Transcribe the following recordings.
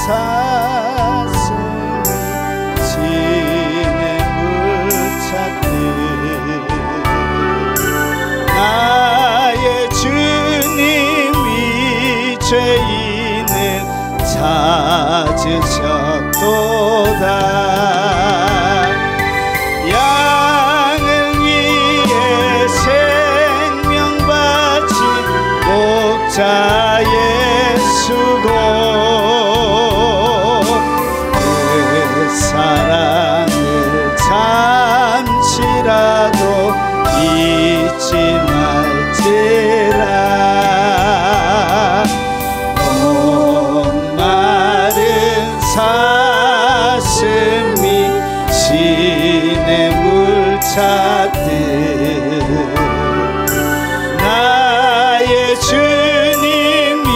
사슴이 진의 물찾듯 나의 주님이 죄인을 찾으셨도다. 양을 위해 생명 바친 목자 예수고 그 사랑을 잠시라도 잊지 말지라. 목마른 사슴이 신의 물 찾듯 나의 주님이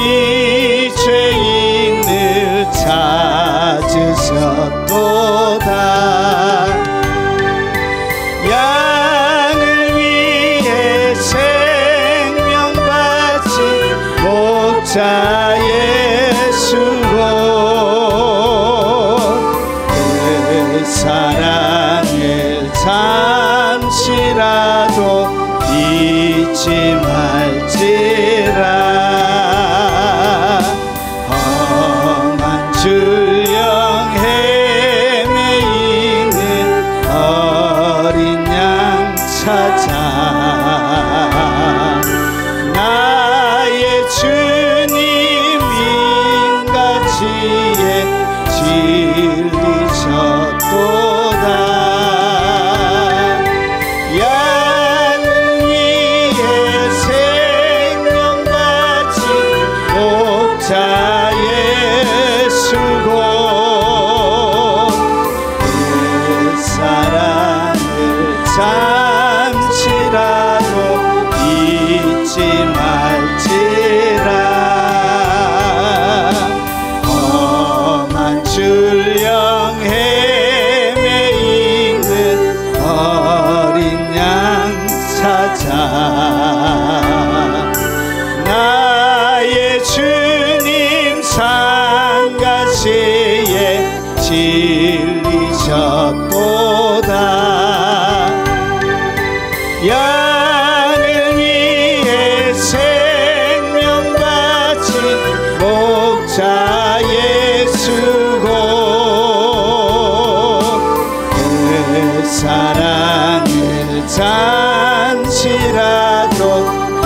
죄인을 찾으셨도다. 양을 위해 생명 바친 목자 예수고 그 사랑을 잠시라도 잊지 말지라. 험한 줄령 헤매이는 어린 양 찾아 나의 주님이 인가지에 진리셨도다. 양을 위해 생명 바친 목자 예수고 그 사랑을 잠시라도 잊지 말지라. 험한 줄령 헤매이는 어린 양 찾아 나의 주님 상가시에 진리셨도다. 양을 위해 생명 바친 목자 예수고 그 사랑을 잠시라도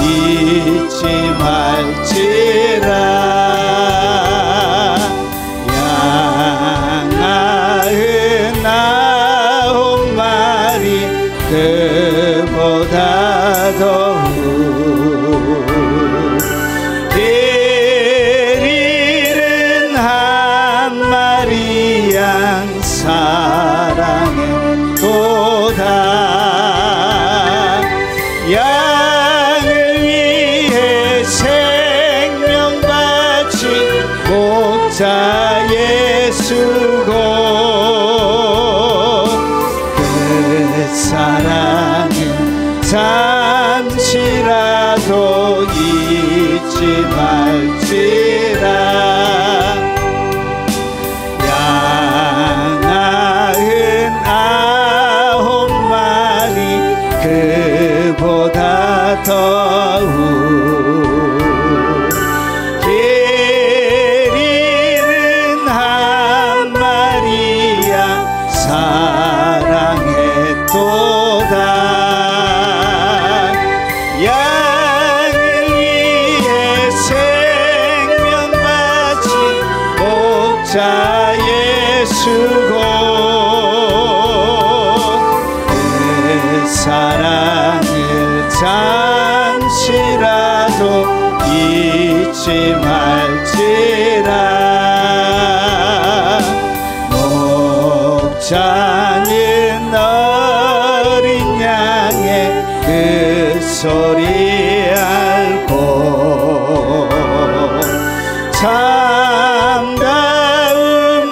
잊지 말지라. 양 99마리 그보다 더욱 길 잃은 한 마리 양 사랑했도다. 양을 위해 생명 바친 목자 예수고 그 사랑은 잠시라도 잊지 말지라. 양 99마리 그보다 더욱 길 잃은 한 마리 양 사랑했도다. 양을 위해 생명 바친 목자 예수고 그 사랑을 잠시라도 잊지 말지라. 목자는 어린 양의 그 소리 알고 참다운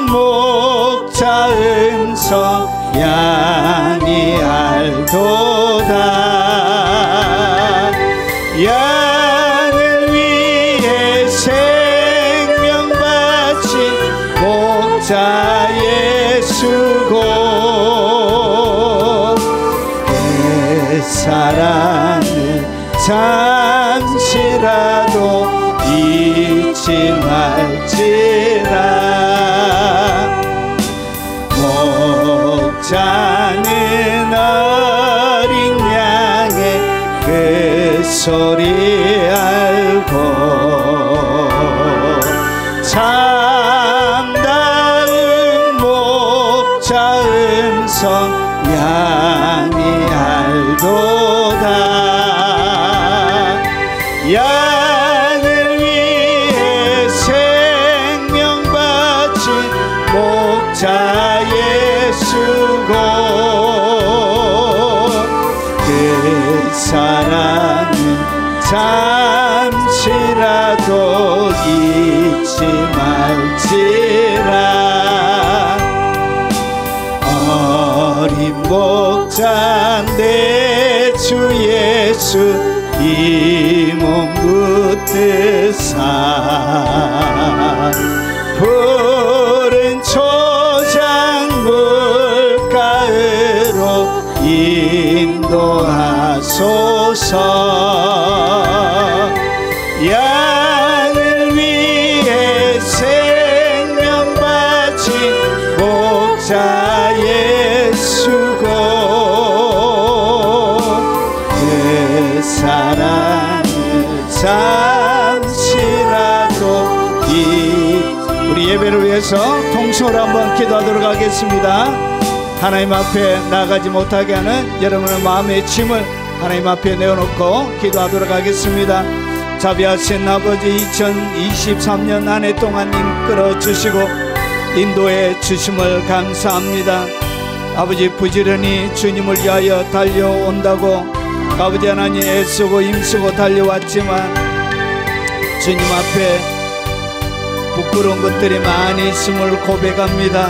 목자 음성 양이 알도다. 양을 위해 생명 바친 목자 예수고 그 사랑을 잠시라도 잊지 말지라. 목자는 어린 양의 그 소리 알고 참다운 목자 음성 양이 알도다. 양을 위해 생명 바친 목자 예수고 그 사랑은 잠시라도 잊지 말지라. 어린 목자 내 주 예수 이 몸 붙드사 푸른 초장 물가으로 인도하소서. 양을 위해 생명 바친 목자 예수고 그 사랑을 잠시라도 우리 예배를 위해서 통성으로 한번 기도하도록 하겠습니다. 하나님 앞에 나가지 못하게 하는 여러분의 마음의 짐을 하나님 앞에 내어놓고 기도하도록 하겠습니다. 자비하신 아버지, 2023년 한 해 동안 이끌어주시고 인도해 주심을 감사합니다. 아버지, 부지런히 주님을 위하여 달려온다고 아버지 하나님 애쓰고 힘쓰고 달려왔지만 주님 앞에 부끄러운 것들이 많이 있음을 고백합니다.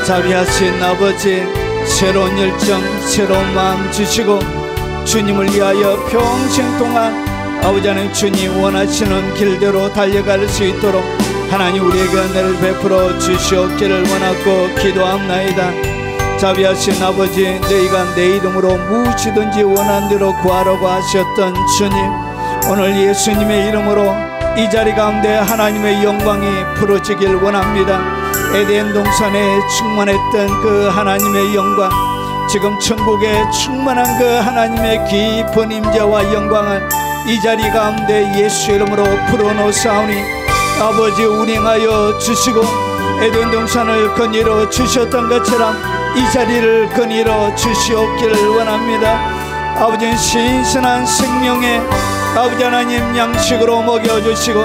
자비하신 아버지, 새로운 열정, 새로운 마음 주시고 주님을 위하여 평생 동안 아버지 하나님 주님 원하시는 길대로 달려갈 수 있도록 하나님 우리에게 은혜를 베풀어 주시옵기를 원하고 기도합나이다. 자비하신 아버지, 너희가 내 이름으로 무엇이든지 원하는 대로 구하라고 하셨던 주님, 오늘 예수님의 이름으로 이 자리 가운데 하나님의 영광이 부러지길 원합니다. 에덴 동산에 충만했던 그 하나님의 영광, 지금 천국에 충만한 그 하나님의 깊은 임재와 영광을 이 자리 가운데 예수 이름으로 풀어놓사오니 아버지 운행하여 주시고 에덴 동산을 거닐어 주셨던 것처럼 이 자리를 거닐어 주시옵기를 원합니다. 아버지, 신선한 생명에 아버지 하나님 양식으로 먹여주시고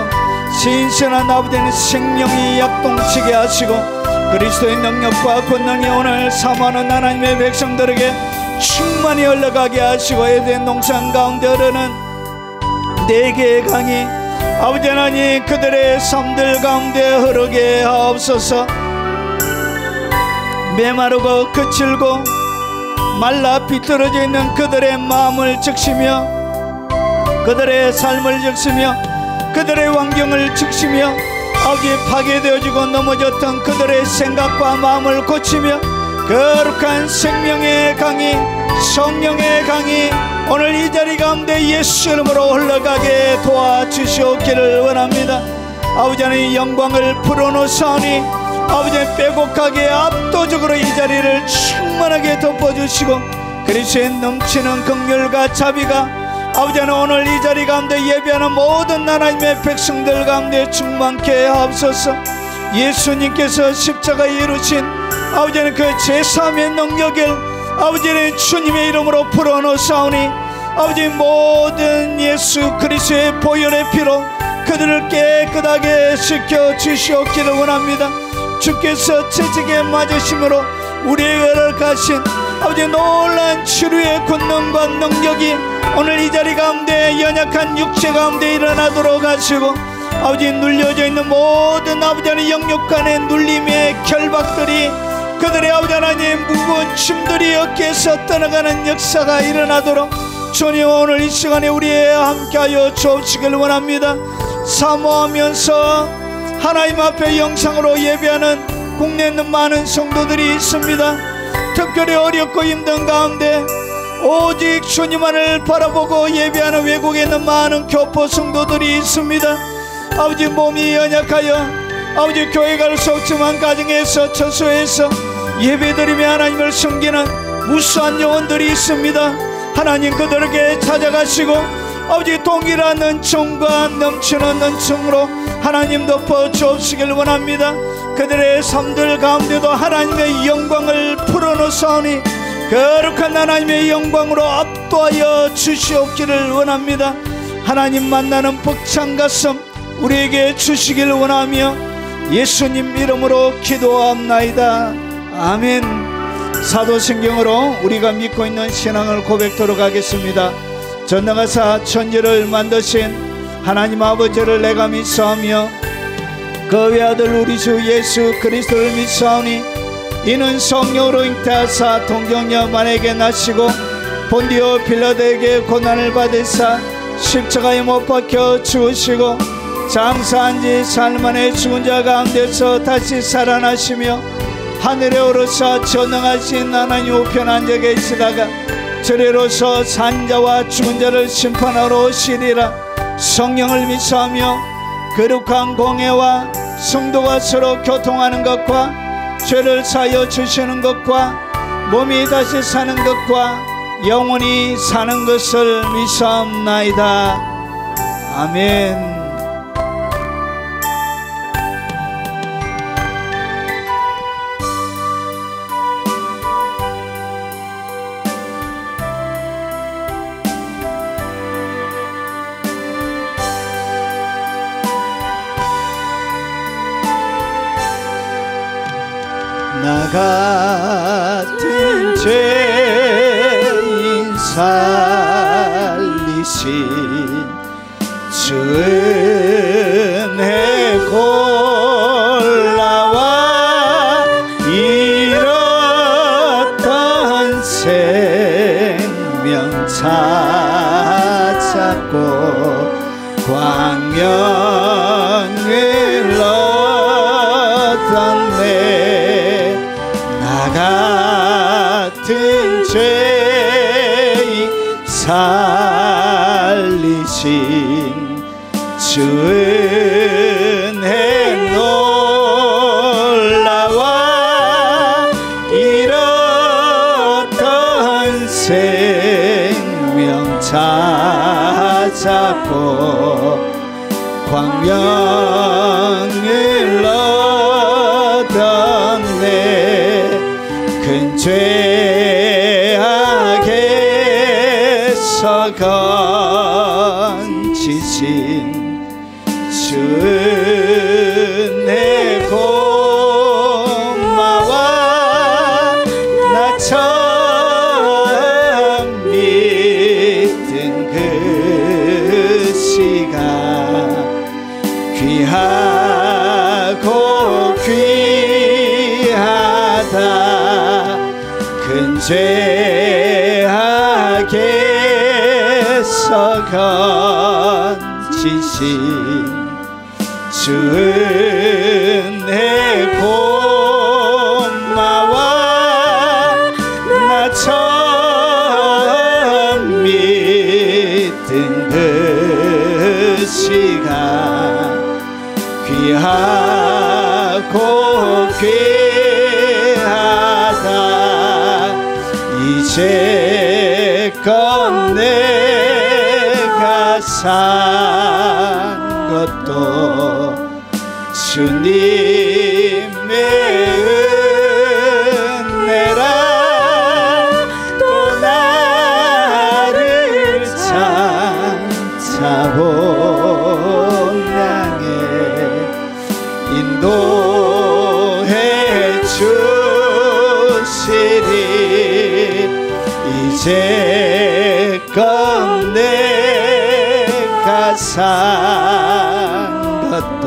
신선한 아버지는 생명이 약동치게 하시고 그리스도의 능력과 권능이 오늘 사모하는 하나님의 백성들에게 충만히 흘러가게 하시고 에덴 동산 가운데 흐르는 네 개의 강이 아버지 하나님 그들의 삶들 가운데 흐르게 하옵소서. 메마르고 거칠고 말라 비틀어져 있는 그들의 마음을 적시며 그들의 삶을 적시며 그들의 환경을 적시며 아버지 파괴되어지고 넘어졌던 그들의 생각과 마음을 고치며 거룩한 생명의 강이 성령의 강이 오늘 이 자리 가운데 예수 이름으로 흘러가게 도와주시옵기를 원합니다. 아버지 하나님 영광을 풀어놓사오니 아버지 빼곡하게 압도적으로 이 자리를 충만하게 덮어주시고 그리스도의 넘치는 긍휼과 자비가 아버지 하나님 오늘 이 자리 가운데 예배하는 모든 하나님의 백성들 가운데 충만케 하옵소서. 예수님께서 십자가에 이루신 아버지 하나님 그 제사함의 능력을 아버지 하나님 주님의 이름으로 풀어놓사오니 아버지 모든 예수 그리스도의 보혈의 피로 그들을 깨끗하게 씻겨주시옵기를 원합니다. 주께서 채찍에 맞으심으로 우리에게 허락하신 아버지 놀라운 치료의 권능과 능력이 오늘 이 자리 가운데 연약한 육체 가운데 일어나도록 하시고 아버지 눌려져 있는 모든 아버지 하나님 영육간의 눌림의 결박들이 그들의 아버지 하나님 무거운 짐들이 어깨에서 떠나가는 역사가 일어나도록 주님 오늘 이 시간에 우리에 함께하여 주옵시길 원합니다. 사모하면서 하나님 앞에 영상으로 예배하는 국내에 있는 많은 성도들이 있습니다. 특별히 어렵고 힘든 가운데 오직 주님만을 바라보고 예배하는 외국에 있는 많은 교포 성도들이 있습니다. 아버지, 몸이 연약하여 아버지 교회 갈 수 없지만 가정에서 처소에서 예배드리며 하나님을 섬기는 무수한 영혼들이 있습니다. 하나님, 그들에게 찾아가시고 아버지 동일한 은총과 넘치는 은총으로 하나님 덮어 주옵시길 원합니다. 그들의 삶들 가운데도 하나님의 영광을 풀어놓사오니 거룩한 하나님의 영광으로 압도하여 주시옵기를 원합니다. 하나님 만나는 벅찬 가슴 우리에게 주시길 원하며 예수님 이름으로 기도합나이다. 아멘. 사도신경으로 우리가 믿고 있는 신앙을 고백토록 하겠습니다. 전능하사 천지를 만드신 하나님 아버지를 내가 믿사오며 그 외아들 우리 주 예수 그리스도를 믿사오니 이는 성령으로 잉태하사 동정녀 만에게 나시고 본디오 빌라도에게 고난을 받으사 십자가에 못 박혀 죽으시고 장사한 지 사흘 만에 죽은 자 가운데서 다시 살아나시며 하늘에 오르사 전능하신 하나님 우편 앉아 계시다가 저리로서 산자와 죽은 자를 심판하러 오시리라. 성령을 믿사오며 거룩한 공회와 성도가 서로 교통하는 것과 죄를 사하여 주시는 것과 몸이 다시 사는 것과 영원히 사는 것을 믿사옵나이다. 아멘. 나 같은 죄인 살리신 주 은혜 골라와 잃었던 생명 찾았고 광명을 얻었네. 같은 죄인 살리신 주 은혜 놀라와 잃었던 생명 찾았고 광명을 얻었네. 큰 죄악에서 건지신 주 은혜 고마워. 나 처음 믿은 그 시간 귀하고 귀하다. 큰 죄악에서 건지신 주 은혜 고마워. 나 처음 믿은 그 시간 귀하고 귀하다. 이제껏 내가 산 것도 주님의 은혜라. 또 나를 찾아온 양에 인도해 주시리. 이제껏 내가 산 것도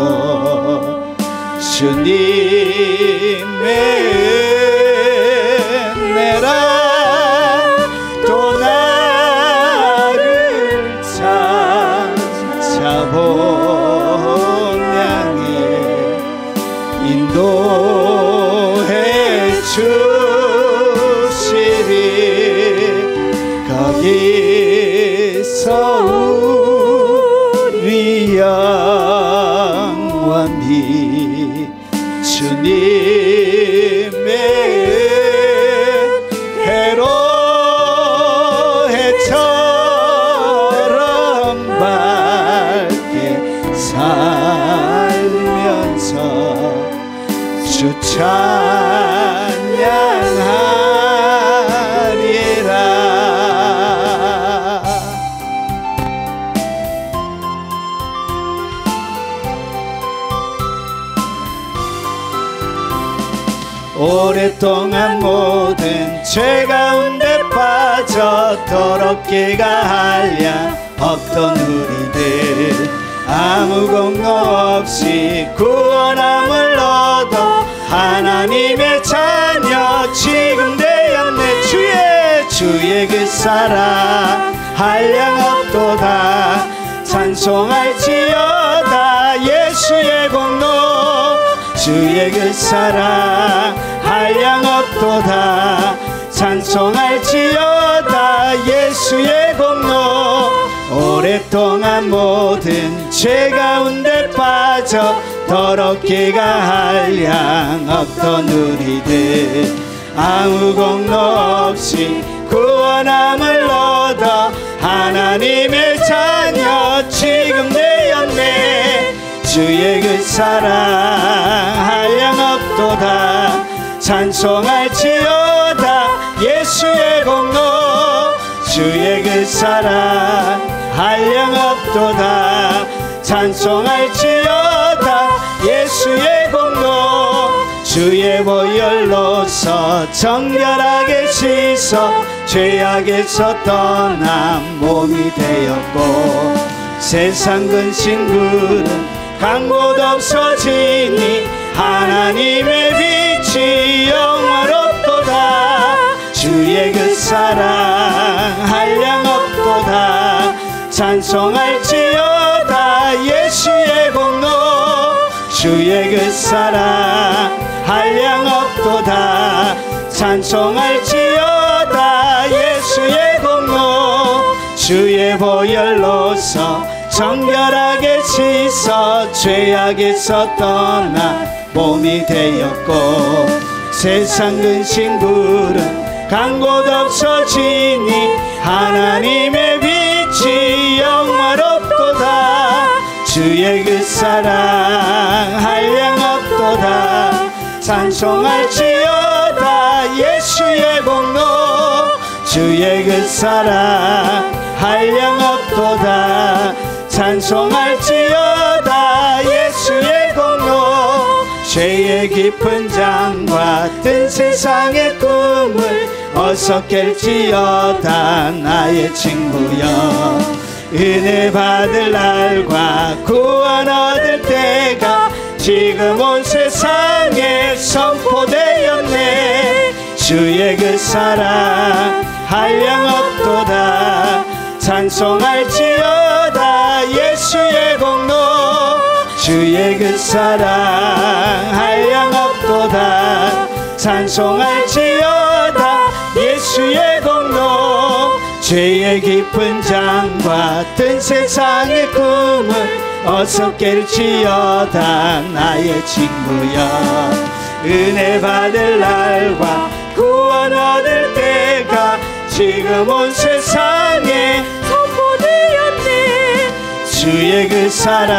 주님의 은혜라. 또 나를 찾아본 양의 인도 주님의 은혜로 해처럼 밝게 살면서 주 찬양하리라. 오랫동안 모든 죄 가운데 빠져 더럽게 가하랴 없던 우리들 아무 공로 없이 구원함을 얻어 하나님의 자녀 지금 되었네. 주의 그 사랑 한량없도다. 찬송할지어다 예수의 공로. 주의 그 사랑 한량없도다. 찬송할지어다 예수의 공로. 오랫동안 모든 죄 가운데 빠져 더럽게 가할 없던 우리들 아무 공로 없이 구원함을 얻어 하나님의 자녀 지금 되었네. 주의 그 사랑 한량없도다. 찬송할지어다 예수의 공로. 주의 그 사랑 한량없도다. 찬송할지어다 예수의 공로. 주의 보혈로서 정결하게 씻어 죄악에서 떠난 몸이 되었고 세상 근심 구름 간 곳 없어지니 하나님의 빛이 영화롭도다. 주의 그 사랑 한량없도다. 찬송할지어다 예수의 공로. 주의 그 사랑 한량없도다. 찬송할지어다 예수의 공로. 주의 보혈로서 정결하게 씻어 죄악에서 떠나 몸이 되었고 세상 근심 구름 간 곳 없어지니 하나님의 빛이 영화롭도다. 주의 그 사랑 한량없도다. 찬송할지어다 예수의 공로. 주의 그 사랑 한량없도다. 찬송할지어다 예수의 공로. 죄의 깊은 장과 든 세상의 꿈을 어서 깰지어다 나의 친구여. 은혜 받을 날과 구원 얻을 때가 지금 온 세상에 선포되었네. 주의 그 사랑 한량없도다. 찬송할지어다 예수의 공로. 주의 그 사랑 한량없도다. 찬송할지어다 예수의 공로. 죄의 깊은 장과 든 세상의 꿈을 어서 깰지어다 나의 친구여. 은혜 받을 날과 구원 얻을 때가 지금 온 세상에 선포되었네. 주의 그 사랑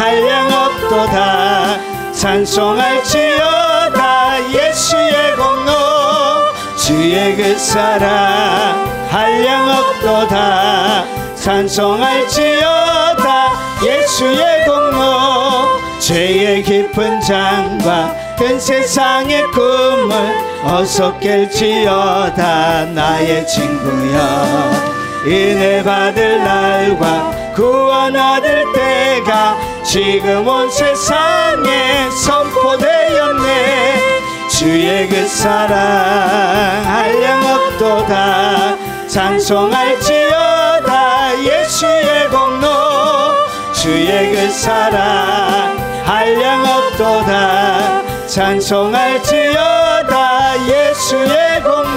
한량없도다. 찬송할지어다 예수의 공로. 주의 그 사랑 한량없도다. 찬송할지어다 예수의 공로. 죄의 깊은 장과 큰 세상의 꿈을 어서 깰지어다 나의 친구여. 은혜 받을 날과 구원 얻을 때가 지금 온 세상에 선포되었네. 주의 그 사랑 한량없도다. 찬송할지어다 예수의 공로. 주의 그 사랑 한량없도다. 찬송할지어다 예수의 공로.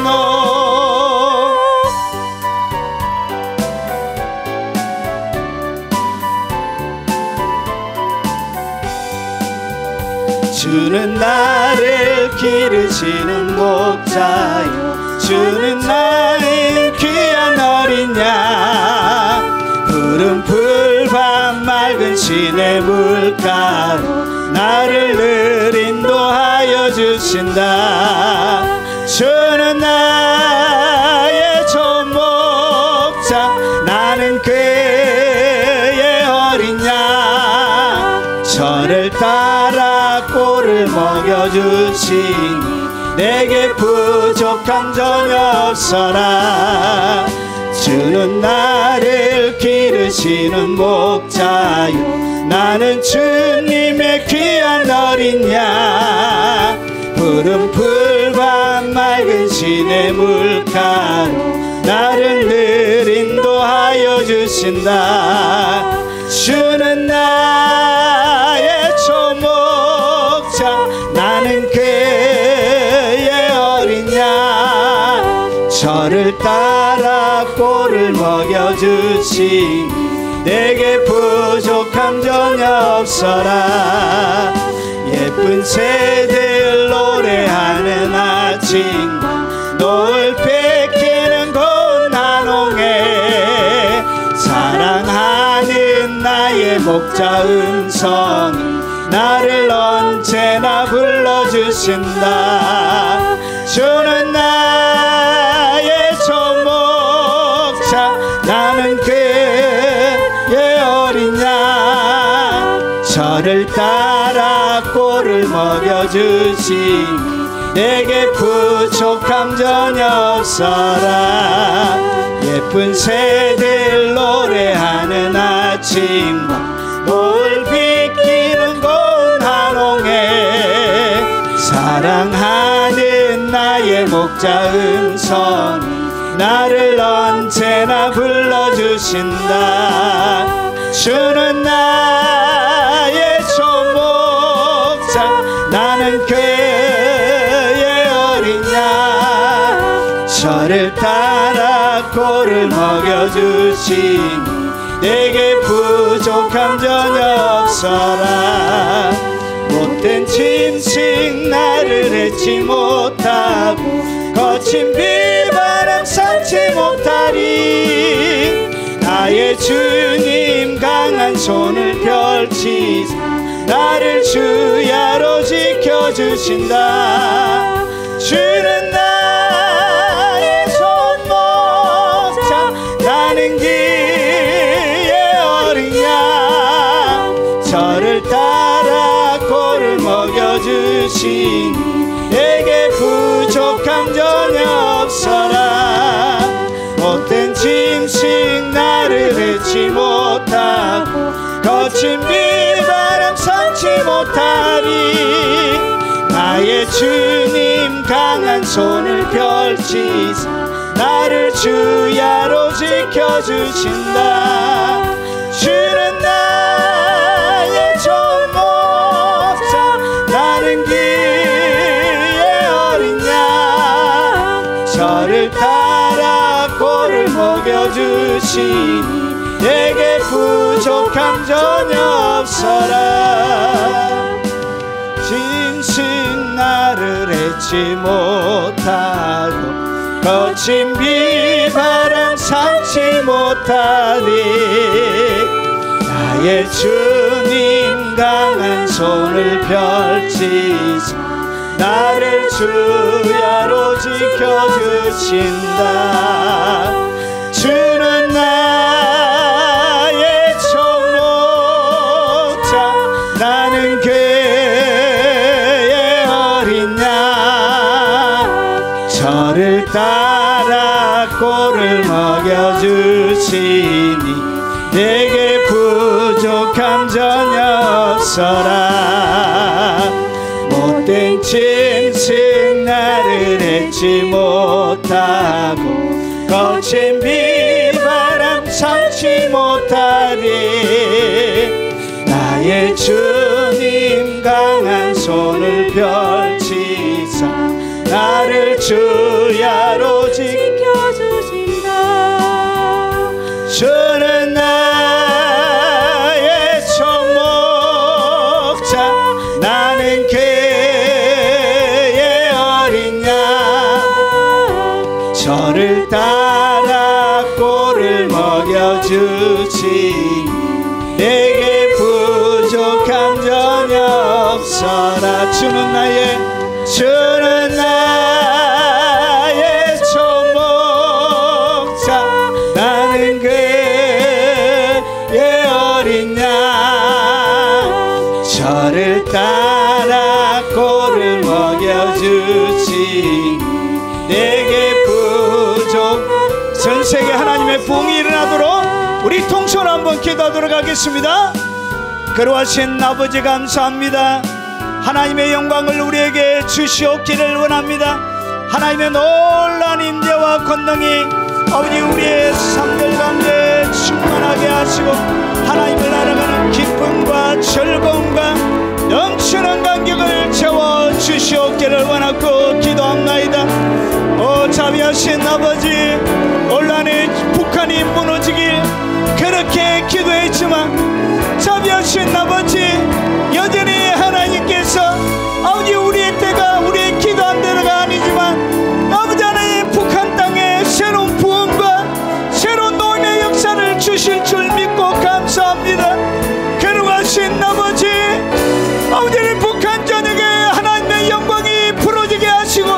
주는 나를 기르시는 목자요 주는 나의 귀한 어린 양 푸른 풀밭 맑은 시내 물가로 나를 늘 인도하여 주신다 주는 나의 좋은 목자 나는 그의 어린 양 저를 따라 꼴을 먹여주시니 내게 부족함 전혀 없어라 주는 나를 기르시는 목자요 나는 주님의 귀한 어린 양 푸른 풀밭 맑은 시내 물가로 나를 늘 인도하여 주신다 주는 나의 초목자 나는 그의 어린 양 저를 따라 꼴을 먹여주시니 내게 부족함 전혀 없어라 예쁜 새들 노래하는 아침과 노을 뺏기는 고운 한홍에 사랑하는 나의 목자 음성이 나를 언제나 불러주신다 주는 나의 초목자 나는 그의 어린 양 저를 따라 꼴을 먹여주시니 내게 부족함 전혀 없어라 예쁜 새들 노래하는 아침과 노을 비키는 고운 한홍에 사랑하는 나의 목자 음성이 나를 언제나 불러주신다 주는 나의 초목자 나는 그의 어린 양 저를 따라 꼴을 먹여주시니 내게 부족함 전혀 없어라 못된 짐승 나를 해치 못하고 거친 비바람 삼지 못하리 나의 주님 강한 손을 펼치사 나를 주야로 지켜주신다 주는 나의 손목자 나는 그의 어린 양 저를 따라 꼴을 먹여주시니 내게 부족함 전혀 없어라 못된 짐승 나를 해치 못하고 거친 비바람 삼지 못하리 나의 주님 강한 손을 펼치사 나를 주야로 지켜주신다 주는 나의 좋은 목자 나는 그의 어린 양 저를 따라 꼴을 먹여주시니 내게 부족함 전혀 없어라 짐승 나를 해치 못하고 거친 비바람 삼지 못하리 나의 주님 강한 손을 펼치사 나를 주야로 지켜주신다 주는 나의 초목자 나는 그의 어린 양 저를 따라 꼴을 먹여주시니 내게 부족함 전혀 없어라 못된 짐승 나를 해치 못하고 거친 비바람 삼지 못하리 나의 주님 강한 손을 펼치사 나를 주야로 지켜주신다 주는 나의 초목자 나는 주셔라. 주는 나의 초목자, 나는 그의 어린 양. 저를 따라 꼴을 먹여주지, 내게 부족. 전세계 하나님의 부흥이 일어나도록 우리 통성으로 한번 기도하도록 하겠습니다. 그러하신 아버지 감사합니다. 하나님의 영광을 우리에게 주시옵기를 원합니다. 하나님의 놀라운 임재와 권능이 아버지 우리의 삶들 가운데 충만하게 하시고, 하나님을 알아가는 기쁨과 즐거움과 넘치는 감격을 채워 주시옵기를 원하고 기도합나이다. 오 자비하신 아버지, 온란의 북한이 무너지길 그렇게 기도했지만, 자비하신 아버지, 여전히 하나님께서 아버지 우리의 때가 우리의 기도한 대로가 아니지만, 아버지 하나님 북한 땅에 새로운 부흥과 새로운 노임의 역사를 주실 줄 믿고 감사합니다. 거룩하신 아버지, 아버지 북한 전역에 하나님의 영광이 부러지게 하시고,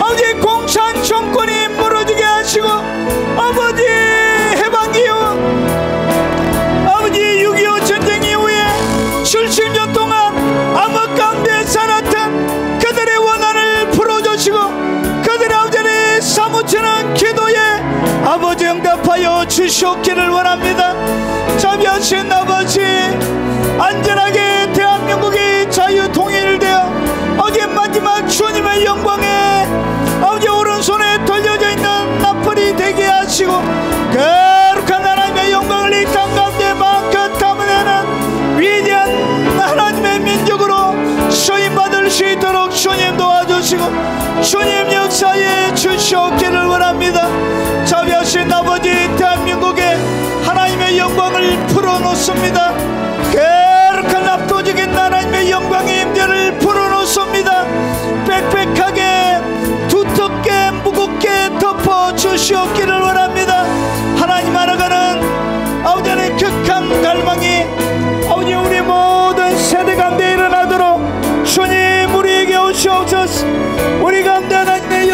아버지 공산 정권이 무너지게 하시고, 아버지 해방 이후 아버지 6.25 전쟁 이후에 70년 동안 암흑 가운데 살았던 그들의 원한을 풀어주시고, 그들의 아버지의 사무치는 기도에 아버지 응답하여 주시옵기를 원합니다. 자비하신 아버지, 안전하게 대한민국이 자유 통일되어 아버지 마지막 주님의 영광에 아버지 오른손에 돌려져 있는 나팔이 되게 하시고, 거룩한 하나님의 영광을 이 땅 가운데 마음껏 담아내는 위대한 하나님의 민족으로 수임받을 수 있도록 주님 도와주시고, 주님 역사에 주시옵기를 원합니다. 자비하신 아버지, 대한민국에 하나님의 영광을 풀어놓습니다. 거룩한 압도적인 하나님의 영광의 임재를 풀어놓습니다. 빽빽하게 두텁게 무겁게 덮어 주시옵기를 원합니다. 하나님 알아가는 아버지 안에 극한 갈망이 아버지 우리 모든 세대 가운데 일어나도록 주님 우리에게 오시옵소서. 우리 가운데 하나님의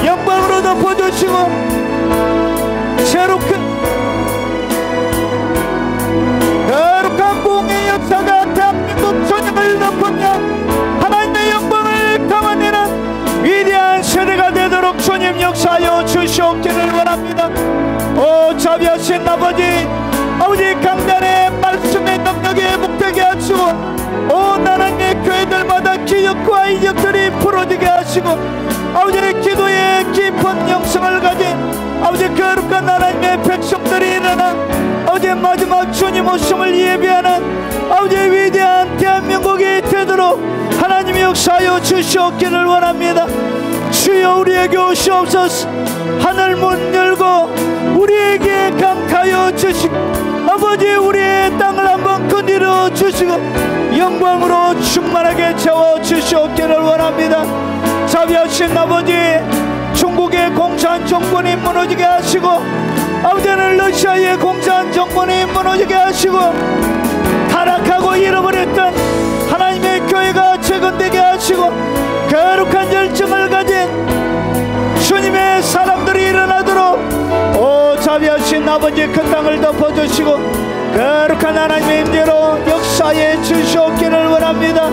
영광으로 덮어주시고, 새롭게 거룩한 부흥의 역사가 대한민국 전역을 덮으며 하나님의 영광을 담아내는 위대한 세대가 되도록 주님 역사하여 주시옵기를 원합니다. 오 자비하신 아버지, 아버지 강단의 말씀의 능력에 목되게 하시고, 온 하나님의 교회들마다 기적과 이적들이 풀어지게 하시고, 아버지의 기도에 깊은 영성을 가진 아버지 거룩한 하나님의 백성들이 일어나 아버지 마지막 주님 오심을 예비하는 아버지의 위대한 대한민국이 되도록 하나님의 역사하여 주시옵기를 원합니다. 주여 우리에게 오시옵소서. 하늘 문 열고 우리에게 강하여 주시고, 아버지 우리의 땅을 한번 거닐어 주시고 영광으로 충만하게 채워 주시옵기를 원합니다. 자비하신 아버지, 중국의 공산 정권이 무너지게 하시고, 아버지는 러시아의 공산 정권이 무너지게 하시고, 타락하고 잃어버렸던 하나님의 교회가 재건되게 하시고, 거룩한 열정을 가진 주님의 사람들이 일어나도록 오 자비하신 아버지 그 땅을 덮어주시고, 거룩한 하나님의 임재로 역사에 주시옵기를 원합니다.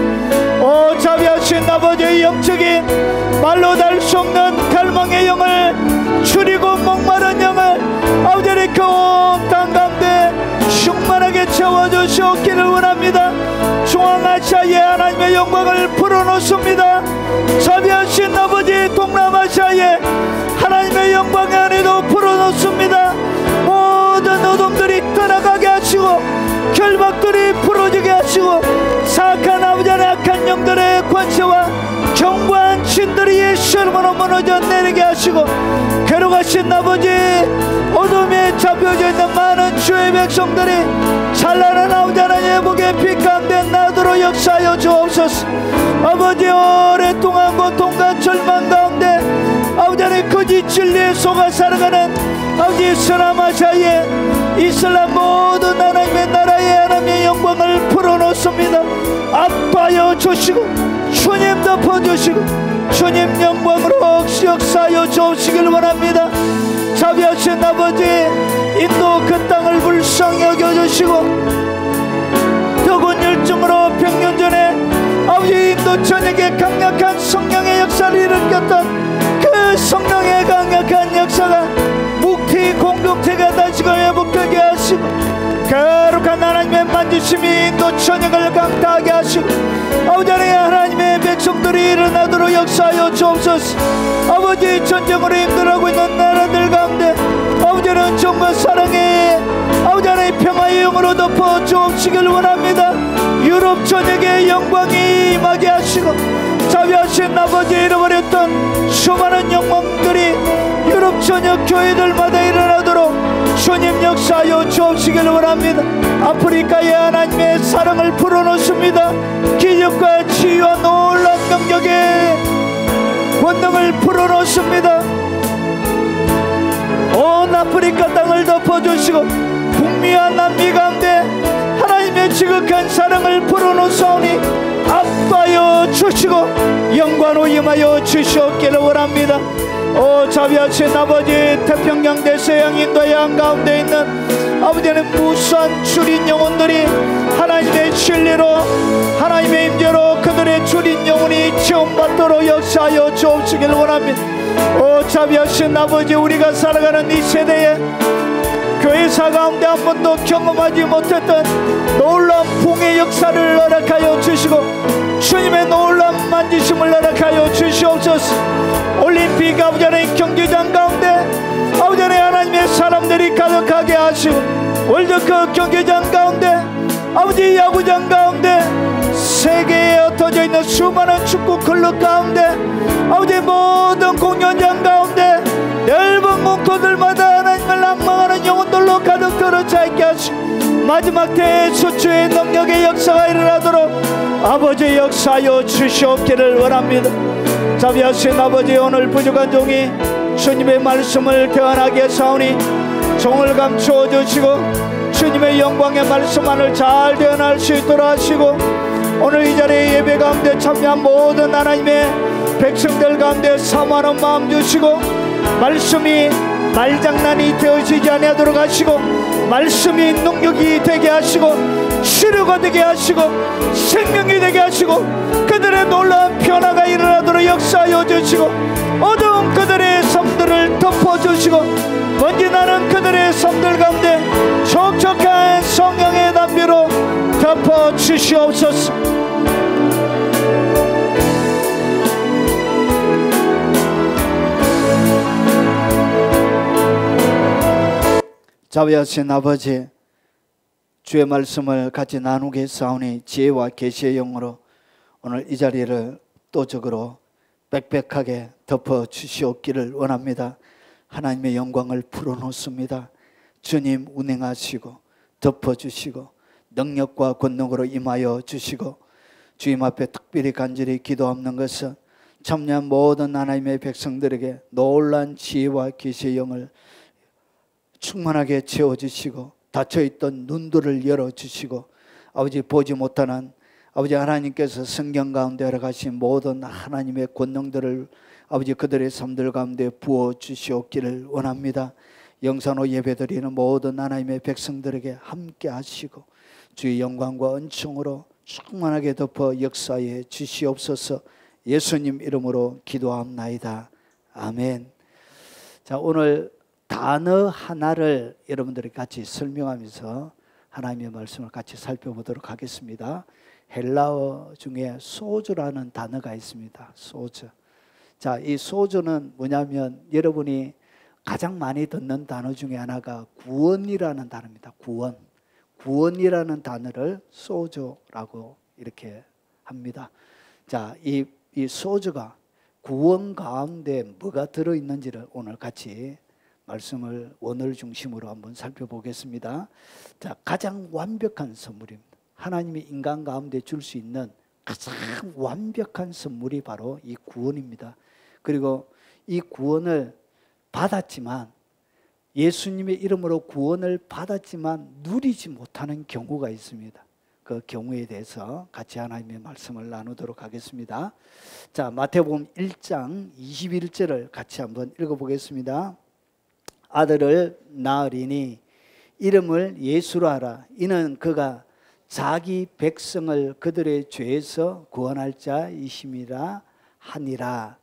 오 자비하신 아버지의 영적인 말로 달 수 없는 갈망의 영을 줄이고 목마른 영을 아버지의 그 온 땅 가운데 충만하게 채워주시옵기를 원합니다. 중앙아시아의 하나님의 영광을 풀어놓습니다. 자비하신 아버지, 동남아시아의 하나님의 영광 안에도 풀어놓습니다. 모든 어둠들이 떠나가게 하시고, 결박들이 풀어지게 하시고, 사악한 아버지의 악한 영들의 권세와 견고한 진들이 예수 이름으로 무너져 내리게 하시고, 거룩하신 아버지, 어둠에 잡혀져 있는 많은 주의 백성들이 찬란한 아버지 하나님의 복의 빛 가운데 나도록 역사하여 주옵소서. 아버지 오랫동안 고통과 절망 가운데 아버지 아버지 거짓 진리에 속아 살아가는 아버지 서남아시아의 이슬람 모든 하나님의 나라의 하나님의 영광을 풀어놓습니다. 아파여 주시고 주님 덮어주시고 주님 영광으로 역사하여 주시길 원합니다. 자비하신 아버지, 인도 그 땅을 불쌍히 여겨주시고 더군 열정으로 100년 전에 아버지 인도 전역에 강력한 성령의 역사를 일으켰던 그 성령의 강력한 역사가 묵티 공동체가 다시금 회복되게 하시고 거룩한 하나님의 만지심이 인도 전역을 강타하게 하시고 아버지 하나님의 백성들이 일어나도록 역사하여 주옵소서. 아버지 전쟁으로 힘들어하고 있는 나라들 가운데 아버지는 정말 사랑의 아버지 하나님의 평화의 영으로 덮어 주옵시길 원합니다. 유럽 전역의 영광이 임하게 하시고 자비하신 아버지 잃어버렸던 수많은 영광들이 유럽 전역 교회들마다 일어나도록 주님 역사하여 주옵시길 원합니다. 아프리카의 하나님의 사랑을 풀어놓습니다. 기적과 치유와 놀라운 능력의 권능을 풀어놓습니다. 온 아프리카 땅을 덮어주시고 북미와 남미 가운데 하나님의 지극한 사랑을 풀어놓사오니 아파여 주시고 영광으로 임하여 주시옵기를 원합니다. 오 자비하신 아버지, 태평양 대서양 인도양 가운데 있는 아버지는 무수한 주린 영혼들이 하나님의 진리로 하나님의 임재로 그들의 주린 영혼이 체험받도록 역사하여 주옵시길 원합니다. 오 자비하신 아버지, 우리가 살아가는 이 세대에 교회사 가운데 한 번도 경험하지 못했던 놀라운 붕의 역사를 허락하여 주시고 주님의 놀라운 만지심을 허락하여 주시옵소서. 올림픽 아버지 하나님 경기장 가운데 아버지 하나님의 사람들이 가득하게 하시고 월드컵 경기장 가운데 아버지 야구장 가운데 세계에 흩어져 있는 수많은 축구 클럽 가운데 아버지 모든 공연장 가운데 넓은 문구들마다 하나님을 낭망하는 영혼들로 가득 들어차 있게 하시고 마지막 때에 수주의 능력의 역사가 일어나도록 아버지 역사하여 주시옵기를 원합니다. 자비하신 아버지, 오늘 부족한 종이 주님의 말씀을 대언하게 사오니 종을 감추어 주시고 주님의 영광의 말씀만을 잘 대언할 수 있도록 하시고 오늘 이 자리에 예배 가운데 참여한 모든 하나님의 백성들 가운데 사모하는 마음 주시고 말씀이 말장난이 되어지지 아니하도록 하시고 말씀이 능력이 되게 하시고 치료가 되게 하시고 생명이 되게 하시고 그들의 놀라운 변화가 일어나도록 역사하여 주시고 어두운 그들의 삶들을 덮어주시고 먼지 나는 그들의 삶들 가운데 촉촉한 성령의 담비로 덮어주시옵소서. 자비하신 아버지, 주의 말씀을 같이 나누겠사오니 지혜와 계시의 영으로 오늘 이 자리를 또적으로 빽빽하게 덮어 주시옵기를 원합니다. 하나님의 영광을 풀어놓습니다. 주님 운행하시고 덮어주시고 능력과 권능으로 임하여 주시고 주님 앞에 특별히 간절히 기도하는 것은 참여한 모든 하나님의 백성들에게 놀라운 지혜와 계시의 영을 충만하게 채워주시고 닫혀있던 눈들을 열어주시고 아버지 보지 못하는 아버지 하나님께서 성경 가운데 허락하신 모든 하나님의 권능들을 아버지 그들의 삶들 가운데 부어주시옵기를 원합니다. 영산호 예배드리는 모든 하나님의 백성들에게 함께 하시고 주의 영광과 은총으로 충만하게 덮어 역사해 주시옵소서. 예수님 이름으로 기도합나이다. 아멘. 자, 오늘 단어 하나를 여러분들이 같이 설명하면서 하나님의 말씀을 같이 살펴보도록 하겠습니다. 헬라어 중에 소주라는 단어가 있습니다. 소주. 자, 이 소주는 뭐냐면 여러분이 가장 많이 듣는 단어 중에 하나가 구원이라는 단어입니다. 구원. 구원이라는 단어를 소주라고 이렇게 합니다. 자, 이 소주가 구원 가운데 뭐가 들어있는지를 오늘 같이 말씀을 원어를 중심으로 한번 살펴보겠습니다. 자, 가장 완벽한 선물입니다. 하나님이 인간 가운데 줄 수 있는 가장 완벽한 선물이 바로 이 구원입니다. 그리고 이 구원을 받았지만, 예수님의 이름으로 구원을 받았지만 누리지 못하는 경우가 있습니다. 그 경우에 대해서 같이 하나님의 말씀을 나누도록 하겠습니다. 자, 마태복음 1장 21절을 같이 한번 읽어보겠습니다. 아들을 낳으리니 이름을 예수로 하라. 이는 그가 자기 백성을 그들의 죄에서 구원할 자이심이라 하니라.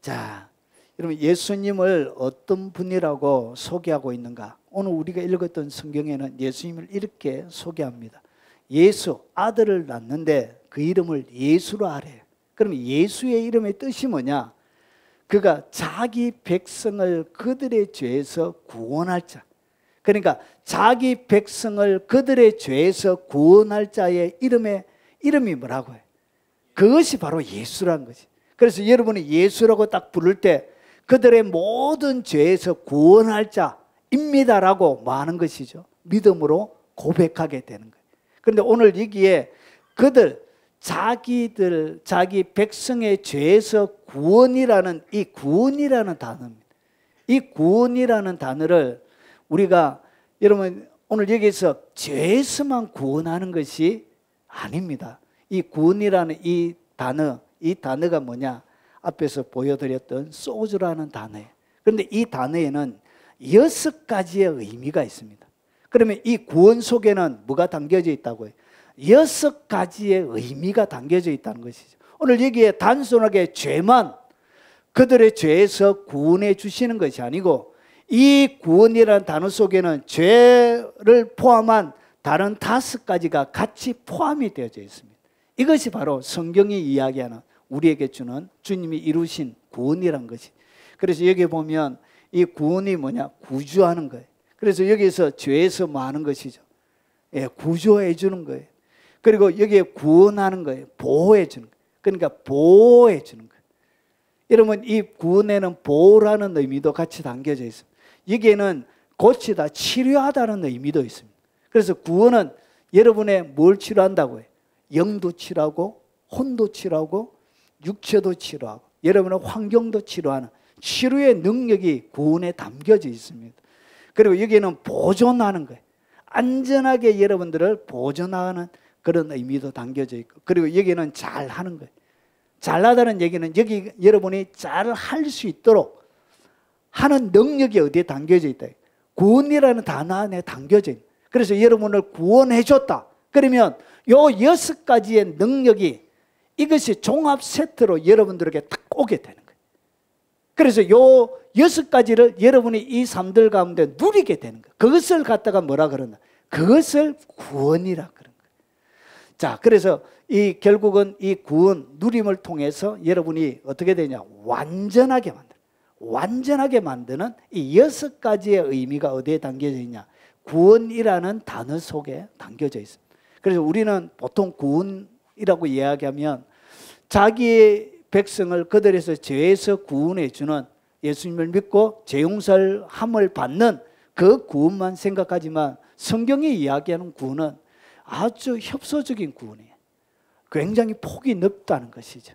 자, 여러분, 예수님을 어떤 분이라고 소개하고 있는가? 오늘 우리가 읽었던 성경에는 예수님을 이렇게 소개합니다. 예수, 아들을 낳는데 그 이름을 예수로 하래. 그러면 예수의 이름의 뜻이 뭐냐? 그가 자기 백성을 그들의 죄에서 구원할 자. 그러니까 자기 백성을 그들의 죄에서 구원할 자의 이름이 뭐라고 해요? 그것이 바로 예수라는 거지. 그래서 여러분이 예수라고 딱 부를 때 그들의 모든 죄에서 구원할 자입니다라고 말하는 것이죠. 믿음으로 고백하게 되는 거예요. 그런데 오늘 여기에 자기 백성의 죄에서 구원이라는 이 구원이라는 단어입니다. 이 구원이라는 단어를 우리가 여러분 오늘 여기서 죄에서만 구원하는 것이 아닙니다. 이 구원이라는 이 단어가 뭐냐? 앞에서 보여드렸던 소주라는 단어예요. 그런데 이 단어에는 6가지의 의미가 있습니다. 그러면 이 구원 속에는 뭐가 담겨져 있다고요? 6가지의 의미가 담겨져 있다는 것이죠. 오늘 여기에 단순하게 죄만, 그들의 죄에서 구원해 주시는 것이 아니고, 이 구원이라는 단어 속에는 죄를 포함한 다른 5가지가 같이 포함이 되어져 있습니다. 이것이 바로 성경이 이야기하는, 우리에게 주는 주님이 이루신 구원이란 것이. 그래서 여기 보면 이 구원이 뭐냐? 구주하는 거예요. 그래서 여기서 죄에서 뭐 하는 것이죠? 예, 구조해 주는 거예요. 그리고 여기에 구원하는 거예요. 보호해 주는 거예요. 그러니까 보호해 주는 거예요. 여러분, 이 구원에는 보호라는 의미도 같이 담겨져 있습니다. 여기에는 고치다, 치료하다는 의미도 있습니다. 그래서 구원은 여러분의 뭘 치료한다고 해요? 영도 치료하고, 혼도 치료하고, 육체도 치료하고, 여러분의 환경도 치료하는 치료의 능력이 구원에 담겨져 있습니다. 그리고 여기에는 보존하는 거예요. 안전하게 여러분들을 보존하는 그런 의미도 담겨져 있고, 그리고 여기는 잘하는 거예요. 잘하다는 얘기는 여기 여러분이 잘 할 수 있도록 하는 능력이 어디에 담겨져 있다? 구원이라는 단어 안에 담겨져 있다. 그래서 여러분을 구원해 줬다. 그러면 요 6가지의 능력이, 이것이 종합 세트로 여러분들에게 딱 오게 되는 거예요. 그래서 요 6가지를 여러분이 이 삶들 가운데 누리게 되는 거예요. 그것을 갖다가 뭐라 그러나? 그것을 구원이라 그러는 거예요. 자, 그래서 결국은 이 구원 누림을 통해서 여러분이 어떻게 되냐? 완전하게 만드는 이 6가지의 의미가 어디에 담겨져 있냐? 구원이라는 단어 속에 담겨져 있습니다. 그래서 우리는 보통 구원이라고 이야기하면 자기의 백성을 그들에서 죄에서 구원해 주는, 예수님을 믿고 죄 용서를 함을 받는 그 구원만 생각하지만, 성경이 이야기하는 구원은 아주 협소적인 구원이에요. 굉장히 폭이 넓다는 것이죠.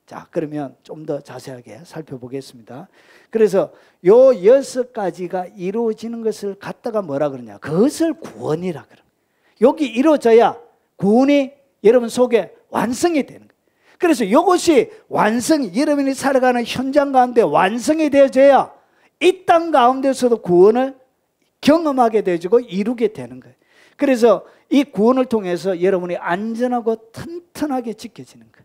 자, 그러면 좀 더 자세하게 살펴보겠습니다. 그래서 요 6가지가 이루어지는 것을 갖다가 뭐라 그러냐? 그것을 구원이라 그래요. 여기 이루어져야 구원이 여러분 속에 완성이 되는 거예요. 그래서 이것이 여러분이 살아가는 현장 가운데 완성이 되어져야 이 땅 가운데서도 구원을 경험하게 되어지고 이루게 되는 거예요. 그래서 이 구원을 통해서 여러분이 안전하고 튼튼하게 지켜지는 거예요.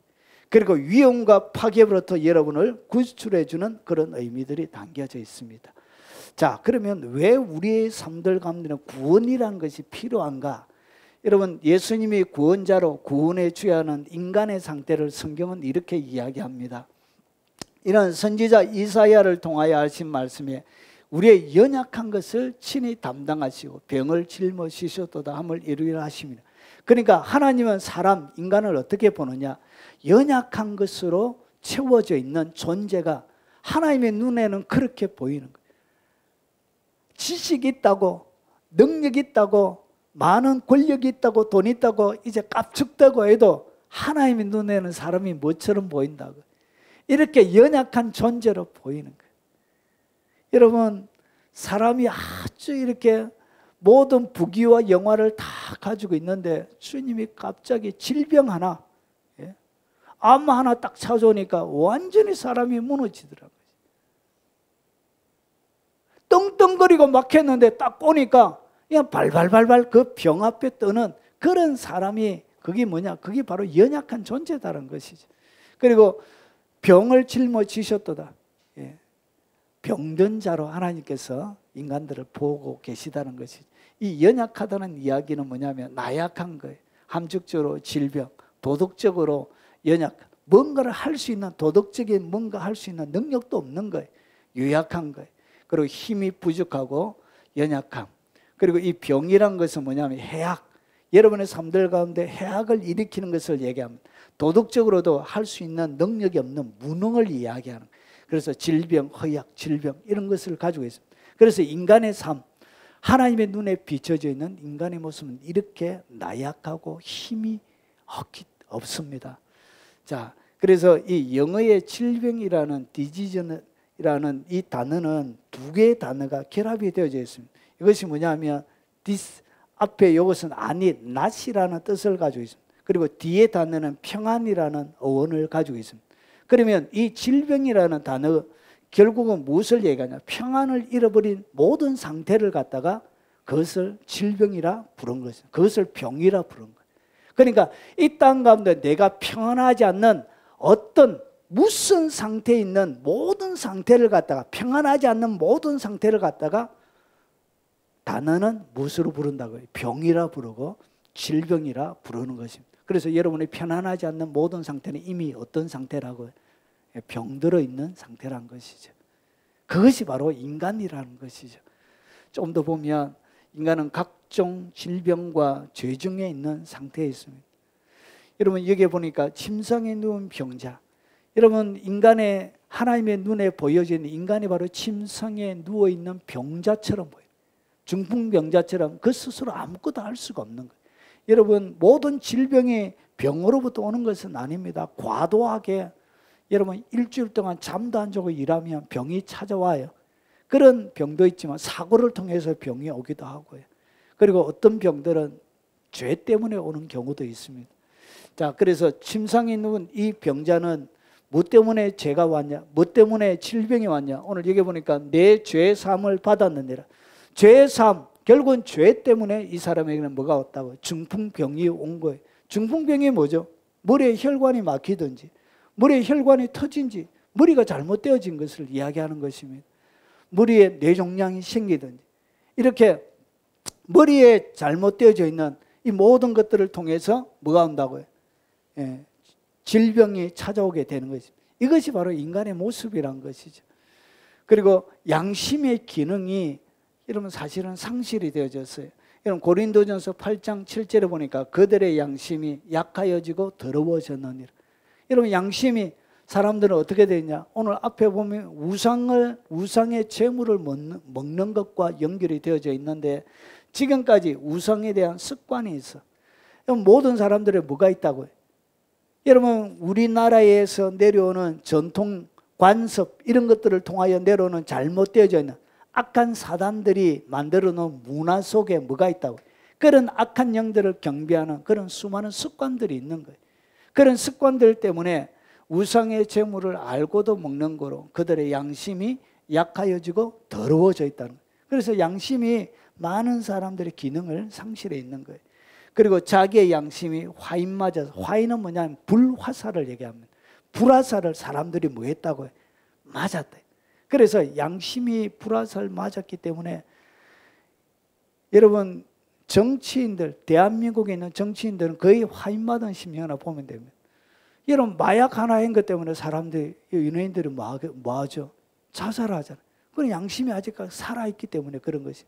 그리고 위험과 파괴로부터 여러분을 구출해 주는 그런 의미들이 담겨져 있습니다. 자, 그러면 왜 우리의 삶들 가운데는 구원이라는 것이 필요한가? 여러분, 예수님이 구원자로 구원해 주어야 하는 인간의 상태를 성경은 이렇게 이야기합니다. 이런 선지자 이사야를 통하여 하신 말씀에 우리의 연약한 것을 친히 담당하시고 병을 짊어지셨도다 함을 이루리라 하십니다. 그러니까 하나님은 인간을 어떻게 보느냐? 연약한 것으로 채워져 있는 존재가 하나님의 눈에는 그렇게 보이는 거예요. 지식이 있다고, 능력이 있다고, 많은 권력이 있다고, 돈이 있다고 이제 깝죽대고 해도 하나님의 눈에는 사람이 뭐처럼 보인다고? 이렇게 연약한 존재로 보이는 거예요. 여러분, 사람이 아주 이렇게 모든 부귀와 영화를 다 가지고 있는데 주님이 갑자기 질병 하나, 암 하나 딱 찾아오니까 완전히 사람이 무너지더라고요. 떵떵거리고 막혔는데 딱 보니까 그냥 발발발발 그 병 앞에 뜨는 그런 사람이, 그게 뭐냐? 그게 바로 연약한 존재다라는 것이죠. 그리고 병을 짊어지셨도다. 병든 자로 하나님께서 인간들을 보고 계시다는 것이죠. 이 연약하다는 이야기는 뭐냐면 나약한 거예요. 함축적으로 질병, 도덕적으로 연약, 뭔가를 할 수 있는, 도덕적인 뭔가 할 수 있는 능력도 없는 거예요. 유약한 거예요. 그리고 힘이 부족하고 연약함. 그리고 이 병이란 것은 뭐냐면 해악. 여러분의 삶들 가운데 해악을 일으키는 것을 얘기합니다. 도덕적으로도 할 수 있는 능력이 없는 무능을 이야기하는 거예요. 그래서 질병, 허약, 질병 이런 것을 가지고 있습니다. 그래서 인간의 삶, 하나님의 눈에 비춰져 있는 인간의 모습은 이렇게 나약하고 힘이 없습니다. 자, 그래서 이 영어의 질병이라는 디지즈라는 이 단어는 두 개의 단어가 결합이 되어져 있습니다. 이것이 뭐냐면 this 앞에 이것은 아니, not이라는 뜻을 가지고 있습니다. 그리고 뒤에 단어는 평안이라는 어원을 가지고 있습니다. 그러면 이 질병이라는 단어 결국은 무엇을 얘기하냐? 평안을 잃어버린 모든 상태를 갖다가 그것을 질병이라 부른 것이죠. 그것을 병이라 부른 거예요. 그러니까 이 땅 가운데 내가 평안하지 않는 어떤 무슨 상태에 있는 모든 상태를 갖다가, 평안하지 않는 모든 상태를 갖다가 단어는 무엇으로 부른다고요? 병이라 부르고 질병이라 부르는 것입니다. 그래서 여러분이 편안하지 않는 모든 상태는 이미 어떤 상태라고요? 병들어 있는 상태란 것이죠. 그것이 바로 인간이라는 것이죠. 좀 더 보면 인간은 각종 질병과 죄 중에 있는 상태에 있습니다. 여러분, 여기에 보니까 침상에 누운 병자, 여러분, 인간의 하나님의 눈에 보여지는 인간이 바로 침상에 누워있는 병자처럼 보여요. 중풍병자처럼 그 스스로 아무것도 할 수가 없는 거예요. 여러분, 모든 질병이 병으로부터 오는 것은 아닙니다. 과도하게 여러분 일주일 동안 잠도 안 자고 일하면 병이 찾아와요. 그런 병도 있지만 사고를 통해서 병이 오기도 하고요. 그리고 어떤 병들은 죄 때문에 오는 경우도 있습니다. 자, 그래서 침상에 누운 이 병자는 뭐 때문에 죄가 왔냐? 뭐 때문에 질병이 왔냐? 오늘 여기 보니까 내 죄 사함을 받았느니라. 죄 사함, 결국은 죄 때문에 이 사람에게는 뭐가 왔다고? 중풍병이 온 거예요. 중풍병이 뭐죠? 머리에 혈관이 막히든지, 머리에 혈관이 터진지, 머리가 잘못되어진 것을 이야기하는 것입니다. 머리에 뇌종양이 생기든지, 이렇게 머리에 잘못되어져 있는 이 모든 것들을 통해서 뭐가 온다고요? 질병이 찾아오게 되는 것입니다. 이것이 바로 인간의 모습이란 것이죠. 그리고 양심의 기능이 여러분 사실은 상실이 되어졌어요. 여러분 고린도전서 8장 7절에 보니까 그들의 양심이 약하여지고 더러워졌느니라. 여러분 양심이, 사람들은 어떻게 되냐? 오늘 앞에 보면 우상의 재물을 먹는 것과 연결이 되어져 있는데 지금까지 우상에 대한 습관이 있어. 모든 사람들의 뭐가 있다고요? 여러분 우리나라에서 내려오는 전통 관습 이런 것들을 통하여 내려오는 잘못되어져 있는 악한 사단들이 만들어 놓은 문화 속에 뭐가 있다고? 그런 악한 영들을 경배하는 그런 수많은 습관들이 있는 거예요. 그런 습관들 때문에 우상의 재물을 알고도 먹는 거로 그들의 양심이 약하여지고 더러워져 있다는 거예요. 그래서 양심이 많은 사람들의 기능을 상실해 있는 거예요. 그리고 자기의 양심이 화인 맞아서, 화인은 뭐냐면 불화살을 얘기합니다. 불화살을 사람들이 뭐 했다고요? 맞았다. 그래서 양심이 불화살 맞았기 때문에 여러분 정치인들, 대한민국에 있는 정치인들은 거의 화인 맞은 심령이나 보면 됩니다. 여러분 마약 하나 한 것 때문에 사람들이, 연예인들이 뭐 하죠? 자살하잖아요. 그건 양심이 아직까지 살아있기 때문에 그런 것이.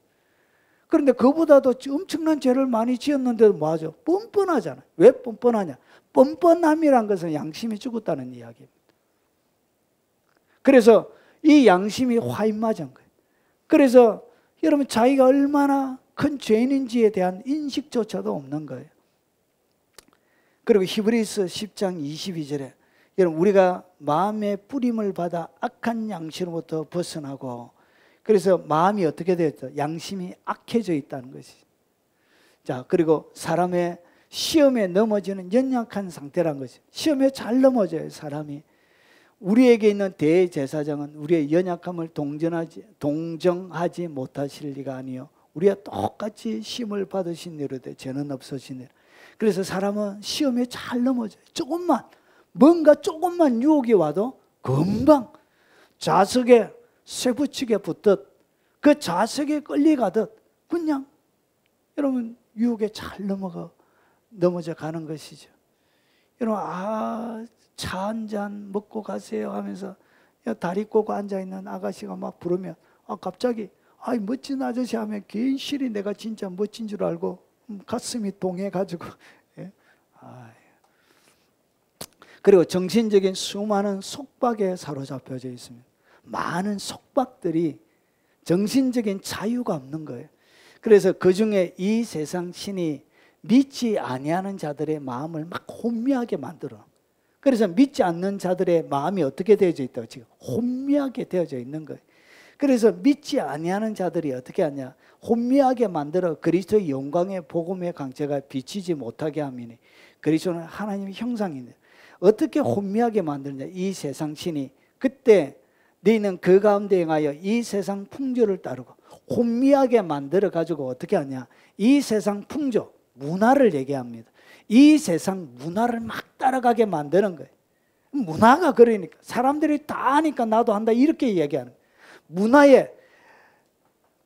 그런데 그보다도 엄청난 죄를 많이 지었는데도 뭐 하죠? 뻔뻔하잖아요. 왜 뻔뻔하냐? 뻔뻔함이란 것은 양심이 죽었다는 이야기입니다. 그래서 이 양심이 화인 맞은 거예요. 그래서 여러분 자기가 얼마나 큰 죄인인지에 대한 인식조차도 없는 거예요. 그리고 히브리서 10장 22절에 여러분, 우리가 마음의 뿌림을 받아 악한 양심으로부터 벗어나고, 그래서 마음이 어떻게 되었죠? 양심이 악해져 있다는 것이. 자, 그리고 사람의 시험에 넘어지는 연약한 상태란 것이. 시험에 잘 넘어져요, 사람이. 우리에게 있는 대제사장은 우리의 연약함을 동정하지 못하실 리가 아니요 우리가 똑같이 시험을 받으신 이로되 죄는 없으시네. 그래서 사람은 시험에 잘 넘어져요. 뭔가 조금만 유혹이 와도 금방 자석에 쇠붙이게 붙듯, 그 자석에 끌려가듯 그냥 여러분 유혹에 잘 넘어져 가는 것이죠. 여러분, 차 한 잔 먹고 가세요 하면서 다리 꼬고 앉아있는 아가씨가 막 부르면 갑자기 멋진 아저씨 하면 괜시리 내가 진짜 멋진 줄 알고 가슴이 동해가지고 그리고 정신적인 수많은 속박에 사로잡혀져 있습니다. 많은 속박들이 정신적인 자유가 없는 거예요. 그래서 그중에 이 세상 신이 믿지 아니하는 자들의 마음을 막 혼미하게 만들어. 그래서 믿지 않는 자들의 마음이 어떻게 되어져 있다고? 지금 혼미하게 되어져 있는 거예요. 그래서 믿지 아니하는 자들이 어떻게 하냐? 혼미하게 만들어 그리스도의 영광의 복음의 강체가 비치지 못하게 하미니, 그리스도는 하나님의 형상인데 어떻게 혼미하게 만드느냐? 이 세상 신이 그때 너희는 그 가운데 행하여 이 세상 풍조를 따르고 혼미하게 만들어 가지고 어떻게 하냐? 이 세상 풍조, 문화를 얘기합니다. 이 세상 문화를 막 따라가게 만드는 거예요. 문화가 그러니까 사람들이 다 하니까 나도 한다 이렇게 얘기하는 거예요. 문화의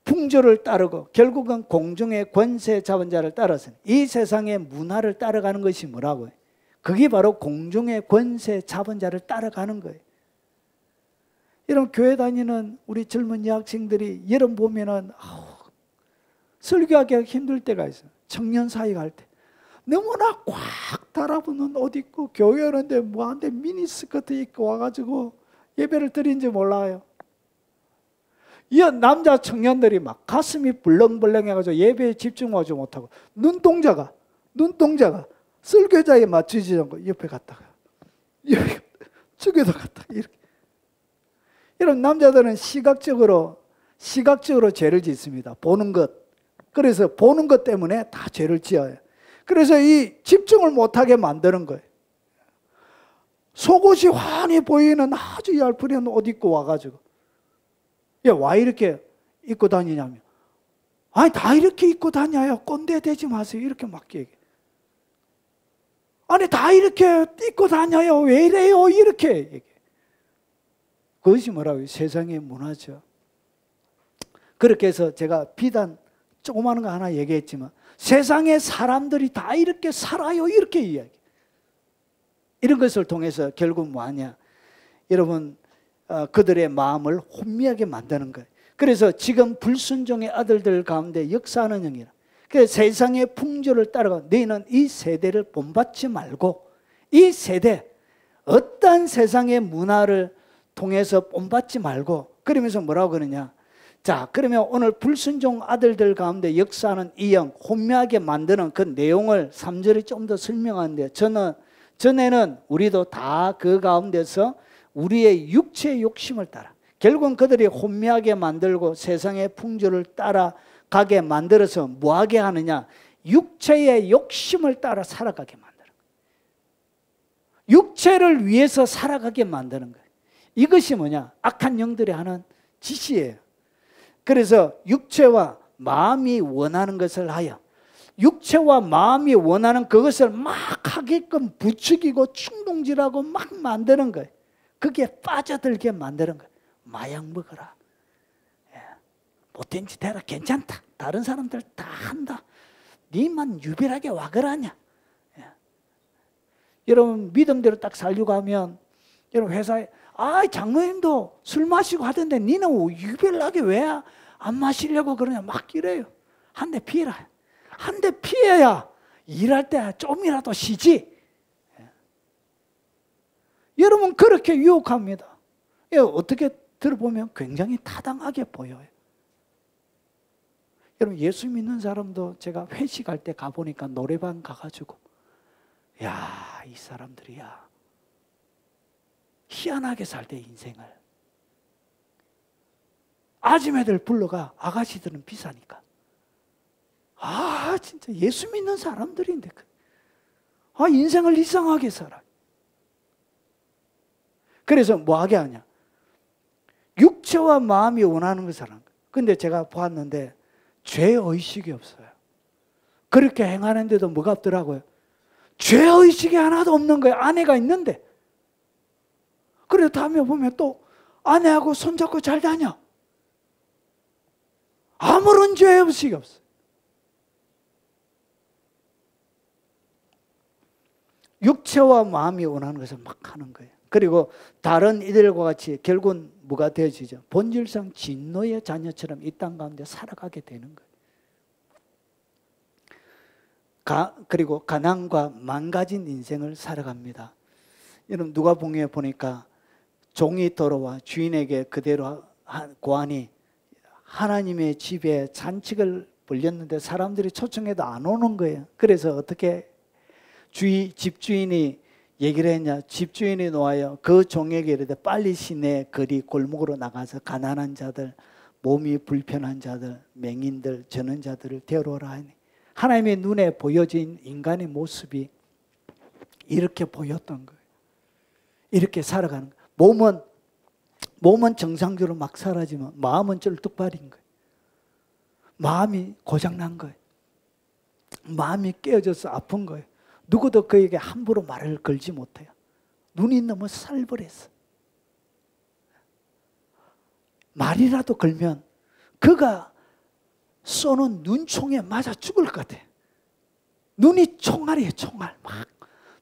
풍조를 따르고 결국은 공중의 권세 잡은 자를 따라서 이 세상의 문화를 따라가는 것이 뭐라고요? 그게 바로 공중의 권세 잡은 자를 따라가는 거예요. 여러분, 교회 다니는 우리 젊은 여학생들이 여러분 보면은 설교하기가 힘들 때가 있어요. 청년 사회 갈 때 너무나 꽉 달아붙는 옷 입고 교회 오는데 뭐한데 미니스커트 입고 와가지고 예배를 드린지 몰라요. 이 남자 청년들이 막 가슴이 벌렁벌렁 해가지고 예배에 집중하지 못하고 눈동자가 설교자에 맞추지 않고 옆에 갔다가 저기도 갔다가 이렇게. 이런 남자들은 시각적으로 죄를 짓습니다. 보는 것. 그래서 보는 것 때문에 다 죄를 지어요. 그래서 이 집중을 못하게 만드는 거예요. 속옷이 환히 보이는 아주 얄푸른 옷 입고 와가지고 와 이렇게 입고 다니냐면 다 이렇게 입고 다녀요. 꼰대 되지 마세요. 이렇게 막 얘기해. 다 이렇게 입고 다녀요. 왜 이래요? 이렇게 얘기해. 그것이 뭐라고요? 세상의 문화죠. 그렇게 해서 제가 비단 조그마한 거 하나 얘기했지만 세상의 사람들이 다 이렇게 살아요. 이렇게 이야기. 이런 것을 통해서 결국 뭐하냐? 여러분, 그들의 마음을 혼미하게 만드는 거예요. 그래서 지금 불순종의 아들들 가운데 역사하는 영이라. 그래서 세상의 풍조를 따라가 너희는 이 세대를 본받지 말고 이 세대 어떤 세상의 문화를 통해서 본받지 말고 그러면서 뭐라고 그러냐? 자, 그러면 오늘 불순종 아들들 가운데 역사하는 이 영, 혼미하게 만드는 그 내용을 3절에 좀 더 설명하는데 전에는 우리도 다 그 가운데서 우리의 육체의 욕심을 따라 결국은 그들이 혼미하게 만들고 세상의 풍조를 따라가게 만들어서 뭐하게 하느냐? 육체의 욕심을 따라 살아가게 만드는 거예요. 육체를 위해서 살아가게 만드는 거예요. 이것이 뭐냐? 악한 영들이 하는 짓이에요. 그래서 육체와 마음이 원하는 것을 하여 육체와 마음이 원하는 그것을 막 하게끔 부추기고 충동질하고 막 만드는 거예요. 그게 빠져들게 만드는 거예요. 마약 먹어라. 못된 짓 해라. 괜찮다. 다른 사람들 다 한다. 니만 유별하게 와 그러냐. 여러분 믿음대로 딱 살려고 하면 여러분 회사에 장로님도 술 마시고 하던데 니는 유별나게 왜 안 마시려고 그러냐 막 이래요. 한 대 피해라. 한 대 피해야 일할 때 좀이라도 쉬지. 여러분 그렇게 유혹합니다. 어떻게 들어보면 굉장히 타당하게 보여요. 여러분 예수 믿는 사람도 제가 회식할 때 가보니까 노래방 가가지고 야, 이 사람들이야 희한하게 살대 인생을. 아줌매들 불러가. 아가씨들은 비싸니까. 아 진짜 예수 믿는 사람들인데 인생을 이상하게 살아. 그래서 뭐하게 하냐, 육체와 마음이 원하는 것을 하는 거예요. 근데 제가 보았는데 죄의식이 없어요. 그렇게 행하는데도 뭐가 없더라고요. 죄의식이 하나도 없는 거예요. 아내가 있는데. 그래서 다음에 보면 또 아내하고 손잡고 잘 다녀. 아무런 죄의식이 없어요. 육체와 마음이 원하는 것을 막 하는 거예요. 그리고 다른 이들과 같이 결국은 뭐가 되어지죠? 본질상 진노의 자녀처럼 이 땅 가운데 살아가게 되는 거예요. 그리고 가난과 망가진 인생을 살아갑니다. 여러분 누가복음에 보니까 종이 돌아와 주인에게 그대로 고하니 하나님의 집에 잔치를 벌렸는데 사람들이 초청해도 안 오는 거예요. 그래서 어떻게 집주인이 얘기를 했냐, 집주인이 놓아요 그 종에게 이르되 빨리 시내 거리 골목으로 나가서 가난한 자들, 몸이 불편한 자들, 맹인들, 저는 자들을 데려오라 하니 하나님의 눈에 보여진 인간의 모습이 이렇게 보였던 거예요. 이렇게 살아가는 거예요. 몸은 정상적으로 막 살아지만 마음은 쩔뚝발인 거예요. 마음이 고장난 거예요. 마음이 깨어져서 아픈 거예요. 누구도 그에게 함부로 말을 걸지 못해요. 눈이 너무 살벌했어. 말이라도 걸면 그가 쏘는 눈총에 맞아 죽을 것 같아. 눈이 총알이에요. 총알. 막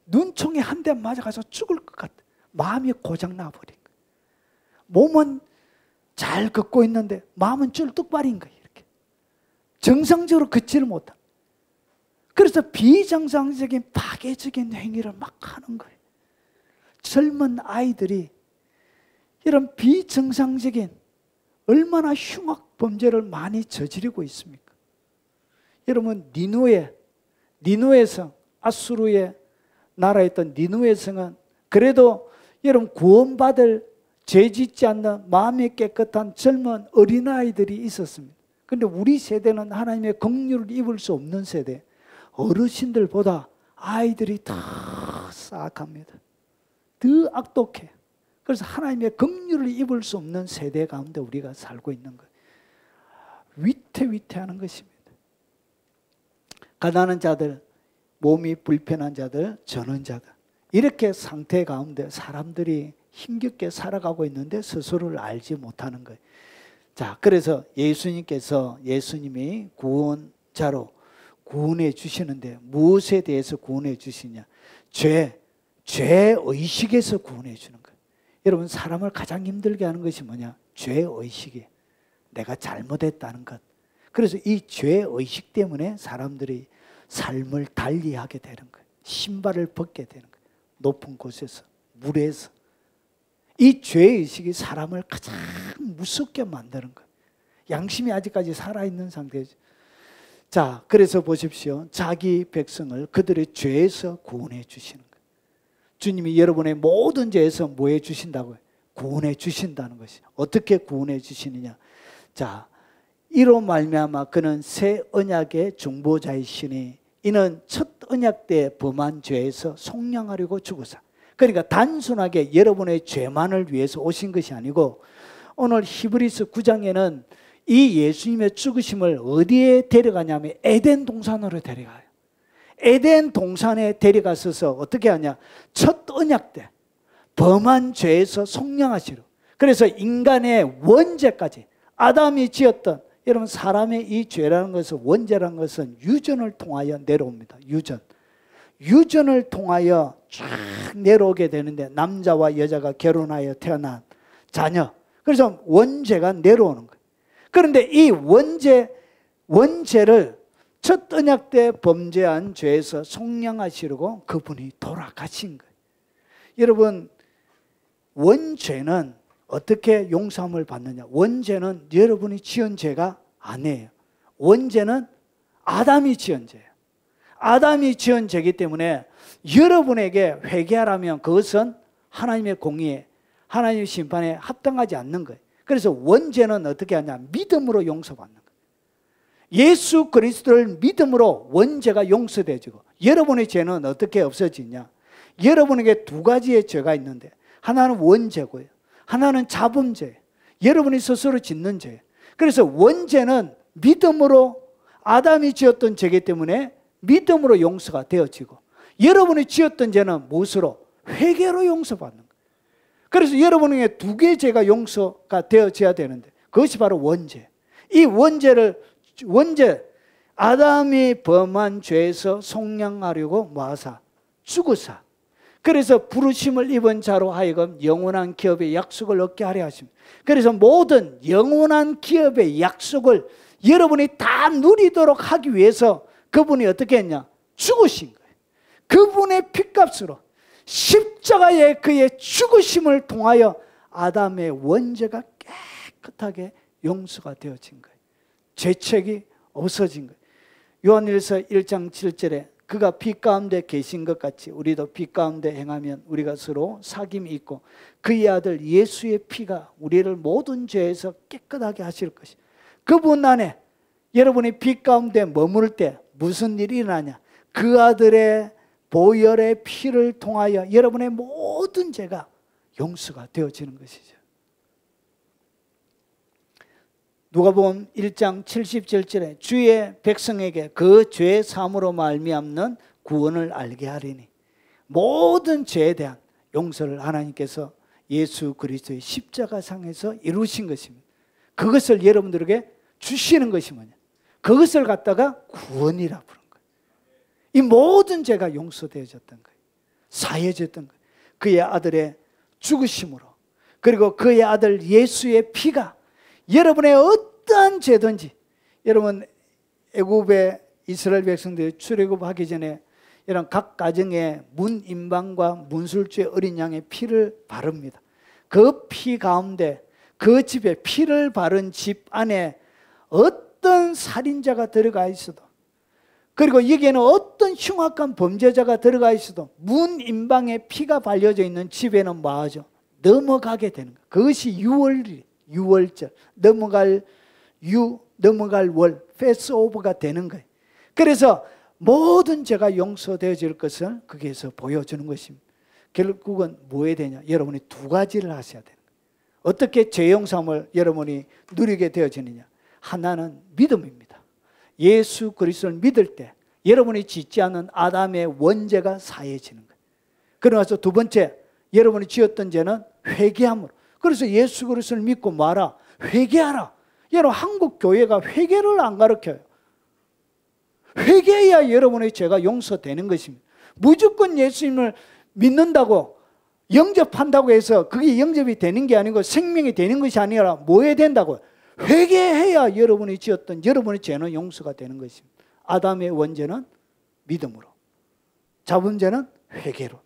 눈총에 한 대 맞아가서 죽을 것 같아. 마음이 고장나 버린 거예요. 몸은 잘 걷고 있는데 마음은 쩔뚝발인 거예요. 이렇게 정상적으로 걷지를 못하. 그래서 비정상적인 파괴적인 행위를 막 하는 거예요. 젊은 아이들이 이런 비정상적인 얼마나 흉악 범죄를 많이 저지르고 있습니까? 여러분 니누의 성, 아수르의 나라에 있던 니누의 성은 그래도 여러분 구원받을 죄 짓지 않는 마음이 깨끗한 젊은 어린아이들이 있었습니다. 그런데 우리 세대는 하나님의 긍휼을 입을 수 없는 세대, 어르신들보다 아이들이 더 사악합니다. 더 악독해. 그래서 하나님의 긍휼을 입을 수 없는 세대 가운데 우리가 살고 있는 거예요. 위태위태하는 것입니다. 가난한 자들, 몸이 불편한 자들, 저는 자들, 이렇게 상태 가운데 사람들이 힘겹게 살아가고 있는데 스스로를 알지 못하는 거예요. 자, 그래서 예수님이 구원자로 구원해 주시는데 무엇에 대해서 구원해 주시냐? 죄의식에서 구원해 주는 거예요. 여러분 사람을 가장 힘들게 하는 것이 뭐냐? 죄의식이에요. 내가 잘못했다는 것. 그래서 이 죄의식 때문에 사람들이 삶을 달리하게 되는 거예요. 신발을 벗게 되는 거예요. 높은 곳에서, 물에서. 이 죄의식이 사람을 가장 무섭게 만드는 거예요. 양심이 아직까지 살아있는 상태죠. 자, 그래서 보십시오. 자기 백성을 그들의 죄에서 구원해 주시는 거예요. 주님이 여러분의 모든 죄에서 뭐 해 주신다고요? 구원해 주신다는 것이. 어떻게 구원해 주시느냐? 자, 이로 말미암아 그는 새 언약의 중보자이시니 이는 첫 언약 때 범한 죄에서 속량하려고 죽으사. 그러니까 단순하게 여러분의 죄만을 위해서 오신 것이 아니고 오늘 히브리서 9장에는 이 예수님의 죽으심을 어디에 데려가냐면 에덴 동산으로 데려가요. 에덴 동산에 데려가셔서 어떻게 하냐? 첫 언약 때 범한 죄에서 속량하시려. 그래서 인간의 원죄까지 아담이 지었던, 여러분 사람의 이 죄라는 것은, 원죄라는 것은 유전을 통하여 내려옵니다. 유전을 통하여 쫙 내려오게 되는데 남자와 여자가 결혼하여 태어난 자녀. 그래서 원죄가 내려오는 거예요. 그런데 이 원죄를 첫 언약 때 범죄한 죄에서 속량하시려고 그분이 돌아가신 거예요. 여러분 원죄는 어떻게 용서함을 받느냐? 원죄는 여러분이 지은 죄가 아니에요. 원죄는 아담이 지은 죄예요. 아담이 지은 죄이기 때문에 여러분에게 회개하라면 그것은 하나님의 공의에 하나님의 심판에 합당하지 않는 거예요. 그래서 원죄는 어떻게 하냐? 믿음으로 용서받는 거예요. 예수 그리스도를 믿음으로 원죄가 용서되어지고, 여러분의 죄는 어떻게 없어지냐? 여러분에게 두 가지의 죄가 있는데, 하나는 원죄고요, 하나는 자범죄예요. 여러분이 스스로 짓는 죄예요. 그래서 원죄는 믿음으로, 아담이 지었던 죄이기 때문에 믿음으로 용서가 되어지고, 여러분이 지었던 죄는 무엇으로? 회개로 용서받는 거예요. 그래서 여러분에게 두 개의 죄가 용서가 되어져야 되는데, 그것이 바로 원죄. 이 원죄, 아담이 범한 죄에서 속량하려고 뭐하사? 죽으사. 그래서 부르심을 입은 자로 하여금 영원한 기업의 약속을 얻게 하려 하십니다. 그래서 모든 영원한 기업의 약속을 여러분이 다 누리도록 하기 위해서 그분이 어떻게 했냐? 죽으신 거예요. 그분의 핏값으로, 십자가의 그의 죽으심을 통하여 아담의 원죄가 깨끗하게 용서가 되어진 거예요. 죄책이 없어진 거예요. 요한일서 1장 7절에 그가 빛 가운데 계신 것 같이 우리도 빛 가운데 행하면 우리가 서로 사귐이 있고, 그의 아들 예수의 피가 우리를 모든 죄에서 깨끗하게 하실 것이. 그분 안에 여러분이 빛 가운데 머물 때 무슨 일이 일어나냐? 그 아들의 보혈의 피를 통하여 여러분의 모든 죄가 용서가 되어지는 것이죠. 누가복음 1장 77절에 주의 백성에게 그 죄 사함으로 말미암는 구원을 알게 하리니, 모든 죄에 대한 용서를 하나님께서 예수 그리스도의 십자가상에서 이루신 것입니다. 그것을 여러분들에게 주시는 것이 뭐냐? 그것을 갖다가 구원이라 부른 거예요. 이 모든 죄가 용서되어졌던 거예요. 사해졌던 거예요. 그의 아들의 죽으심으로, 그리고 그의 아들 예수의 피가 여러분의 어떠한 죄든지, 여러분 애굽의 이스라엘 백성들이 출애굽하기 전에 이런 각 가정에 문임방과 문술주의 어린 양의 피를 바릅니다. 그 피 가운데, 그 집에 피를 바른 집 안에 어떤 살인자가 들어가 있어도, 그리고 여기에는 어떤 흉악한 범죄자가 들어가 있어도 문임방에 피가 발려져 있는 집에는 뭐하죠? 넘어가게 되는 거예요. 그것이 유월절, 넘어갈 월, 패스오버가 되는 거예요. 그래서 모든 죄가 용서되어질 것을 거기에서 보여주는 것입니다. 결국은 뭐에 되냐? 여러분이 두 가지를 하셔야 되는 거예요. 어떻게 죄 용서함을 여러분이 누리게 되어지느냐? 하나는 믿음입니다. 예수 그리스도를 믿을 때 여러분이 짓지 않은 아담의 원죄가 사해지는 거예요. 그러면서 두 번째, 여러분이 지었던 죄는 회개함으로. 그래서 예수 그리스도를 믿고 말아, 회개하라. 여러분, 한국 교회가 회개를 안 가르쳐요. 회개해야 여러분의 죄가 용서되는 것입니다. 무조건 예수님을 믿는다고, 영접한다고 해서 그게 영접이 되는 게 아니고 생명이 되는 것이 아니라 뭐 해야 된다고요? 회개해야 여러분이 지었던 여러분의 죄는 용서가 되는 것입니다. 아담의 원죄는 믿음으로, 자범죄는 회개로.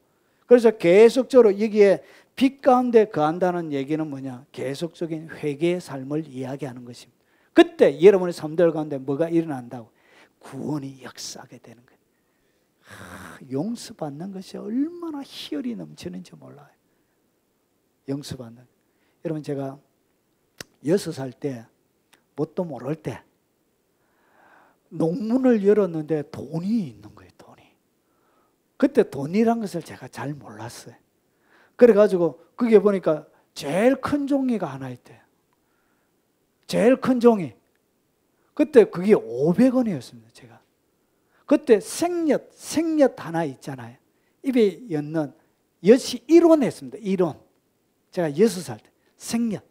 그래서 계속적으로 여기에 빛 가운데 거한다는 얘기는 뭐냐? 계속적인 회개의 삶을 이야기하는 것입니다. 그때 여러분의 삶들 가운데 뭐가 일어난다고? 구원이 역사하게 되는 거예요. 용서받는 것이 얼마나 희열이 넘치는지 몰라요. 용서받는. 여러분, 제가 6살 때, 뭣도 모를 때 농문을 열었는데 돈이 있는 거예요. 돈이. 그때 돈이란 것을 제가 잘 몰랐어요. 그래가지고 그게 보니까 제일 큰 종이가 하나 있대요. 제일 큰 종이. 그때 그게 500원이었습니다. 제가. 그때 생엿 하나 있잖아요. 입에 엿는 엿이 1원 했습니다. 1원. 제가 6살 때 생엿.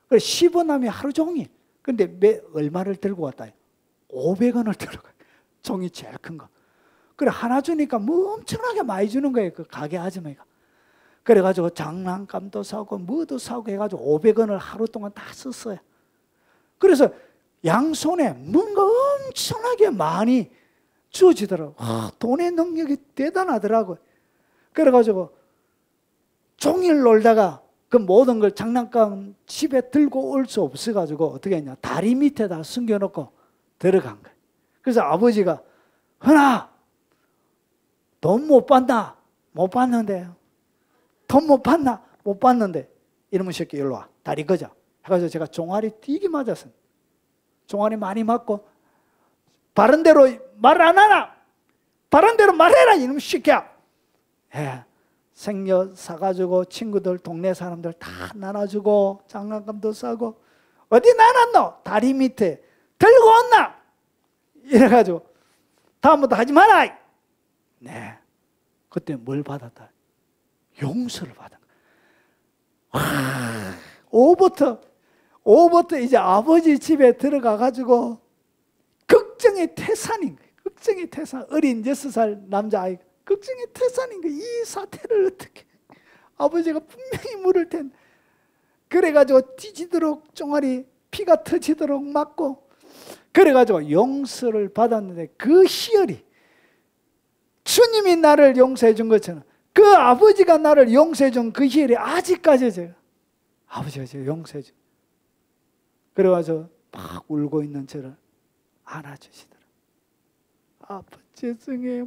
그래 10원 하면 하루 종일. 근데 얼마를 들고 왔다요? 500원을 들고 가요. 종이 제일 큰 거. 그래 하나 주니까 뭐 엄청나게 많이 주는 거예요. 그 가게 아줌마가. 그래가지고 장난감도 사고 뭐도 사고 해가지고 500원을 하루 동안 다 썼어요. 그래서 양손에 뭔가 엄청나게 많이 주어지더라고요. 돈의 능력이 대단하더라고요. 그래가지고 종일 놀다가 그 모든 걸 장난감 집에 들고 올 수 없어가지고 어떻게 했냐? 다리 밑에다 숨겨놓고 들어간 거예요. 그래서 아버지가 흔아 돈 못 받나? 못 받는데요. 돈 못 받나? 못 받는데. 이놈의 새끼 일로 와. 다리 거자. 해가지고 제가 종아리 뛰게 맞았습니다. 종아리 많이 맞고 바른 대로 말 안 하나? 바른 대로 말해라 이놈의 새끼야. 예. 생녀 사가지고 친구들 동네 사람들 다 나눠주고 장난감도 사고 어디 나눴노? 다리 밑에 들고 왔나? 이래가지고 다음부터 하지 마라. 네. 그때 뭘 받았다? 용서를 받은 거야. 오후부터 이제 아버지 집에 들어가가지고 걱정의 태산인 거예요. 걱정의 태산. 어린 6살 남자아이가 걱정의 태산인 거예요. 이 사태를 어떻게 아버지가 분명히 물을 텐데 그래가지고 뒤지도록 종아리 피가 터지도록 맞고 그래가지고 용서를 받았는데 그 희열이 주님이 나를 용서해 준 것처럼 그 아버지가 나를 용서해 준 그 희열이 아직까지 제가 아버지가 제가 용서해 준 그래가지고 막 울고 있는 저를 안아주시더라. 아버지 성에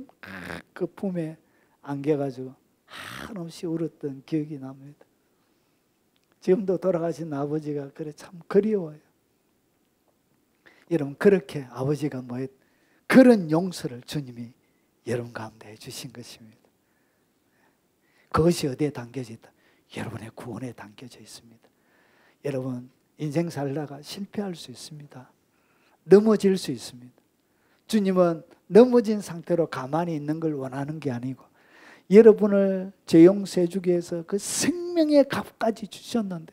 그 품에 안겨가지고 한없이 울었던 기억이 납니다. 지금도 돌아가신 아버지가 그래 참 그리워요. 여러분 그렇게 아버지가 그런 용서를 주님이 여러분 가운데 해주신 것입니다. 그것이 어디에 담겨져 있다? 여러분의 구원에 담겨져 있습니다. 여러분 인생 살다가 실패할 수 있습니다. 넘어질 수 있습니다. 주님은 넘어진 상태로 가만히 있는 걸 원하는 게 아니고 여러분을 죄 용서해 주기 위해서 그 생명의 값까지 주셨는데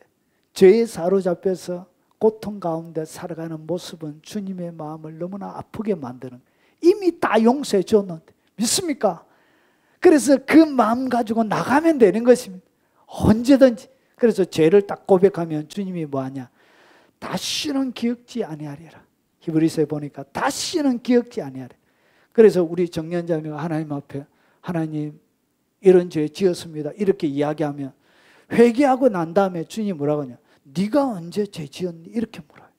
죄에 사로잡혀서 고통 가운데 살아가는 모습은 주님의 마음을 너무나 아프게 만드는 이미 다 용서해 줬는데 믿습니까? 그래서 그 마음 가지고 나가면 되는 것입니다. 언제든지. 그래서 죄를 딱 고백하면 주님이 뭐하냐? 다시는 기억지 아니하리라. 히브리서에 보니까 다시는 기억지 아니하리라. 그래서 우리 정년자매가 하나님 앞에 하나님 이런 죄 지었습니다. 이렇게 이야기하면 회개하고 난 다음에 주님이 뭐라고 하냐? 네가 언제 죄 지었니? 이렇게 물어요.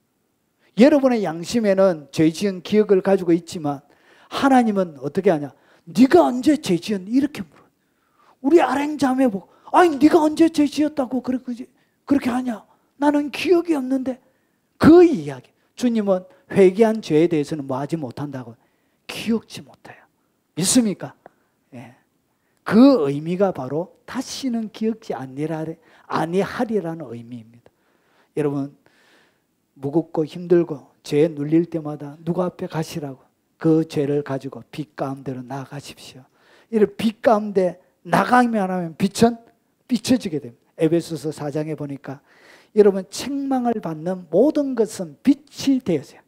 여러분의 양심에는 죄 지은 기억을 가지고 있지만 하나님은 어떻게 하냐? 네가 언제 죄 지었니? 이렇게 물어요. 우리 아랭자매 보고 아니 네가 언제 죄 지었다고 그렇게 하냐? 나는 기억이 없는데 그 이야기. 주님은 회개한 죄에 대해서는 뭐 하지 못한다고? 기억지 못해요. 믿습니까? 예. 그 의미가 바로 다시는 기억지 아니하리라는 의미입니다. 여러분 무겁고 힘들고 죄에 눌릴 때마다 누구 앞에 가시라고 그 죄를 가지고 빛 가운데로 나아가십시오. 이런 빛 가운데 나가면 하면 빛은 비춰지게 됩니다. 에베소서 4장에 보니까 여러분 책망을 받는 모든 것은 빛이 되어져요.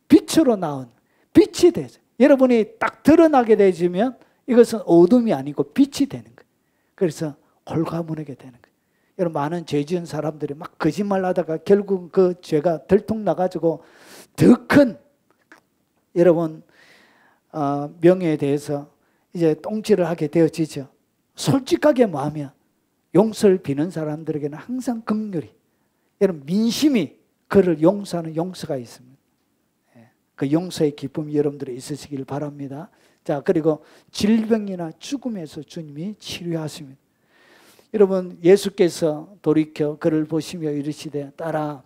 빛으로 나온 빛이 되어져요. 여러분이 딱 드러나게 되지면 이것은 어둠이 아니고 빛이 되는 거예요. 그래서 홀가분하게 되는 거예요. 여러분 많은 죄 지은 사람들이 막 거짓말 하다가 결국 그 죄가 들통나가지고 더 큰 여러분 명예에 대해서 이제 똥질을 하게 되어지죠. 솔직하게 뭐하면 용서를 비는 사람들에게는 항상 긍휼히 여러분 민심이 그를 용서하는 용서가 있습니다. 그 용서의 기쁨이 여러분들이 있으시길 바랍니다. 자, 그리고 질병이나 죽음에서 주님이 치료하십니다. 여러분 예수께서 돌이켜 그를 보시며 이르시되 딸아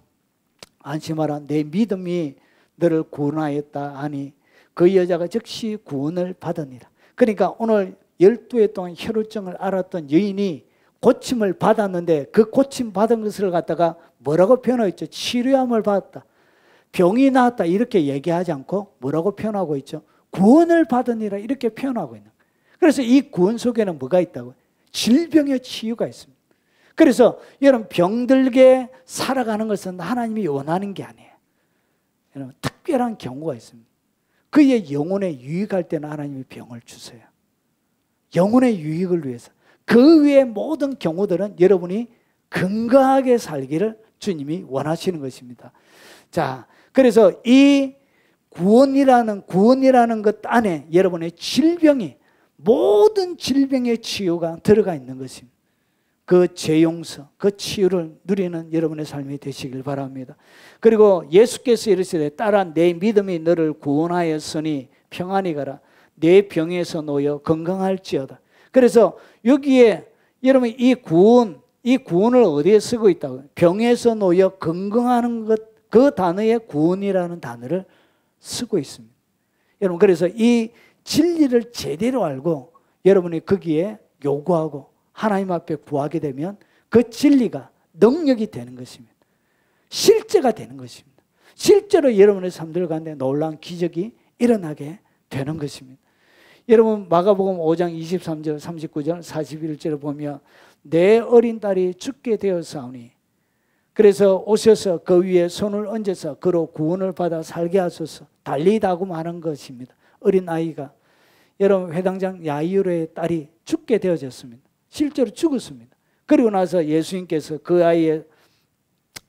안심하라 내 믿음이 너를 구원하였다 하니 그 여자가 즉시 구원을 받으니라. 그러니까 오늘 12해 동안 혈우증을 앓았던 여인이 고침을 받았는데 그 고침 받은 것을 갖다가 뭐라고 표현하고 치료함을 받았다. 병이 나았다 이렇게 얘기하지 않고 뭐라고 표현하고 있죠? 구원을 받으니라 이렇게 표현하고 있는 거예요. 그래서 이 구원 속에는 뭐가 있다고요? 질병의 치유가 있습니다. 그래서 여러분 병들게 살아가는 것은 하나님이 원하는 게 아니에요. 여러분 특별한 경우가 있습니다. 그의 영혼에 유익할 때는 하나님이 병을 주세요. 영혼의 유익을 위해서. 그 외의 모든 경우들은 여러분이 건강하게 살기를 주님이 원하시는 것입니다. 자, 그래서 이 구원이라는 것 안에 여러분의 질병이 모든 질병의 치유가 들어가 있는 것입니다. 그 죄 용서, 그 치유를 누리는 여러분의 삶이 되시길 바랍니다. 그리고 예수께서 이르시되 딸아 내 믿음이 너를 구원하였으니 평안히 가라. 내 병에서 놓여 건강할지어다. 그래서 여기에 여러분 이 구원, 이 구원을 어디에 쓰고 있다고요? 병에서 놓여 건강하는 것, 그 단어에 구원이라는 단어를 쓰고 있습니다. 여러분, 그래서 이 진리를 제대로 알고 여러분이 거기에 요구하고 하나님 앞에 구하게 되면 그 진리가 능력이 되는 것입니다. 실제가 되는 것입니다. 실제로 여러분의 삶들 가운데 놀라운 기적이 일어나게 되는 것입니다. 여러분, 마가복음 5장 23절, 39절, 41절을 보면 내 어린 딸이 죽게 되었사오니 그래서 오셔서 그 위에 손을 얹어서 그로 구원을 받아 살게 하소서. 달리다고 말한 것입니다. 어린 아이가, 여러분, 회당장 야이로의 딸이 죽게 되어졌습니다. 실제로 죽었습니다. 그리고 나서 예수님께서 그 아이에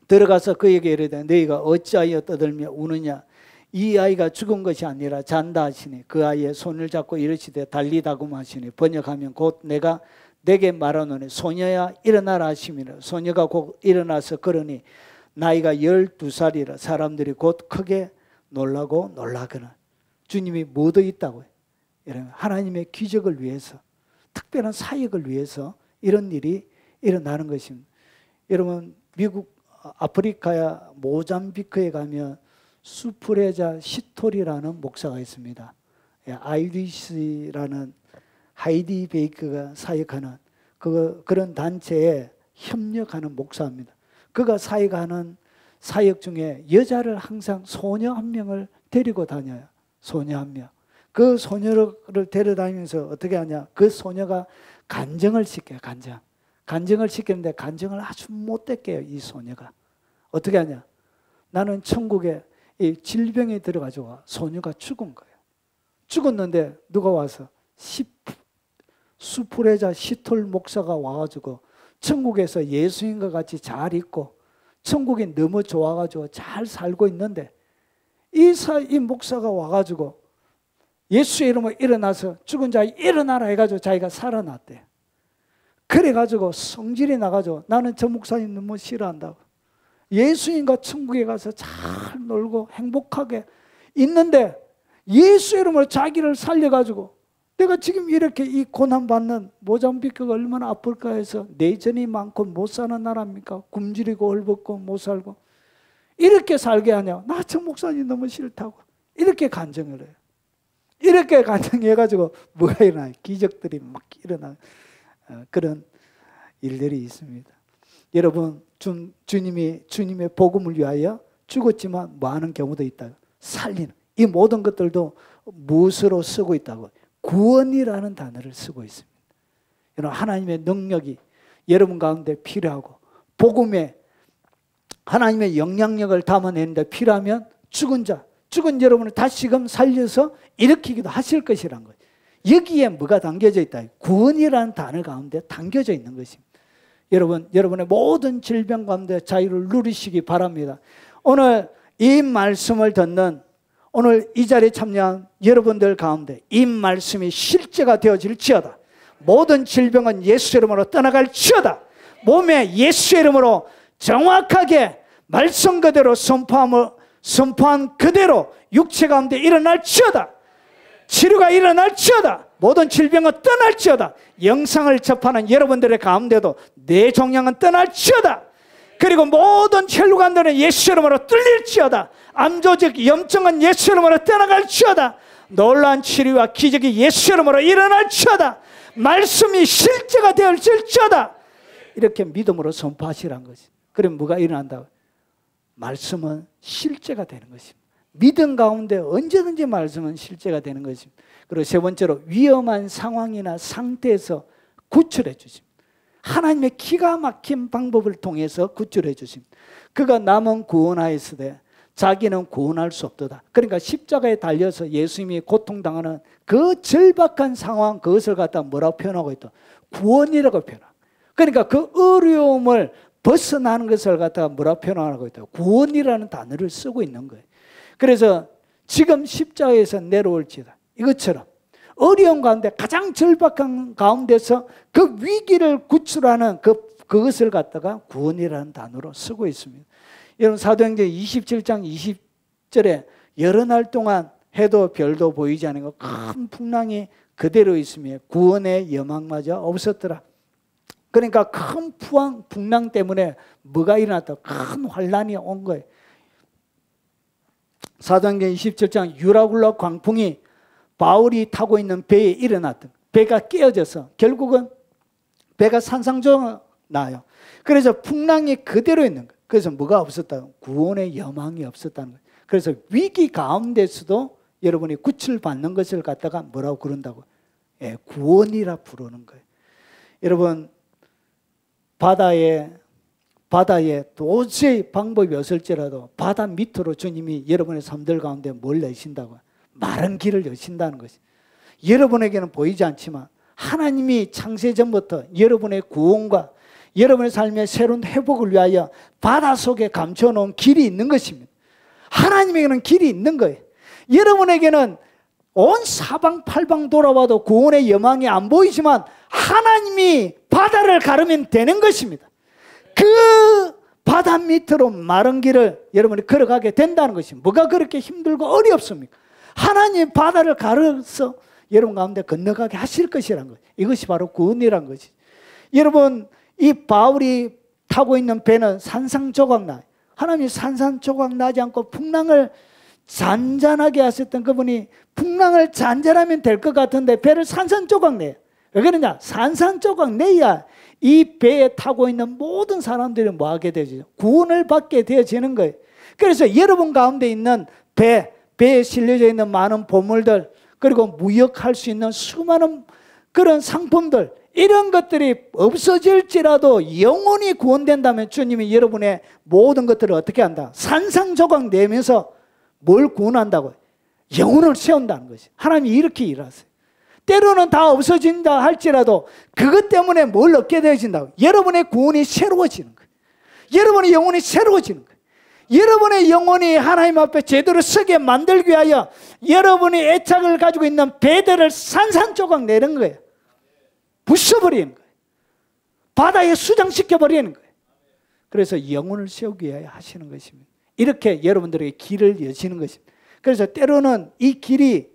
들어가서 그에게 이르되 너희가 어찌하여 떠들며 우느냐. 이 아이가 죽은 것이 아니라 잔다 하시니 그 아이의 손을 잡고 이르시되 달리다고 하시니 번역하면 곧 내가 내게 말하노니 소녀야 일어나라 하시니라. 소녀가 곧 일어나서 걸으니 나이가 12살이라 사람들이 곧 크게 놀라고 놀라거나. 주님이 뭐 더 있다고요? 여러분, 하나님의 기적을 위해서, 특별한 사역을 위해서 이런 일이 일어나는 것입니다. 여러분, 미국 아프리카야 모잠비크에 가면 수프레자 시톨이라는 목사가 있습니다. 아이리시라는 하이디 베이크가 사역하는 그런 단체에 협력하는 목사입니다. 그가 사역하는 사역 중에 여자를 항상 소녀 한 명을 데리고 다녀요. 소녀 한 명. 그 소녀를 데려다니면서 어떻게 하냐. 그 소녀가 간증을 시켜요. 간증을 시키는데 간증을 아주 못되게 해요. 이 소녀가. 어떻게 하냐. 나는 천국에 이 질병이 들어가지고 소녀가 죽은 거예요. 죽었는데 누가 와서 수프레자 시톨 목사가 와가지고 천국에서 예수님과 같이 잘 있고 천국이 너무 좋아가지고 잘 살고 있는데 이 목사가 와가지고 예수의 이름으로 일어나서 죽은 자 일어나라 해가지고 자기가 살아났대. 그래가지고 성질이 나가지고 나는 저 목사님 너무 싫어한다고. 예수님과 천국에 가서 잘 놀고 행복하게 있는데 예수 이름으로 자기를 살려가지고 내가 지금 이렇게 이 고난받는 모잠비크가 얼마나 아플까 해서 내전이 많고 못 사는 나라입니까? 굶주리고 헐벗고 못 살고 이렇게 살게 하냐. 나 저 목사님 너무 싫다고 이렇게 간증을 해요. 이렇게 간증해가지고 뭐가 일어나요? 기적들이 막 일어나는 그런 일들이 있습니다. 여러분, 주님의 복음을 위하여 죽었지만 뭐 하는 경우도 있다. 살리는. 이 모든 것들도 무엇으로 쓰고 있다고? 구원이라는 단어를 쓰고 있습니다. 여러분, 하나님의 능력이 여러분 가운데 필요하고 복음에 하나님의 영향력을 담아내는데 필요하면 죽은 여러분을 다시금 살려서 일으키기도 하실 것이란 거예요. 여기에 뭐가 담겨져 있다? 구원이라는 단어 가운데 담겨져 있는 것입니다. 여러분, 여러분의 모든 질병 가운데 자유를 누리시기 바랍니다. 오늘 이 말씀을 듣는 오늘 이 자리에 참여한 여러분들 가운데 이 말씀이 실제가 되어질지어다. 모든 질병은 예수 이름으로 떠나갈지어다. 몸에 예수 이름으로 정확하게 말씀 그대로 선포한 그대로 육체 가운데 일어날지어다. 치료가 일어날지어다. 모든 질병은 떠날지어다. 영상을 접하는 여러분들의 가운데도 내 종양은 떠날지어다. 그리고 모든 혈관들은 예수 이름으로 뚫릴지어다. 암조직 염증은 예수 이름으로 떠나갈지어다. 놀라운 치료와 기적이 예수 이름으로 일어날지어다. 말씀이 실제가 되어질지어다. 이렇게 믿음으로 선포하시라는 것이. 그럼 뭐가 일어난다고? 말씀은 실제가 되는 것입니다. 믿음 가운데 언제든지 말씀은 실제가 되는 것입니다. 그리고 세 번째로 위험한 상황이나 상태에서 구출해 주십니다. 하나님의 기가 막힌 방법을 통해서 구출해 주십니다. 그가 남은 구원하였으되 자기는 구원할 수 없도다. 그러니까 십자가에 달려서 예수님이 고통당하는 그 절박한 상황, 그것을 갖다 뭐라고 표현하고 있다? 구원이라고 표현하고. 그러니까 그 어려움을 벗어나는 것을 갖다가 뭐라고 표현하고 있다? 구원이라는 단어를 쓰고 있는 거예요. 그래서 지금 십자가에서 내려올지다. 이것처럼 어려운 가운데 가장 절박한 가운데서 그 위기를 구출하는 그것을 갖다가 구원이라는 단어로 쓰고 있습니다. 여러분, 사도행전 27장 20절에 여러 날 동안 해도 별도 보이지 않은 큰 풍랑이 그대로 있으며 구원의 여망마저 없었더라. 그러니까 큰 풍랑 때문에 뭐가 일어났다? 큰 환란이 온 거예요. 사도행전 27장 유라굴라 광풍이 바울이 타고 있는 배에 일어났던, 배가 깨어져서 결국은 배가 산산조각 나요. 그래서 풍랑이 그대로 있는 거예요. 그래서 뭐가 없었다? 구원의 여망이 없었다는 거예요. 그래서 위기 가운데서도 여러분이 구출 받는 것을 갖다가 뭐라고 그런다고? 예, 구원이라 부르는 거예요. 여러분, 바다에 도저히 방법이 없을지라도 바다 밑으로 주님이 여러분의 삶들 가운데 뭘 내신다고? 마른 길을 여신다는 것이. 여러분에게는 보이지 않지만 하나님이 창세전부터 여러분의 구원과 여러분의 삶의 새로운 회복을 위하여 바다 속에 감춰놓은 길이 있는 것입니다. 하나님에게는 길이 있는 거예요. 여러분에게는 온 사방팔방 돌아봐도 구원의 여망이 안 보이지만 하나님이 바다를 가르면 되는 것입니다. 그 바다 밑으로 마른 길을 여러분이 걸어가게 된다는 것입니다. 뭐가 그렇게 힘들고 어렵습니까? 하나님 바다를 가르서 여러분 가운데 건너가게 하실 것이라는 거예요. 이것이 바로 구원이라는 것이죠. 여러분, 이 바울이 타고 있는 배는 산산조각 나요. 하나님이 산산조각 나지 않고 풍랑을 잔잔하게 하셨던 그분이 풍랑을 잔잔하면 될 것 같은데 배를 산산조각 내요. 왜 그러냐? 산산조각 내야 이 배에 타고 있는 모든 사람들이 뭐 하게 되죠? 구원을 받게 되어지는 거예요. 그래서 여러분 가운데 있는 배에 실려져 있는 많은 보물들, 그리고 무역할 수 있는 수많은 그런 상품들, 이런 것들이 없어질지라도 영원히 구원된다면 주님이 여러분의 모든 것들을 어떻게 한다? 산산조각 내면서 뭘 구원한다고요? 영혼을 세운다는 것이. 하나님이 이렇게 일하세요. 때로는 다 없어진다 할지라도 그것 때문에 뭘 얻게 되어진다고? 여러분의 구원이 새로워지는 거예요. 여러분의 영혼이 새로워지는 거예요. 여러분의 영혼이 하나님 앞에 제대로 서게 만들기 위하여 여러분이 애착을 가지고 있는 배들을 산산조각 내는 거예요. 부숴버리는 거예요. 바다에 수장시켜버리는 거예요. 그래서 영혼을 세우기 위하여 하시는 것입니다. 이렇게 여러분들에게 길을 여시는 것입니다. 그래서 때로는 이 길이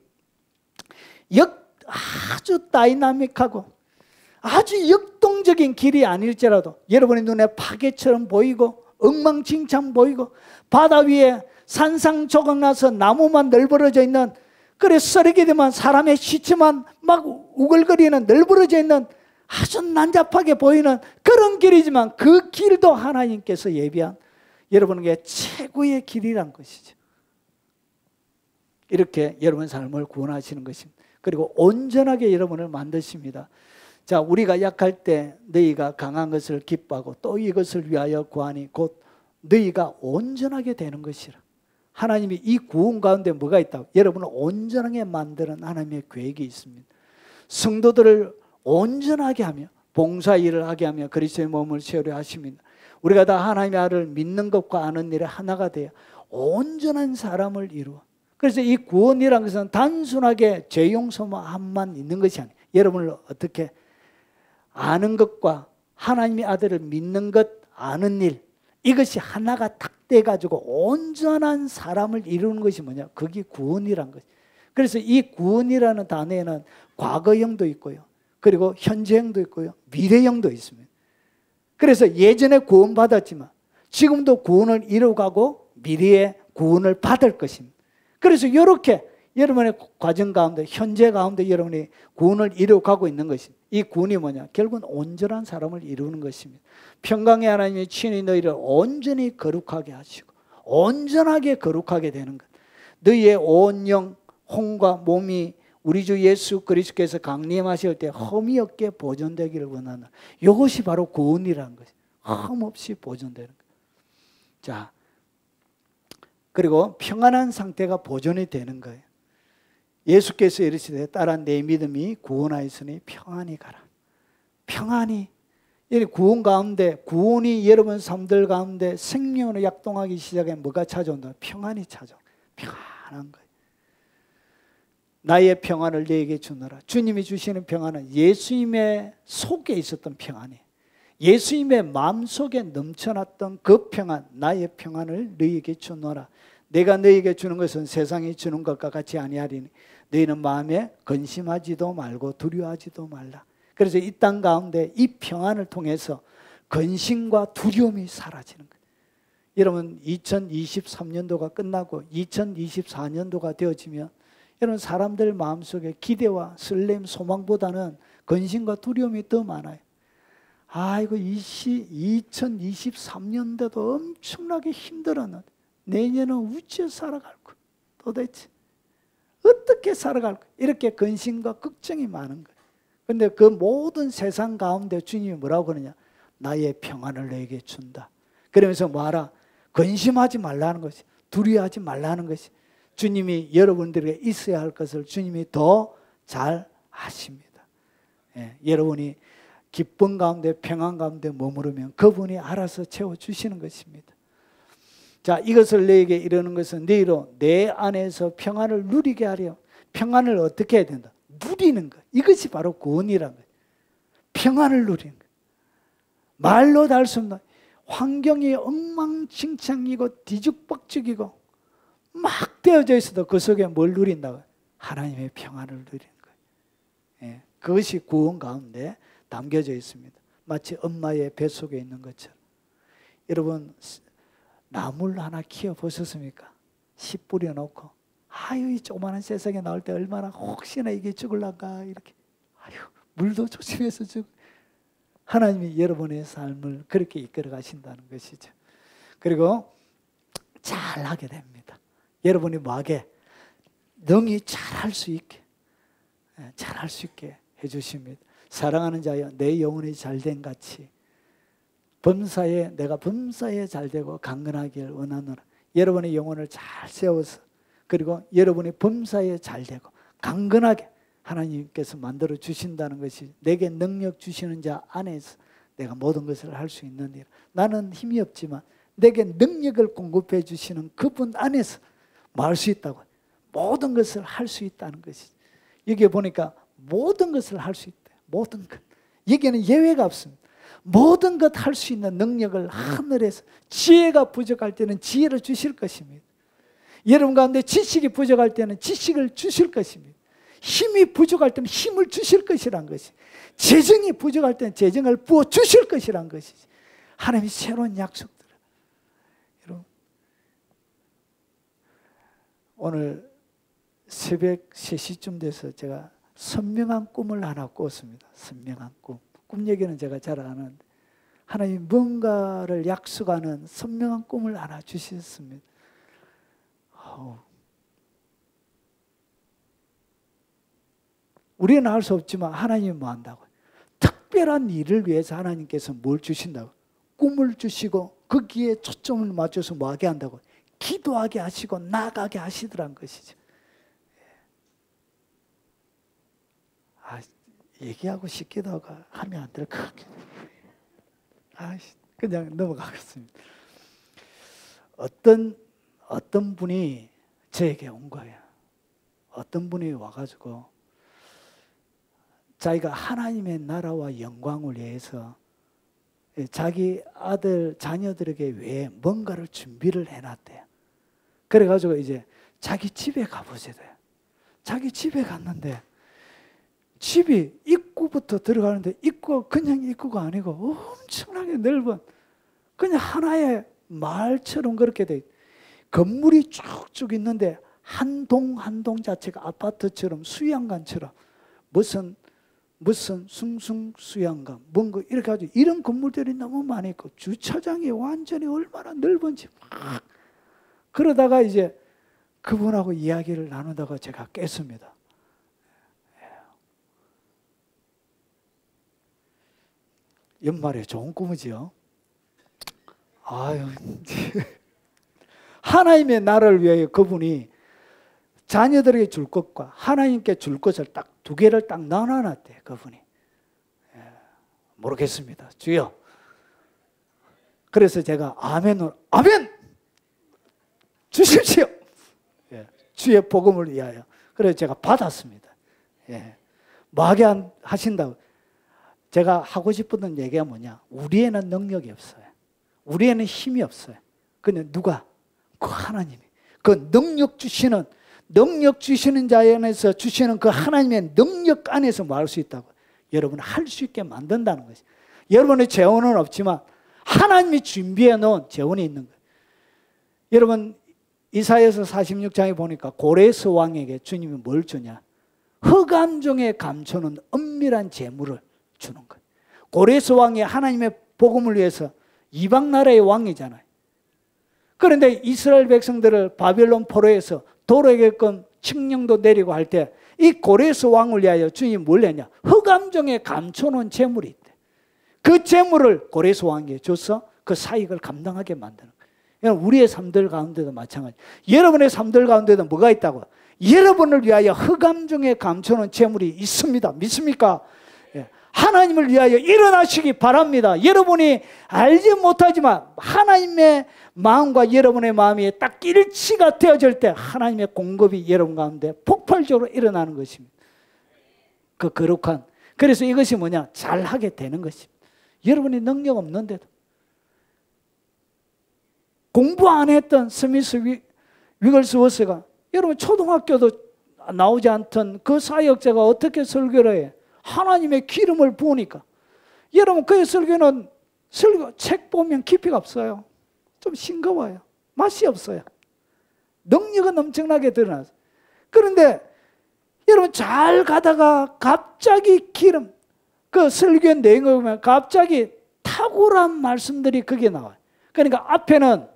아주 다이나믹하고 아주 역동적인 길이 아닐지라도 여러분의 눈에 파괴처럼 보이고 엉망진창 보이고 바다 위에 산산조각 나서 나무만 널브러져 있는, 그래 쓰레기 되면 사람의 시체만 막 우글거리는 널브러져 있는 아주 난잡하게 보이는 그런 길이지만 그 길도 하나님께서 예비한 여러분에게 최고의 길이란 것이죠. 이렇게 여러분의 삶을 구원하시는 것입니다. 그리고 온전하게 여러분을 만드십니다. 자, 우리가 약할 때 너희가 강한 것을 기뻐하고 또 이것을 위하여 구하니 곧 너희가 온전하게 되는 것이라. 하나님이 이 구원 가운데 뭐가 있다고? 여러분을 온전하게 만드는 하나님의 계획이 있습니다. 성도들을 온전하게 하며 봉사 일을 하게 하며 그리스도의 몸을 세우려 하십니다. 우리가 다 하나님의 아를 믿는 것과 아는 일에 하나가 되어 온전한 사람을 이루어. 그래서 이 구원이라는 것은 단순하게 죄 용서만 있는 것이 아니에요. 여러분을 어떻게 아는 것과 하나님의 아들을 믿는 것, 아는 일, 이것이 하나가 딱 돼가지고 온전한 사람을 이루는 것이 뭐냐? 그게 구원이란 것이에요. 그래서 이 구원이라는 단어에는 과거형도 있고요, 그리고 현재형도 있고요, 미래형도 있습니다. 그래서 예전에 구원받았지만 지금도 구원을 이루어가고 미래에 구원을 받을 것입니다. 그래서 이렇게 여러분의 과정 가운데, 현재 가운데 여러분이 구원을 이루어가고 있는 것입니다. 이 구원이 뭐냐? 결국은 온전한 사람을 이루는 것입니다. 평강의 하나님이 친히 너희를 온전히 거룩하게 하시고 온전하게 거룩하게 되는 것. 너희의 온 영, 혼과 몸이 우리 주 예수 그리스도께서 강림하실 때 흠이 없게 보존되기를 원한다. 이것이 바로 구원이라는 것이에요. 흠 없이 보존되는 것. 자, 그리고 평안한 상태가 보존이 되는 거예요. 예수께서 이르시되 따라 내 믿음이 구원하였으니 평안히 가라. 평안히, 구원 가운데, 구원이 여러분 삶들 가운데 생명으로 약동하기 시작해 뭐가 찾아온다? 평안이 찾아온다. 평안한 거예요. 나의 평안을 너에게 주노라. 주님이 주시는 평안은 예수님의 속에 있었던 평안이에요. 예수님의 마음속에 넘쳐났던 그 평안, 나의 평안을 너희에게 주노라. 내가 너희에게 주는 것은 세상이 주는 것과 같이 아니하리니 너희는 마음에 근심하지도 말고 두려워하지도 말라. 그래서 이 땅 가운데 이 평안을 통해서 근심과 두려움이 사라지는 거예요. 여러분 2023년도가 끝나고 2024년도가 되어지면 여러분 사람들 마음속에 기대와 설렘, 소망보다는 근심과 두려움이 더 많아요. 아이고 2023년도도 엄청나게 힘들었는데 내년은 어찌 살아갈까? 도대체 어떻게 살아갈까? 이렇게 근심과 걱정이 많은 거예요. 그런데 그 모든 세상 가운데 주님이 뭐라고 그러냐? 나의 평안을 너에게 준다. 그러면서 뭐하라? 근심하지 말라는 것이, 두려워하지 말라는 것이, 주님이 여러분들에게 있어야 할 것을 주님이 더 잘 아십니다. 예, 여러분이 기쁨 가운데 평안 가운데 머무르면 그분이 알아서 채워주시는 것입니다. 자, 이것을 너에게 이르는 것은 너희로 내 안에서 평안을 누리게 하려. 평안을 어떻게 해야 된다? 누리는 것. 이것이 바로 구원이라는 거예요. 평안을 누리는 것. 말로 다 할 수 없는 환경이 엉망진창이고 뒤죽박죽이고 막 되어져 있어도 그 속에 뭘 누린다고요? 하나님의 평안을 누리는 거예요. 예, 그것이 구원 가운데 담겨져 있습니다. 마치 엄마의 뱃속에 있는 것처럼. 여러분 나물 하나 키워보셨습니까? 씨 뿌려놓고 아유 이 조그마한 세상에 나올 때 얼마나 혹시나 이게 죽을란가 이렇게 아유 물도 조심해서 죽. 하나님이 여러분의 삶을 그렇게 이끌어 가신다는 것이죠. 그리고 잘하게 됩니다. 여러분이 뭐하게? 능히 잘할 수 있게, 잘할 수 있게 해주십니다. 사랑하는 자여 내 영혼이 잘된 같이 범사에 내가 범사에 잘되고 강건하기를 원하노라. 여러분의 영혼을 잘 세워서 그리고 여러분이 범사에 잘되고 강건하게 하나님께서 만들어 주신다는 것이 내게 능력 주시는 자 안에서 내가 모든 것을 할 수 있는 일. 나는 힘이 없지만 내게 능력을 공급해 주시는 그분 안에서 뭐 할 수 있다고? 모든 것을 할 수 있다는 것이죠. 여기 보니까 모든 것을 할 수 있다. 모든 것. 여기에는 예외가 없습니다. 모든 것 할 수 있는 능력을 하늘에서 지혜가 부족할 때는 지혜를 주실 것입니다. 여러분 가운데 지식이 부족할 때는 지식을 주실 것입니다. 힘이 부족할 때는 힘을 주실 것이란 것이, 재정이 부족할 때는 재정을 부어 주실 것이란 것이지. 하나님이 새로운 약속들. 여러분 오늘 새벽 3시쯤 돼서 제가 선명한 꿈을 하나 꿨습니다. 선명한 꿈. 꿈 얘기는 제가 잘 아는데 하나님 뭔가를 약속하는 선명한 꿈을 하나 주셨습니다. 우리는 알 수 없지만 하나님은 뭐 한다고요? 특별한 일을 위해서 하나님께서 뭘 주신다고? 꿈을 주시고 거기에 초점을 맞춰서 뭐 하게 한다고? 기도하게 하시고 나가게 하시더란 것이죠. 얘기하고 싶기도 하고 하면 안 될 것 같아요. 그냥 넘어가겠습니다. 어떤 분이 저에게 온 거예요. 어떤 분이 와가지고 자기가 하나님의 나라와 영광을 위해서 자기 아들, 자녀들에게 왜 뭔가를 준비를 해놨대요. 그래가지고 이제 자기 집에 가보셔야 돼요. 자기 집에 갔는데 집이 입구부터 들어가는데 입구가 그냥 입구가 아니고 엄청나게 넓은 그냥 하나의 마을처럼 그렇게 돼 있어요. 건물이 쭉쭉 있는데 한 동 한 동 자체가 아파트처럼 수양관처럼 무슨 숭숭 수양관 뭔가 이렇게 가지고 이런 건물들이 너무 많이 있고 주차장이 완전히 얼마나 넓은지 막 그러다가 이제 그분하고 이야기를 나누다가 제가 깼습니다. 연말에 좋은 꿈이지요. 아유, 하나님의 나라를 위하여 그분이 자녀들에게 줄 것과 하나님께 줄 것을 딱 두 개를 딱 나눠놨대 그분이. 모르겠습니다. 주여. 그래서 제가 아멘 주십시오. 주의 복음을 위하여. 그래서 제가 받았습니다. 뭐 하게 하신다고. 제가 하고 싶었던 얘기가 뭐냐. 우리에는 능력이 없어요. 우리에는 힘이 없어요. 근데 누가? 그 하나님이. 그 능력 주시는 자 안에서 주시는 그 하나님의 능력 안에서 뭐 할 수 있다고? 여러분을 할 수 있게 만든다는 것이. 여러분의 재원은 없지만 하나님이 준비해 놓은 재원이 있는 거예요. 여러분 이사야서 46장에 보니까 고레스 왕에게 주님이 뭘 주냐? 흑암중에 감춰놓은 은밀한 재물을 주는 거예요. 고레스 왕이 하나님의 복음을 위해서 이방 나라의 왕이잖아요. 그런데 이스라엘 백성들을 바벨론 포로에서 도로에게끔 칙령도 내리고 할 때 이 고레스 왕을 위하여 주님이 뭘 했냐? 흑암중에 감춰놓은 재물이 있대. 그 재물을 고레스 왕에게 줘서 그 사익을 감당하게 만드는 거예요. 우리의 삶들 가운데도 마찬가지. 여러분의 삶들 가운데도 뭐가 있다고? 여러분을 위하여 흑암중에 감춰놓은 재물이 있습니다. 믿습니까? 하나님을 위하여 일어나시기 바랍니다. 여러분이 알지 못하지만 하나님의 마음과 여러분의 마음이 딱 일치가 되어질 때 하나님의 공급이 여러분 가운데 폭발적으로 일어나는 것입니다. 그 거룩한. 그래서 이것이 뭐냐? 잘하게 되는 것입니다. 여러분이 능력 없는데도. 공부 안 했던 스미스 위글스워스가 여러분 초등학교도 나오지 않던 그 사역자가 어떻게 설교를 해? 하나님의 기름을 부으니까. 여러분 그의 설교는 책 보면 깊이가 없어요. 좀 싱거워요. 맛이 없어요. 능력은 엄청나게 드러나서. 그런데 여러분 잘 가다가 갑자기 기름, 그 설교 내용을 보면 갑자기 탁월한 말씀들이 거기에 나와요. 그러니까 앞에는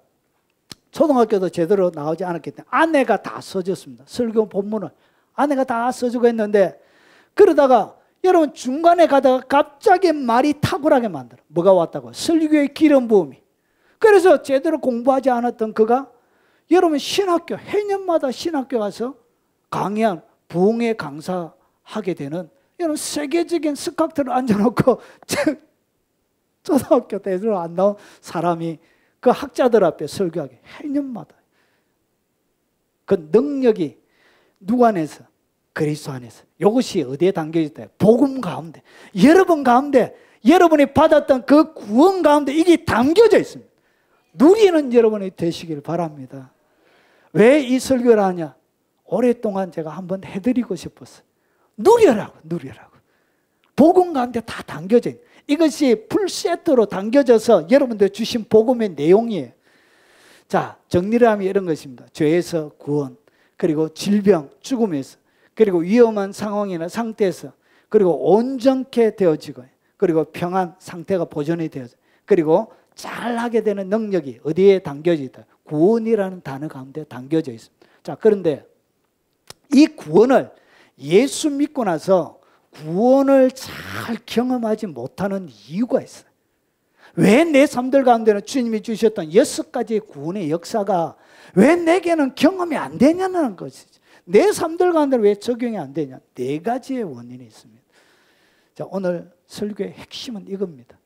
초등학교도 제대로 나오지 않았기 때문에 아내가 다 써줬습니다. 설교 본문을 아내가 다 써주고 했는데, 그러다가 여러분 중간에 가다가 갑자기 말이 탁월하게 만들어. 뭐가 왔다고? 설교의 기름 부음이. 그래서 제대로 공부하지 않았던 그가 여러분 신학교, 해년마다 신학교 가서 강의한 부흥의 강사하게 되는 여러분 세계적인 스카트를 앉아놓고 초등학교 대대로 안 나온 사람이 그 학자들 앞에 설교하게 해년마다. 그 능력이 누구 안에서? 그리스도 안에서. 이것이 어디에 담겨있다? 복음 가운데. 여러분 가운데, 여러분이 받았던 그 구원 가운데 이게 담겨져 있습니다. 누리는 여러분이 되시길 바랍니다. 왜 이 설교를 하냐? 오랫동안 제가 한번 해드리고 싶었어요. 누려라고, 누려라고. 복음 가운데 다 담겨져 있는. 이것이 풀세트로 담겨져서 여러분들 주신 복음의 내용이에요. 자, 정리를 하면 이런 것입니다. 죄에서 구원, 그리고 질병, 죽음에서, 그리고 위험한 상황이나 상태에서, 그리고 온전케 되어지고, 그리고 평안 상태가 보존이 되어져, 그리고 잘하게 되는 능력이 어디에 담겨져 있다? 구원이라는 단어 가운데 담겨져 있습니다. 자, 그런데 이 구원을 예수 믿고 나서 구원을 잘 경험하지 못하는 이유가 있어요. 왜 내 삶들 가운데는 주님이 주셨던 6가지의 구원의 역사가 왜 내게는 경험이 안 되냐는 것이죠. 내 삶들 가운데 왜 적용이 안 되냐? 4가지의 원인이 있습니다. 자, 오늘 설교의 핵심은 이겁니다.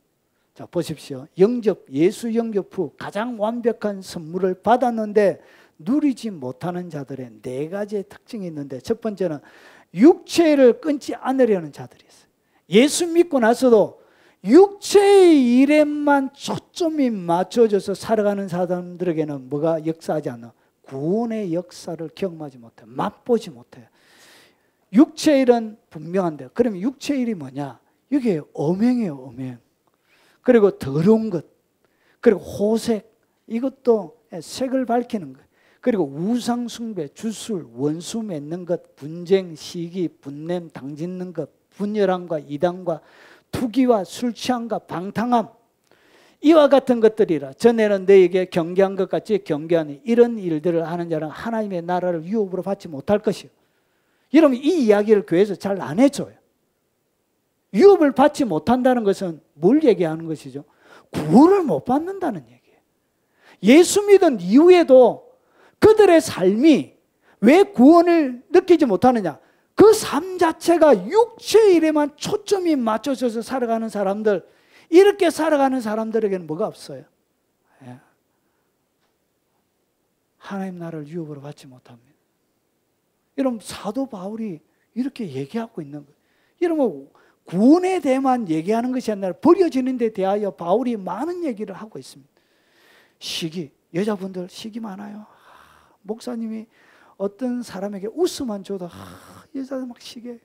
자, 보십시오. 영접, 예수 영접 후 가장 완벽한 선물을 받았는데 누리지 못하는 자들의 4가지의 특징이 있는데, 첫 번째는 육체를 끊지 않으려는 자들이 있어요. 예수 믿고 나서도 육체의 일에만 초점이 맞춰져서 살아가는 사람들에게는 뭐가 역사하지 않나? 구원의 역사를 경험하지 못해요. 맛보지 못해요. 육체의 일은 분명한데, 그러면 육체의 일이 뭐냐? 이게 음행이에요, 음행. 그리고 더러운 것, 그리고 호색, 이것도 색을 밝히는 것, 그리고 우상숭배, 주술, 원수 맺는 것, 분쟁, 시기, 분냄, 당짓는 것, 분열함과 이단과 투기와 술 취함과 방탕함, 이와 같은 것들이라. 전에는 너에게 경계한 것 같이 경계하니 이런 일들을 하는 자는 하나님의 나라를 유업으로 받지 못할 것이요. 여러분 이 이야기를 교회에서 잘 안 해줘요. 유업을 받지 못한다는 것은 뭘 얘기하는 것이죠? 구원을 못 받는다는 얘기예요. 예수 믿은 이후에도 그들의 삶이 왜 구원을 느끼지 못하느냐? 그 삶 자체가 육체의 일에만 초점이 맞춰져서 살아가는 사람들, 이렇게 살아가는 사람들에게는 뭐가 없어요? 하나님 나라를 유업으로 받지 못합니다. 여러분 사도 바울이 이렇게 얘기하고 있는 거예요. 여러분 구원에 대해만 얘기하는 것이 아니라 버려지는 데 대하여 바울이 많은 얘기를 하고 있습니다. 시기, 여자분들 시기 많아요. 목사님이 어떤 사람에게 웃음만 줘도 여자들 막 시기해요.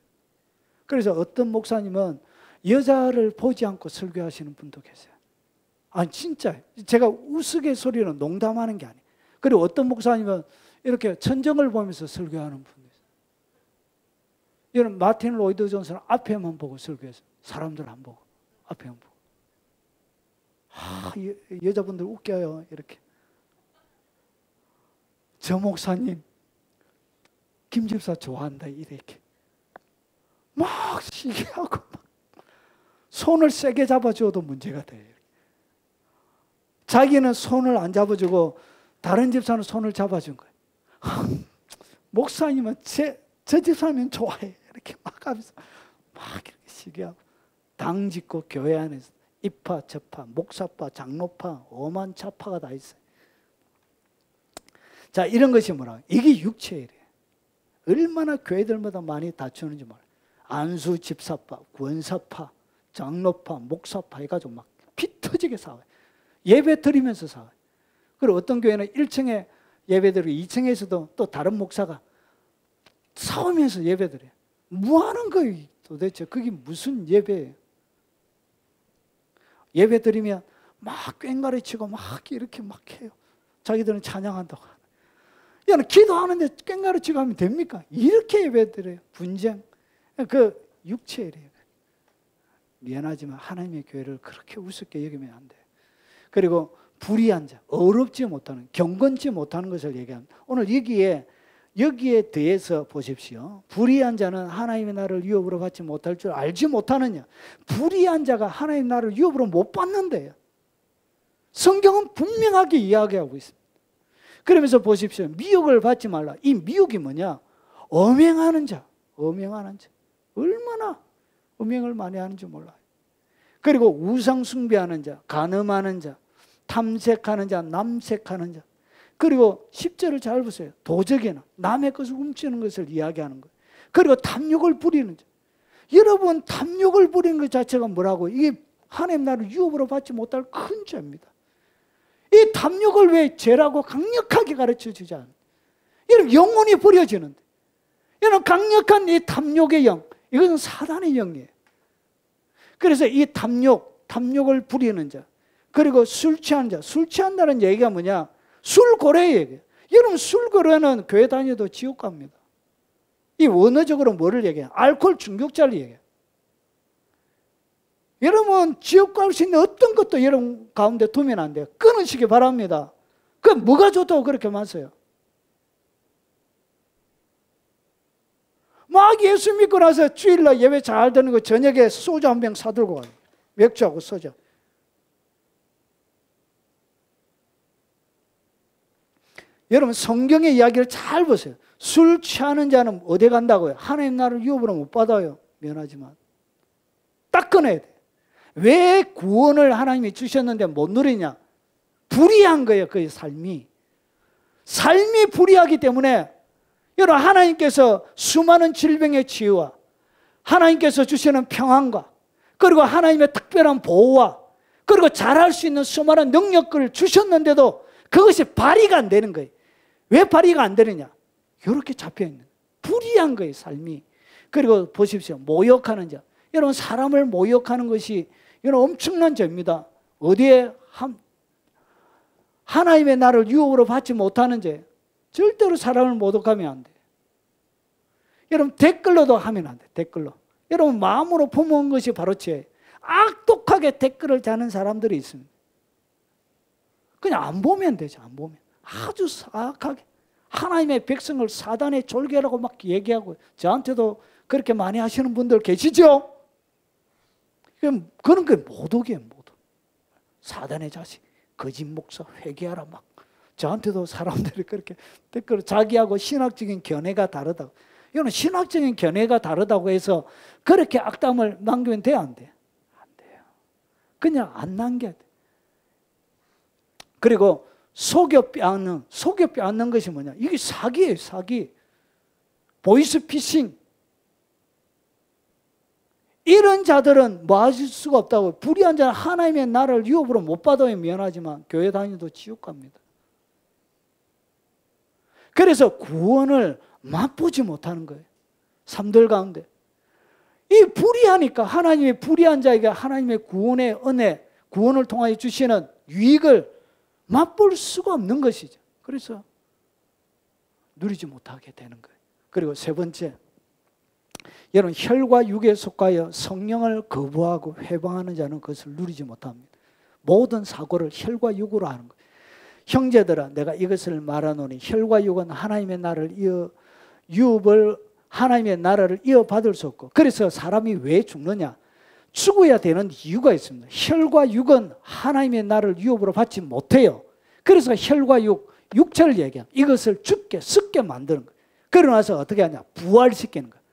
그래서 어떤 목사님은 여자를 보지 않고 설교하시는 분도 계세요. 아니 진짜 제가 우스갯소리로 농담하는 게 아니에요. 그리고 어떤 목사님은 이렇게 천정을 보면서 설교하는 분도 있어요. 이런 마틴 로이드 존스는 앞에만 보고 설교했어요. 사람들 안 보고 앞에만 보고. 여자분들 웃겨요. 이렇게. 저 목사님 김 집사 좋아한다 이렇게 막 시기하고 막 손을 세게 잡아줘도 문제가 돼요. 자기는 손을 안 잡아주고 다른 집사는 손을 잡아준 거예요. 목사님은 저 집사님 좋아해 이렇게 막 하면서 막 이렇게 시기하고 당 짓고 교회 안에서 이파 저파 목사파 장로파 엄한 차파가 다 있어요. 자, 이런 것이 뭐라? 이게 육체예요. 얼마나 교회들마다 많이 다투는지 몰라요. 안수 집사파, 권사파, 장로파, 목사파 해가지고 막 피 터지게 싸워요. 예배 드리면서 싸워요. 그리고 어떤 교회는 1층에 예배 드리고 2층에서도 또 다른 목사가 싸우면서 예배 드려요. 뭐 하는 거예요 도대체? 그게 무슨 예배예요? 예배 드리면 막 꽹가리 치고 막 이렇게 막 해요. 자기들은 찬양한다고. 야는 기도하는데 꽹가리 치고 하면 됩니까? 이렇게 예배 드려요. 분쟁. 그 육체예요. 미안하지만 하나님의 교회를 그렇게 우습게 여기면 안 돼요. 그리고 불의한 자, 어렵지 못하는, 경건치 못하는 것을 얘기합니다. 오늘 여기에 대해서 보십시오. 불의한 자는 하나님의 나라를 유업으로 받지 못할 줄 알지 못하느냐. 불의한 자가 하나님의 나라를 유업으로 못 받는데요. 성경은 분명하게 이야기하고 있습니다. 그러면서 보십시오. 미혹을 받지 말라. 이 미혹이 뭐냐? 엄행하는 자. 엄행하는 자. 얼마나 음행을 많이 하는지 몰라요. 그리고 우상 숭배하는 자, 간음하는 자, 탐색하는 자, 남색하는 자. 그리고 10절을 잘 보세요. 도적이나 남의 것을 훔치는 것을 이야기하는 거예요. 그리고 탐욕을 부리는 자. 여러분 탐욕을 부리는 것 자체가 뭐라고? 이게 하나님 나라를 유업으로 받지 못할 큰 죄입니다. 이 탐욕을 왜 죄라고 강력하게 가르쳐 주지 않아요? 여러분 영혼이 버려지는데, 여러분 강력한 이 탐욕의 영, 이것은 사단의 영이에요. 그래서 이 탐욕을 부리는 자, 그리고 술 취한 자, 술 취한다는 얘기가 뭐냐? 술고래 얘기예요. 여러분 술고래는 교회 다녀도 지옥 갑니다. 이 원어적으로 뭐를 얘기해요? 알코올 중독자를 얘기해요. 여러분 지옥 갈 수 있는 어떤 것도 여러분 가운데 두면 안 돼요. 끊으시기 바랍니다. 그 뭐가 좋다고 그렇게 마세요? 막 예수 믿고 나서 주일날 예배 잘 드는 거 저녁에 소주 한 병 사들고 가요. 맥주하고 소주. 여러분 성경의 이야기를 잘 보세요. 술 취하는 자는 어디 간다고요? 하나님 나라를 유업으로 못 받아요. 미안하지만 딱 끊어야 돼. 왜 구원을 하나님이 주셨는데 못 누리냐? 불의한 거예요. 그 삶이 불의하기 때문에 여러분 하나님께서 수많은 질병의 치유와 하나님께서 주시는 평안과 그리고 하나님의 특별한 보호와 그리고 잘할 수 있는 수많은 능력을 주셨는데도 그것이 발휘가 안 되는 거예요. 왜 발휘가 안 되느냐? 이렇게 잡혀있는 불의한 거예요 삶이. 그리고 보십시오. 모욕하는 자. 여러분 사람을 모욕하는 것이 이건 엄청난 죄입니다. 어디에 하나님의 나라를 유업으로 받지 못하는 죄. 절대로 사람을 모독하면 안 돼요. 여러분 댓글로도 하면 안 돼요. 댓글로. 여러분 마음으로 품은 것이 바로 죄예요. 악독하게 댓글을 다는 사람들이 있습니다. 그냥 안 보면 되죠. 안 보면. 아주 사악하게 하나님의 백성을 사단의 졸개라고 막 얘기하고 저한테도 그렇게 많이 하시는 분들 계시죠? 그런 게 모독이에요. 모독. 사단의 자식, 거짓 목사 회개하라 막 저한테도 사람들이 그렇게 댓글을 자기하고 신학적인 견해가 다르다고. 이거는 신학적인 견해가 다르다고 해서 그렇게 악담을 남기면 돼요? 안 돼요? 안 돼요. 그냥 안 남겨야 돼. 그리고 속여 빼앗는 것이 뭐냐? 이게 사기예요. 사기. 보이스피싱. 이런 자들은 뭐 하실 수가 없다고. 불의한 자는 하나님의 나라를 유업으로 못 받아요. 미안하지만 교회 다니도 지옥 갑니다. 그래서 구원을 맛보지 못하는 거예요. 삶들 가운데. 이 불의하니까 하나님의 불의한 자에게 하나님의 구원의 은혜, 구원을 통하여 주시는 유익을 맛볼 수가 없는 것이죠. 그래서 누리지 못하게 되는 거예요. 그리고 세 번째, 여러분 혈과 육에 속하여 성령을 거부하고 회방하는 자는 그것을 누리지 못합니다. 모든 사고를 혈과 육으로 하는 거예요. 형제들아, 내가 이것을 말하노니 혈과 육은 하나님의 하나님의 나라를 이어받을 수 없고, 그래서 사람이 왜 죽느냐? 죽어야 되는 이유가 있습니다. 혈과 육은 하나님의 나라를 유업으로 받지 못해요. 그래서 혈과 육체를 얘기합니다. 이것을 죽게 썩게 만드는 거예요. 그러고 나서 어떻게 하냐? 부활시키는 거예요.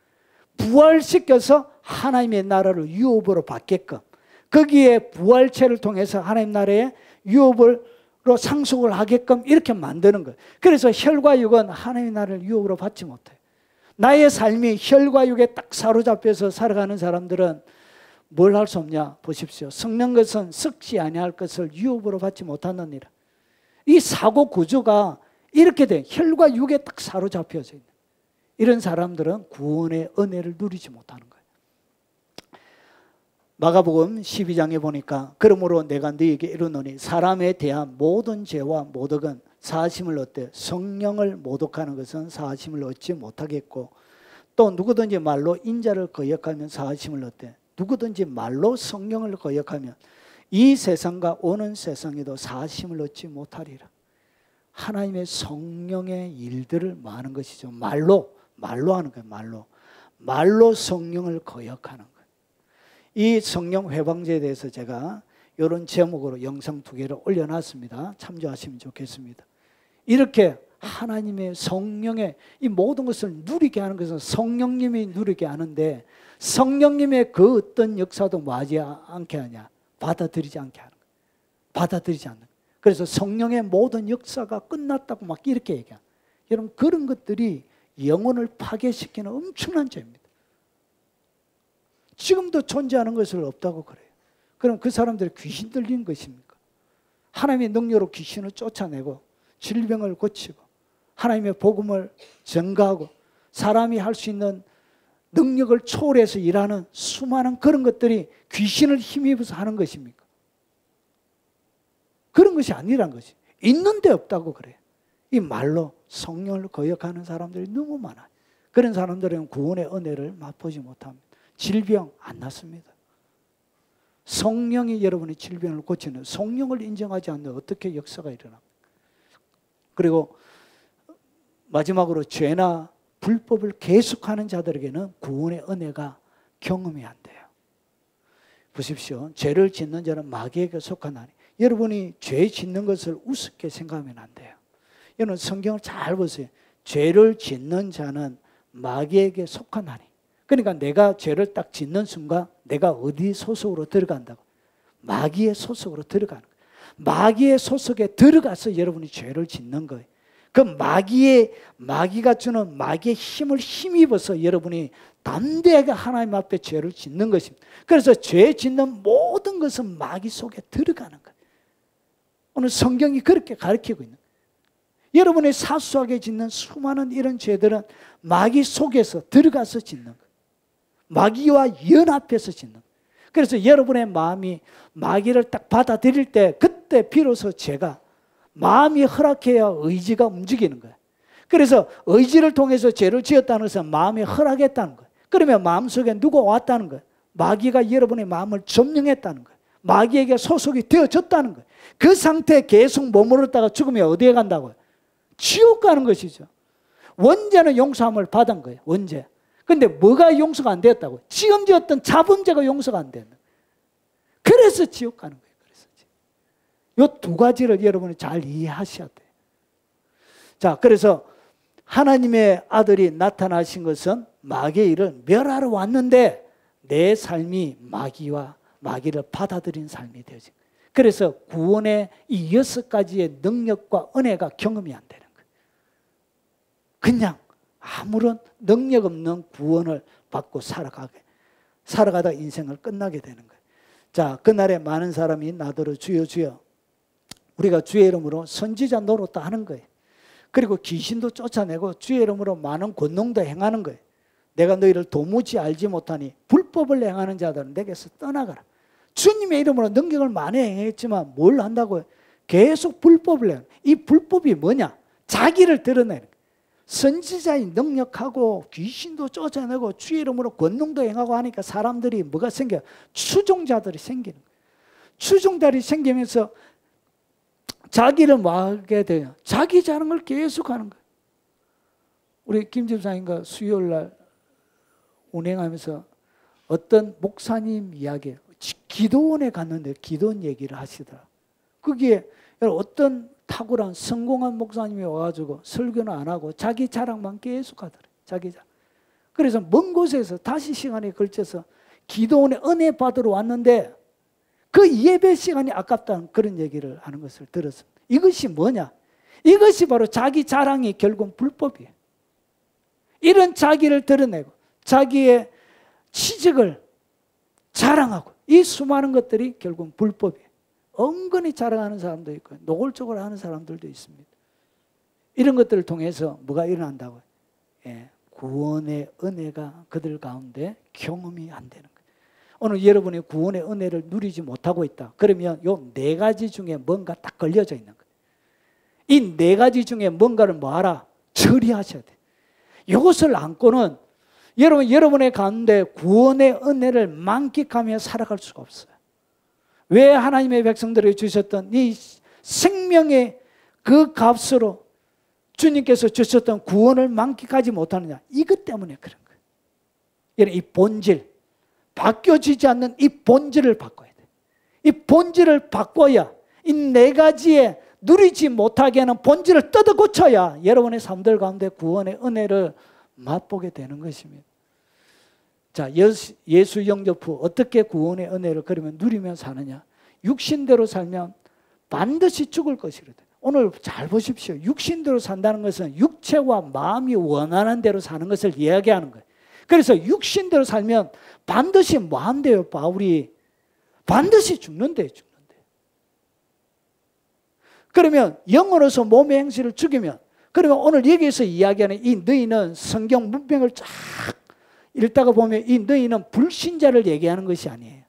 부활시켜서 하나님의 나라를 유업으로 받게끔, 거기에 부활체를 통해서 하나님 나라의 유업으로 상속을 하게끔 이렇게 만드는 거예요. 그래서 혈과 육은 하나님의 나라를 유업으로 받지 못해요. 나의 삶이 혈과 육에 딱 사로잡혀서 살아가는 사람들은 뭘 할 수 없냐? 보십시오. 썩는 것은 썩지 아니할 것을 유업으로 받지 못하느니라. 이 사고 구조가 이렇게 돼. 혈과 육에 딱 사로잡혀져 있는. 이런 사람들은 구원의 은혜를 누리지 못하는 거예요. 마가복음 12장에 보니까 그러므로 내가 너희에게 이르노니 사람에 대한 모든 죄와 모독은 사하심을 얻되 성령을 모독하는 것은 사하심을 얻지 못하겠고, 또 누구든지 말로 인자를 거역하면 사하심을 얻되 누구든지 말로 성령을 거역하면 이 세상과 오는 세상에도 사하심을 얻지 못하리라. 하나님의 성령의 일들을 많은 것이죠. 말로 하는 거예요. 말로 성령을 거역하는 거예요. 이 성령 회방제에 대해서 제가 이런 제목으로 영상 2개를 올려놨습니다. 참조하시면 좋겠습니다. 이렇게 하나님의 성령의 이 모든 것을 누리게 하는 것은 성령님이 누리게 하는데, 성령님의 그 어떤 역사도 뭐하지 않게 하냐? 받아들이지 않게 하는 거예요. 받아들이지 않는 거예요. 그래서 성령의 모든 역사가 끝났다고 막 이렇게 얘기합니다. 여러분, 그런 것들이 영혼을 파괴시키는 엄청난 죄입니다. 지금도 존재하는 것을 없다고 그래요. 그럼 그 사람들이 귀신 들린 것입니까? 하나님의 능력으로 귀신을 쫓아내고 질병을 고치고 하나님의 복음을 전가하고 사람이 할 수 있는 능력을 초월해서 일하는 수많은 그런 것들이 귀신을 힘입어서 하는 것입니까? 그런 것이 아니란 것이. 있는데 없다고 그래요. 이 말로 성령을 거역하는 사람들이 너무 많아요. 그런 사람들은 구원의 은혜를 맛보지 못합니다. 질병 안 낫습니다. 성령이 여러분의 질병을 고치는, 성령을 인정하지 않는 어떻게 역사가 일어납니까? 그리고 마지막으로 죄나 불법을 계속하는 자들에게는 구원의 은혜가 경험이 안 돼요. 보십시오. 죄를 짓는 자는 마귀에게 속하나니, 여러분이 죄 짓는 것을 우습게 생각하면 안 돼요. 여러분 성경을 잘 보세요. 죄를 짓는 자는 마귀에게 속하나니, 그러니까 내가 죄를 딱 짓는 순간 내가 어디 소속으로 들어간다고? 마귀의 소속으로 들어가는 거예요. 마귀의 소속에 들어가서 여러분이 죄를 짓는 거예요. 그 마귀가 주는 마귀의 힘을 힘입어서 여러분이 담대하게 하나님 앞에 죄를 짓는 것입니다. 그래서 죄 짓는 모든 것은 마귀 속에 들어가는 거예요. 오늘 성경이 그렇게 가르치고 있는 거예요. 여러분이 사소하게 짓는 수많은 이런 죄들은 마귀 속에서 들어가서 짓는 거예요. 마귀와 연합해서 짓는 거예요. 그래서 여러분의 마음이 마귀를 딱 받아들일 때, 그때 비로소 죄가, 마음이 허락해야 의지가 움직이는 거예요. 그래서 의지를 통해서 죄를 지었다는 것은 마음이 허락했다는 거예요. 그러면 마음속에 누가 왔다는 거예요? 마귀가 여러분의 마음을 점령했다는 거예요. 마귀에게 소속이 되어졌다는 거예요. 그 상태에 계속 머무르다가 죽으면 어디에 간다고요? 지옥 가는 것이죠. 원죄는 용서함을 받은 거예요. 원죄. 근데 뭐가 용서가 안 되었다고요? 지금 지었던 자범죄가 용서가 안 되는 거예요. 그래서 지옥 가는 거예요. 이 두 가지를 여러분이 잘 이해하셔야 돼요. 자, 그래서 하나님의 아들이 나타나신 것은 마귀의 일을 멸하러 왔는데 내 삶이 마귀를 받아들인 삶이 되어진 거예요. 그래서 구원의 이 6가지의 능력과 은혜가 경험이 안 되는 거예요. 그냥 아무런 능력 없는 구원을 받고 살아가다 인생을 끝나게 되는 거예요. 자, 그날에 많은 사람이 나더러 주여 주여, 우리가 주의 이름으로 선지자 노릇도 하는 거예요. 그리고 귀신도 쫓아내고 주의 이름으로 많은 권능도 행하는 거예요. 내가 너희를 도무지 알지 못하니 불법을 행하는 자들은 내게서 떠나가라. 주님의 이름으로 능력을 많이 행했지만 뭘 한다고요? 계속 불법을 해요. 이 불법이 뭐냐? 자기를 드러내는 거예요. 선지자의 능력하고 귀신도 쫓아내고 주의 이름으로 권능도 행하고 하니까 사람들이 뭐가 생겨요? 추종자들이 생기는 거예요. 추종자들이 생기면서 자기를 뭐하게 돼요? 자기 자랑을 계속하는 거예요. 우리 김 집사님과 수요일날 운행하면서 어떤 목사님 이야기예요. 기도원에 갔는데 기도원 얘기를 하시더라. 거기에 어떤 탁월한 성공한 목사님이 와가지고 설교는 안 하고 자기 자랑만 계속 하더래. 자기 자랑. 그래서 먼 곳에서 다시 시간에 걸쳐서 기도원에 은혜 받으러 왔는데 그 예배 시간이 아깝다는 그런 얘기를 하는 것을 들었습니다. 이것이 뭐냐? 이것이 바로 자기 자랑이 결국은 불법이에요. 이런 자기를 드러내고 자기의 취직을 자랑하고 이 수많은 것들이 결국은 불법이에요. 은근히 자랑하는 사람도 있고 노골적으로 하는 사람들도 있습니다. 이런 것들을 통해서 뭐가 일어난다고요? 구원의 은혜가 그들 가운데 경험이 안 되는 거예요. 오늘 여러분이 구원의 은혜를 누리지 못하고 있다. 그러면 요 4가지 중에 뭔가 딱 걸려져 있는 거예요. 이 4가지 중에 뭔가를 뭐하라? 처리하셔야 돼요. 이것을 안고는 여러분의 가운데 구원의 은혜를 만끽하며 살아갈 수가 없어요. 왜 하나님의 백성들에게 주셨던 이 생명의 그 값으로 주님께서 주셨던 구원을 만끽하지 못하느냐? 이것 때문에 그런 거예요. 이 본질, 바뀌어지지 않는 이 본질을 바꿔야 돼요. 이 본질을 바꿔야 이 4가지에 누리지 못하게 하는 본질을 뜯어 고쳐야 여러분의 삶들 가운데 구원의 은혜를 맛보게 되는 것입니다. 자, 예수 영접 후 어떻게 구원의 은혜를 그러면 누리며 사느냐? 육신대로 살면 반드시 죽을 것이거든. 오늘 잘 보십시오. 육신대로 산다는 것은 육체와 마음이 원하는 대로 사는 것을 이야기하는 거예요. 그래서 육신대로 살면 반드시 뭐 한대요? 바울이 반드시 죽는데. 그러면 영으로서 몸의 행실을 죽이면, 그러면 오늘 여기에서 이야기하는 이 너희는 성경 문맥을 쫙 읽다가 보면 이 너희는 불신자를 얘기하는 것이 아니에요.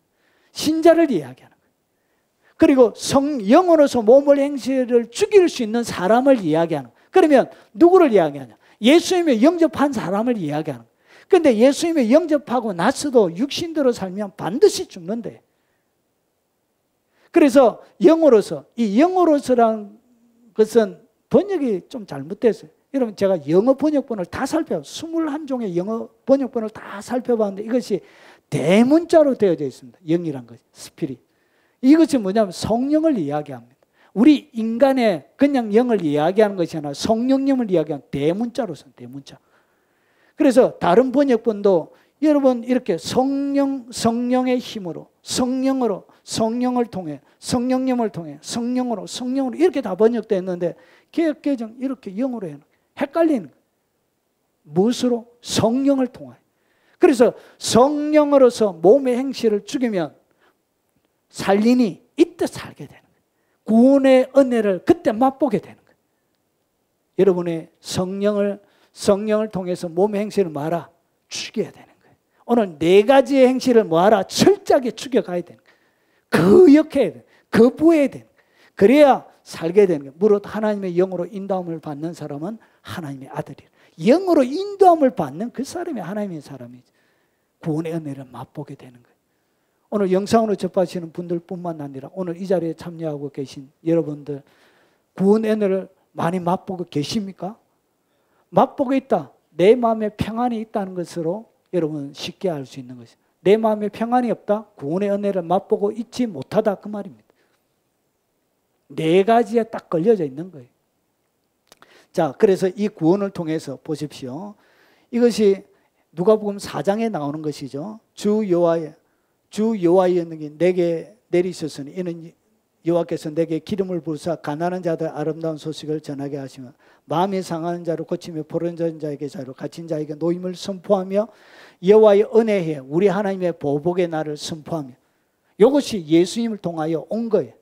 신자를 이야기하는 거예요. 그리고 영으로서 몸의 행실을 죽일 수 있는 사람을 이야기하는 거예요. 그러면 누구를 이야기하냐? 예수님의 영접한 사람을 이야기하는 거예요. 그런데 예수님의 영접하고 나서도 육신대로 살면 반드시 죽는데. 그래서 영으로서, 이 영으로서란 것은 번역이 좀 잘못됐어요. 여러분, 제가 영어 번역본을 다 살펴봤어요. 21종의 영어 번역본을 다 살펴봤는데 이것이 대문자로 되어져 있습니다. 영이란 것이, 스피릿. 이것이 뭐냐면 성령을 이야기합니다. 우리 인간의 그냥 영을 이야기하는 것이 아니라 성령님을 이야기하는 대문자로서, 대문자. 그래서 다른 번역본도 여러분 이렇게 성령의 힘으로, 성령으로, 성령을 통해, 성령님을 통해, 성령으로 이렇게 다 번역되어 있는데 개역개정 이렇게 영어로 해놓은 거예요. 헷갈리는 거예요. 무엇으로? 성령을 통해. 그래서 성령으로서 몸의 행실을 죽이면 살리니 이때 살게 되는 거예요. 구원의 은혜를 그때 맛보게 되는 거예요. 여러분의 성령을 통해서 몸의 행실을 뭐하라? 죽여야 되는 거예요. 오늘 4가지의 행실을 뭐하라? 철저하게 죽여가야 되는 거예요. 거역해야 돼요. 거부해야 돼요. 그래야 살게 되는 거예요. 무릇 하나님의 영으로 인도함을 받는 사람은 하나님의 아들이에요. 영으로 인도함을 받는 그 사람이 하나님의 사람이죠. 구원의 은혜를 맛보게 되는 거예요. 오늘 영상으로 접하시는 분들뿐만 아니라 오늘 이 자리에 참여하고 계신 여러분들 구원의 은혜를 많이 맛보고 계십니까? 맛보고 있다. 내 마음에 평안이 있다는 것으로 여러분 쉽게 알 수 있는 것이죠. 내 마음에 평안이 없다? 구원의 은혜를 맛보고 있지 못하다 그 말입니다. 4가지에 딱 걸려져 있는 거예요. 자, 그래서 이 구원을 통해서 보십시오. 이것이 누가복음 4장에 나오는 것이죠. 주 여호와의 능력이 내게 내리셨으니 이는 여호와께서 내게 기름을 부으사 가난한 자들 아름다운 소식을 전하게 하시며 마음이 상하는 자를 고치며 부르짖은 자에게 자유를 갇힌 자에게 노임을 선포하며 여호와의 은혜에 우리 하나님의 보복의 날을 선포하며. 이것이 예수님을 통하여 온 거예요.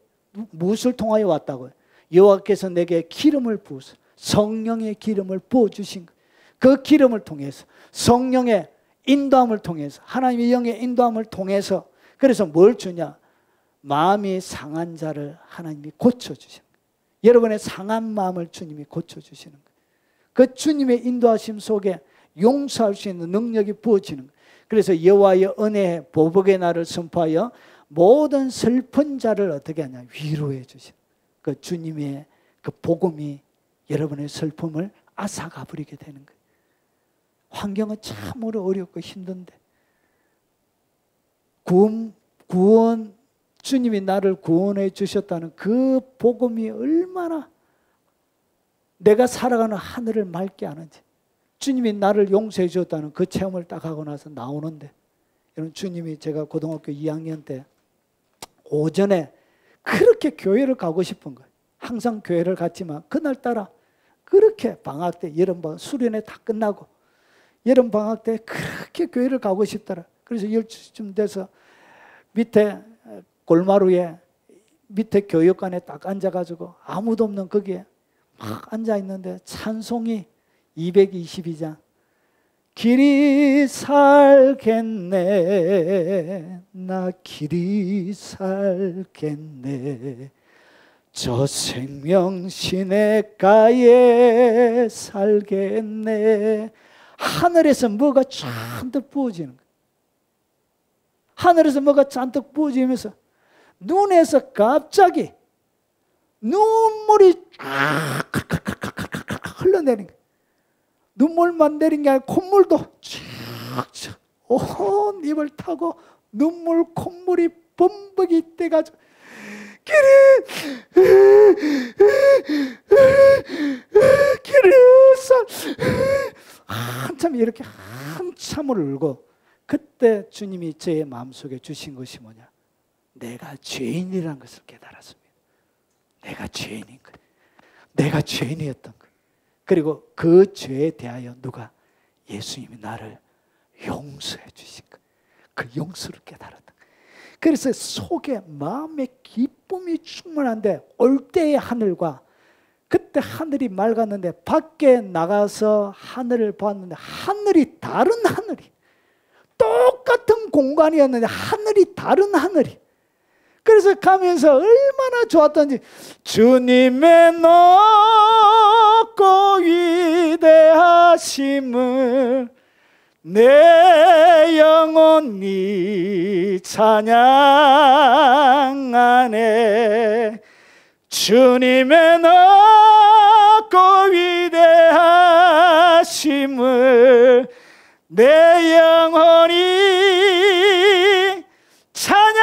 무엇을 통하여 왔다고요? 여호와께서 내게 기름을 부으사 성령의 기름을 부어주신 거예요. 그 기름을 통해서, 성령의 인도함을 통해서, 하나님의 영의 인도함을 통해서, 그래서 뭘 주냐? 마음이 상한 자를 하나님이 고쳐주시는 거예요. 여러분의 상한 마음을 주님이 고쳐주시는 거예요. 그 주님의 인도하심 속에 용서할 수 있는 능력이 부어지는 거예요. 그래서 여호와의 은혜의 보복의 날을 선포하여 모든 슬픈 자를 어떻게 하냐? 위로해 주시는 거예요. 그 주님의 그 복음이 여러분의 슬픔을 앗아가 버리게 되는 거예요. 환경은 참으로 어렵고 힘든데 구원 주님이 나를 구원해 주셨다는 그 복음이 얼마나 내가 살아가는 하늘을 맑게 하는지, 주님이 나를 용서해 주셨다는 그 체험을 딱 하고 나서 나오는데, 여러분, 주님이 제가 고등학교 2학년 때 오전에 그렇게 교회를 가고 싶은 거예요. 항상 교회를 갔지만 그날따라 그렇게 방학 때, 여름방학 수련회 다 끝나고 여름방학 때 그렇게 교회를 가고 싶더라. 그래서 12시쯤 돼서 밑에 골마루에 밑에 교육관에 딱 앉아가지고 아무도 없는 거기에 막 앉아있는데 찬송이 222장, 길이 살겠네, 나 길이 살겠네, 저 생명 시냇가에 살겠네. 하늘에서 뭐가 잔뜩 부어지는 거예요. 하늘에서 뭐가 잔뜩 부어지면서 눈에서 갑자기 눈물이 쫙 흘러내리는 거예요. 눈물만 내린 게 아니라 콧물도 쫙쫙 온 입을 타고 눈물 콧물이 범벅이 떼가지고 길에서 한참 이렇게 한참을 울고, 그때 주님이 제 마음속에 주신 것이 뭐냐? 내가 죄인이라는 것을 깨달았습니다. 내가 죄인인 거예요. 내가 죄인이었던 거예요. 그리고 그 죄에 대하여 누가? 예수님이 나를 용서해 주신 거예요. 그 용서를 깨달았던 거예요. 그래서 속에 마음의 기쁨이 충만한데, 올 때의 하늘과 그때 하늘이 맑았는데 밖에 나가서 하늘을 봤는데 하늘이 다른 하늘이, 똑같은 공간이었는데 하늘이 다른 하늘이. 그래서 가면서 얼마나 좋았던지, 주님의 높고 위대하심을 내 영혼이 찬양하네. 주님의 높고 위대하심을 내 영혼이 찬양하네.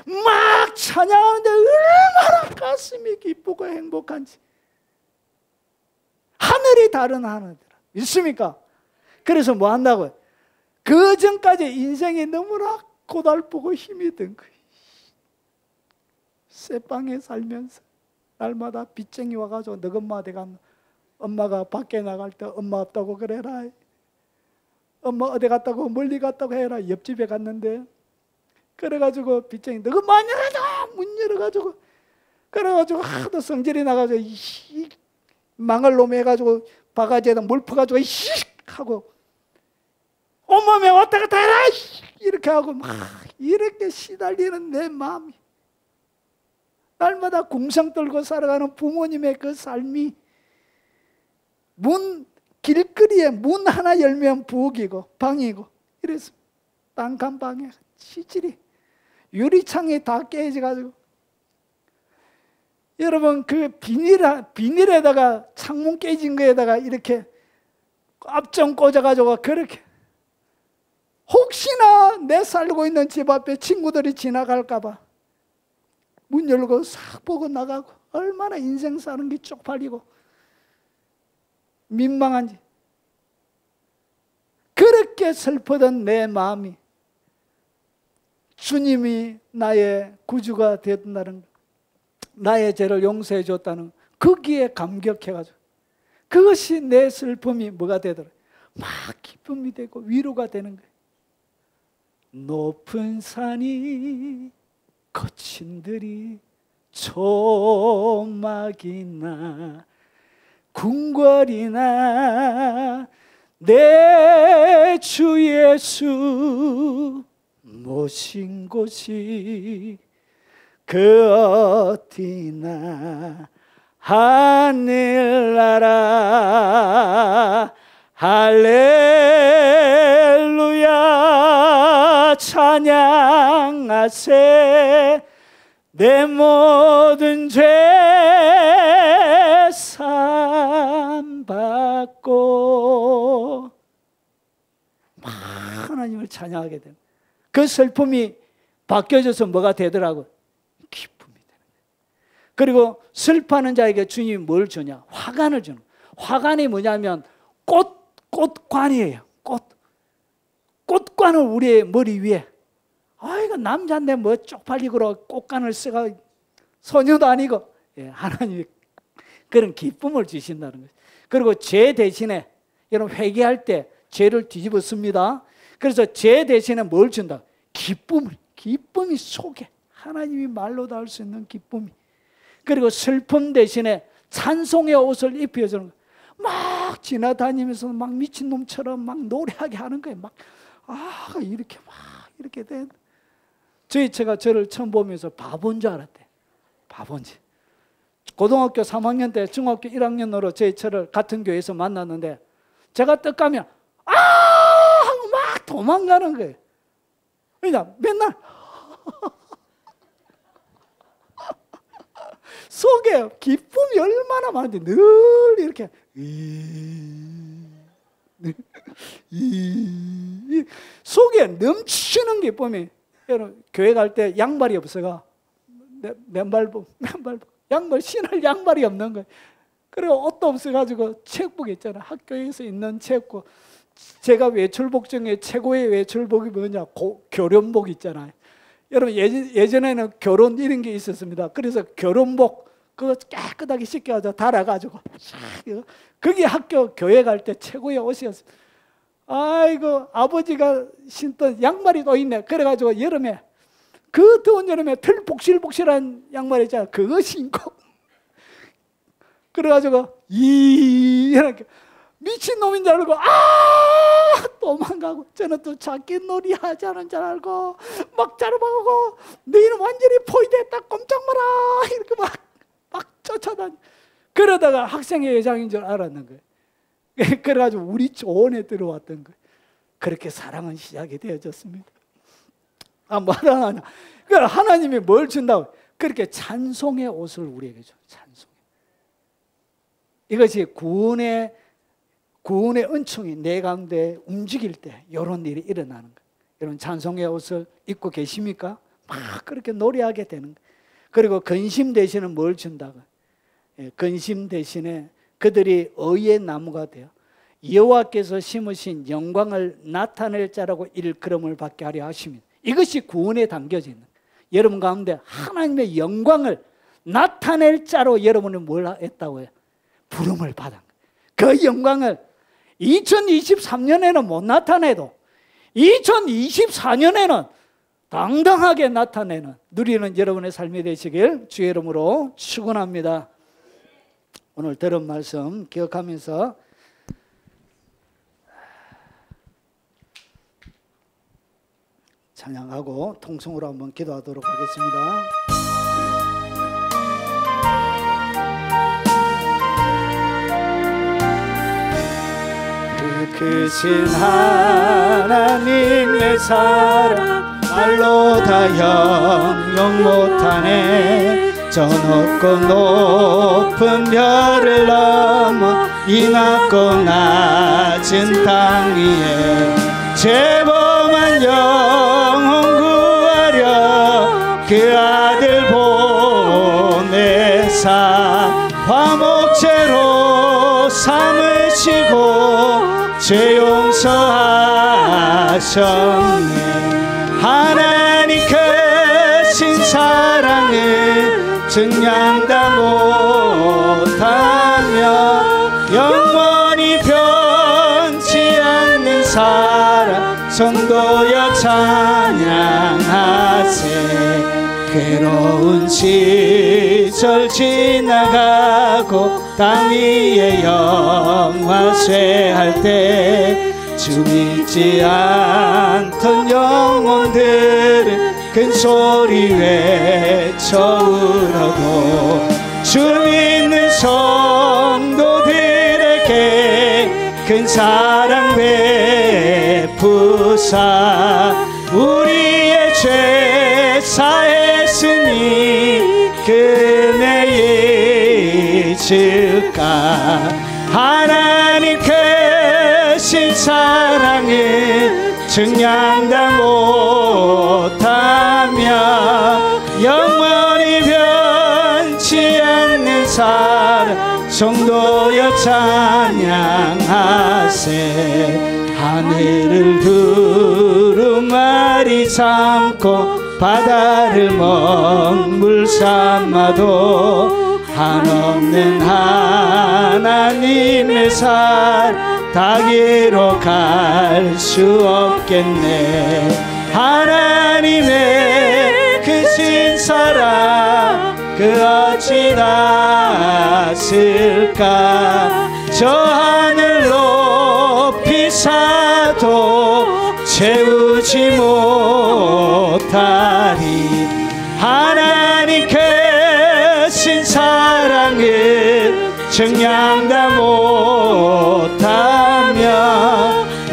막 찬양하는데 얼마나 가슴이 기쁘고 행복한지. 하늘이 다른 하늘이라. 믿습니까? 그래서 뭐 한다고요? 그 전까지 인생이 너무나 고달프고 힘이 든 거예요. 쇠방에 살면서 날마다 빚쟁이 와가지고 너 엄마 어디 갔노? 엄마가 밖에 나갈 때 엄마 없다고 그래라. 엄마 어디 갔다고, 멀리 갔다고 해라. 옆집에 갔는데 그래가지고 빚쟁이 너 엄마 안 열어줘! 문 열어가지고 그래가지고 하도 성질이 나가지고 망할 놈 해가지고 바가지에다 물 퍼가지고 하고 온몸에 왔다 갔다 해라! 이렇게 하고 막 이렇게 시달리는 내 마음이, 날마다 궁상 떨고 살아가는 부모님의 그 삶이, 길거리에 문 하나 열면 부엌이고 방이고 이래서 땅간 방에 치질이 유리창이 다 깨져가지고, 여러분 그 비닐에다가 창문 깨진 거에다가 이렇게 앞정 꽂아가지고 그렇게, 혹시나 내 살고 있는 집 앞에 친구들이 지나갈까봐 문 열고 싹 보고 나가고, 얼마나 인생 사는 게 쪽팔리고 민망한지. 그렇게 슬프던 내 마음이 주님이 나의 구주가 되었다는, 나의 죄를 용서해 줬다는 거기에 감격해가지고, 그것이 내 슬픔이 뭐가 되더라? 막 기쁨이 되고 위로가 되는 거예요. 높은 산이 거친들이 초막이나 궁궐이나 내 주 예수 모신 곳이 그 어디나 하늘나라 할렐루야 찬양하세 내 모든 죄 사함받고 하나님을 찬양하게 됩니다. 그 슬픔이 바뀌어져서 뭐가 되더라고요? 기쁨이 되는 거예요. 그리고 슬퍼하는 자에게 주님이 뭘 주냐? 화관을 주는 거예요. 화관이 뭐냐면 꽃관이에요. 꽃관을 우리의 머리 위에. 이거 남자인데 뭐 쪽팔리고 꽃관을 쓰가 소녀도 아니고, 예, 하나님이 그런 기쁨을 주신다는 거예요. 그리고 죄 대신에 여러분 회개할 때 죄를 뒤집어 씁니다. 그래서 죄 대신에 뭘 준다? 기쁨이 속에 하나님이 말로도 할 수 있는 기쁨이. 그리고 슬픔 대신에 찬송의 옷을 입혀주는 거예요. 막 지나다니면서 막 미친놈처럼 막 노래하게 하는 거예요. 이렇게 된. 제가 저를 처음 보면서 바본 줄 알았대. 바본지. 고등학교 3학년 때 중학교 1학년으로 저를 같은 교회에서 만났는데 제가 떡 가면 하고 막 도망가는 거예요. 그러니까 맨날 속에 기쁨이 얼마나 많은데 늘 이렇게 속에 넘치는 기쁨이. 여러분 교회 갈 때 양말이 없어가 맨발복 양말 신을 양말이 없는 거예요. 그리고 옷도 없어가지고 체육복 있잖아요. 학교에서 있는 체육복. 제가 외출복 중에 최고의 외출복이 뭐냐? 결혼복 있잖아요. 여러분 예전에는 결혼 이런 게 있었습니다. 그래서 결혼복 그거 깨끗하게 씻겨가지고 달아가지고 그게 학교 교회 갈 때 최고의 옷이었어요. 아이고 아버지가 신던 양말이 또 있네. 그래가지고 여름에 그 더운 여름에 털 복실복실한 양말 있잖아요. 그거 신고 그래가지고 이렇게 미친놈인 줄 알고 도망가고 저는 또 자기놀이 하자는 줄 알고 막 자르고 너희는 완전히 포위됐다 꼼짝 마라 이렇게 막 쫓아다니. 그러다가 학생회 회장인 줄 알았는 거예요. 그래가지고 우리 조언에 들어왔던 거예요. 그렇게 사랑은 시작이 되어졌습니다. 그러니까 하나님이 뭘 준다고? 그렇게 찬송의 옷을 우리에게 줘. 찬송. 이것이 구원의 은총이 내 가운데 움직일 때 이런 일이 일어나는 거예요. 여러분 찬송의 옷을 입고 계십니까? 막 그렇게 노래하게 되는 거예요. 그리고 근심 대신에 뭘 준다고? 근심 대신에 그들이 의의 나무가 되어 여호와께서 심으신 영광을 나타낼 자라고 일컬음을 받게 하려 하십니다. 이것이 구원에 담겨져 있는 거예요. 여러분 가운데 하나님의 영광을 나타낼 자로 여러분이 뭘 했다고요? 부름을 받은 거예요. 그 영광을 2023년에는 못 나타내도 2024년에는 당당하게 나타내는 누리는 여러분의 삶이 되시길 주의 이름으로 축원합니다. 오늘 들은 말씀 기억하면서 찬양하고 통성으로 한번 기도하도록 하겠습니다. 크신 하나님의 사랑 말로 다 형용 못하네. 저 높고 높은 별을 넘어 이 낮고 낮은 땅 위에 죄범한 영혼 구하려 그 아들 보내사 화목제로 삼으시고 죄 용서하셨네. 하나님 크신 사랑을 증량다 못하며 영원히 변치 않는 사랑 성도여 찬양하세. 괴로운 시절 지나가고 땅 위에 영화쇠할 때 주 믿지 않던 영혼들은 큰 소리 외쳐 울어도 주 믿는 성도들에게 큰 사랑 베푸사 우리의 죄 사했으니 그네 잊을까. 하나님 크신 사랑은 증량다 못하며 영원히 변치 않는 사랑 성도여 찬양하세. 하늘을 두루마리 삼고 바다를 먹물 삼아도 한없는 하나님의 사랑 닿기로 갈 수 없겠네. 하나님의 크신 사랑 그 어찌 닿았을까. 저 하늘 높이 사도 채우지 못하리. 하나님 크신 사랑을 증량다 못하며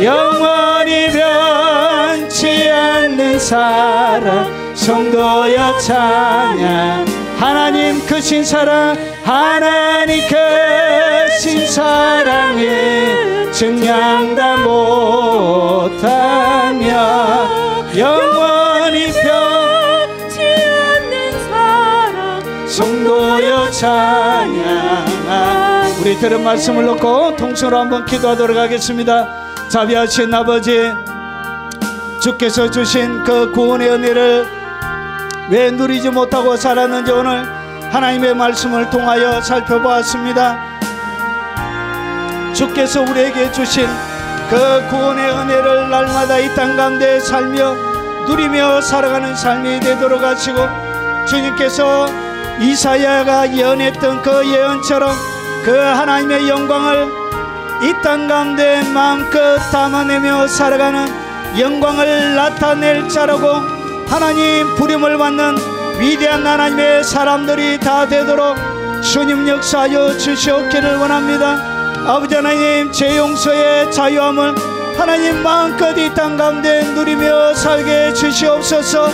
영원히 변치 않는 사랑 성도여 찬양. 하나님 크신 사랑 하나님 크신 사랑을 증량다 못하며 영원히 변치 않는 사랑 성도여 찬양. 우리 들은 말씀을 놓고 통성으로 한번 기도하도록 하겠습니다. 자비하신 아버지, 주께서 주신 그 구원의 은혜를 왜 누리지 못하고 살았는지 오늘 하나님의 말씀을 통하여 살펴보았습니다. 주께서 우리에게 주신 그 구원의 은혜를 날마다 이 땅 가운데 살며 누리며 살아가는 삶이 되도록 하시고, 주님께서 이사야가 예언했던 그 예언처럼 그 하나님의 영광을 이 땅 가운데 마음껏 담아내며 살아가는 영광을 나타낼 자라고 하나님 부름을 받는 위대한 하나님의 사람들이 다 되도록 주님 역사하여 주시옵기를 원합니다. 아버지 하나님, 죄 용서의 자유함을 하나님 마음껏 이 땅 가운데 누리며 살게 주시옵소서.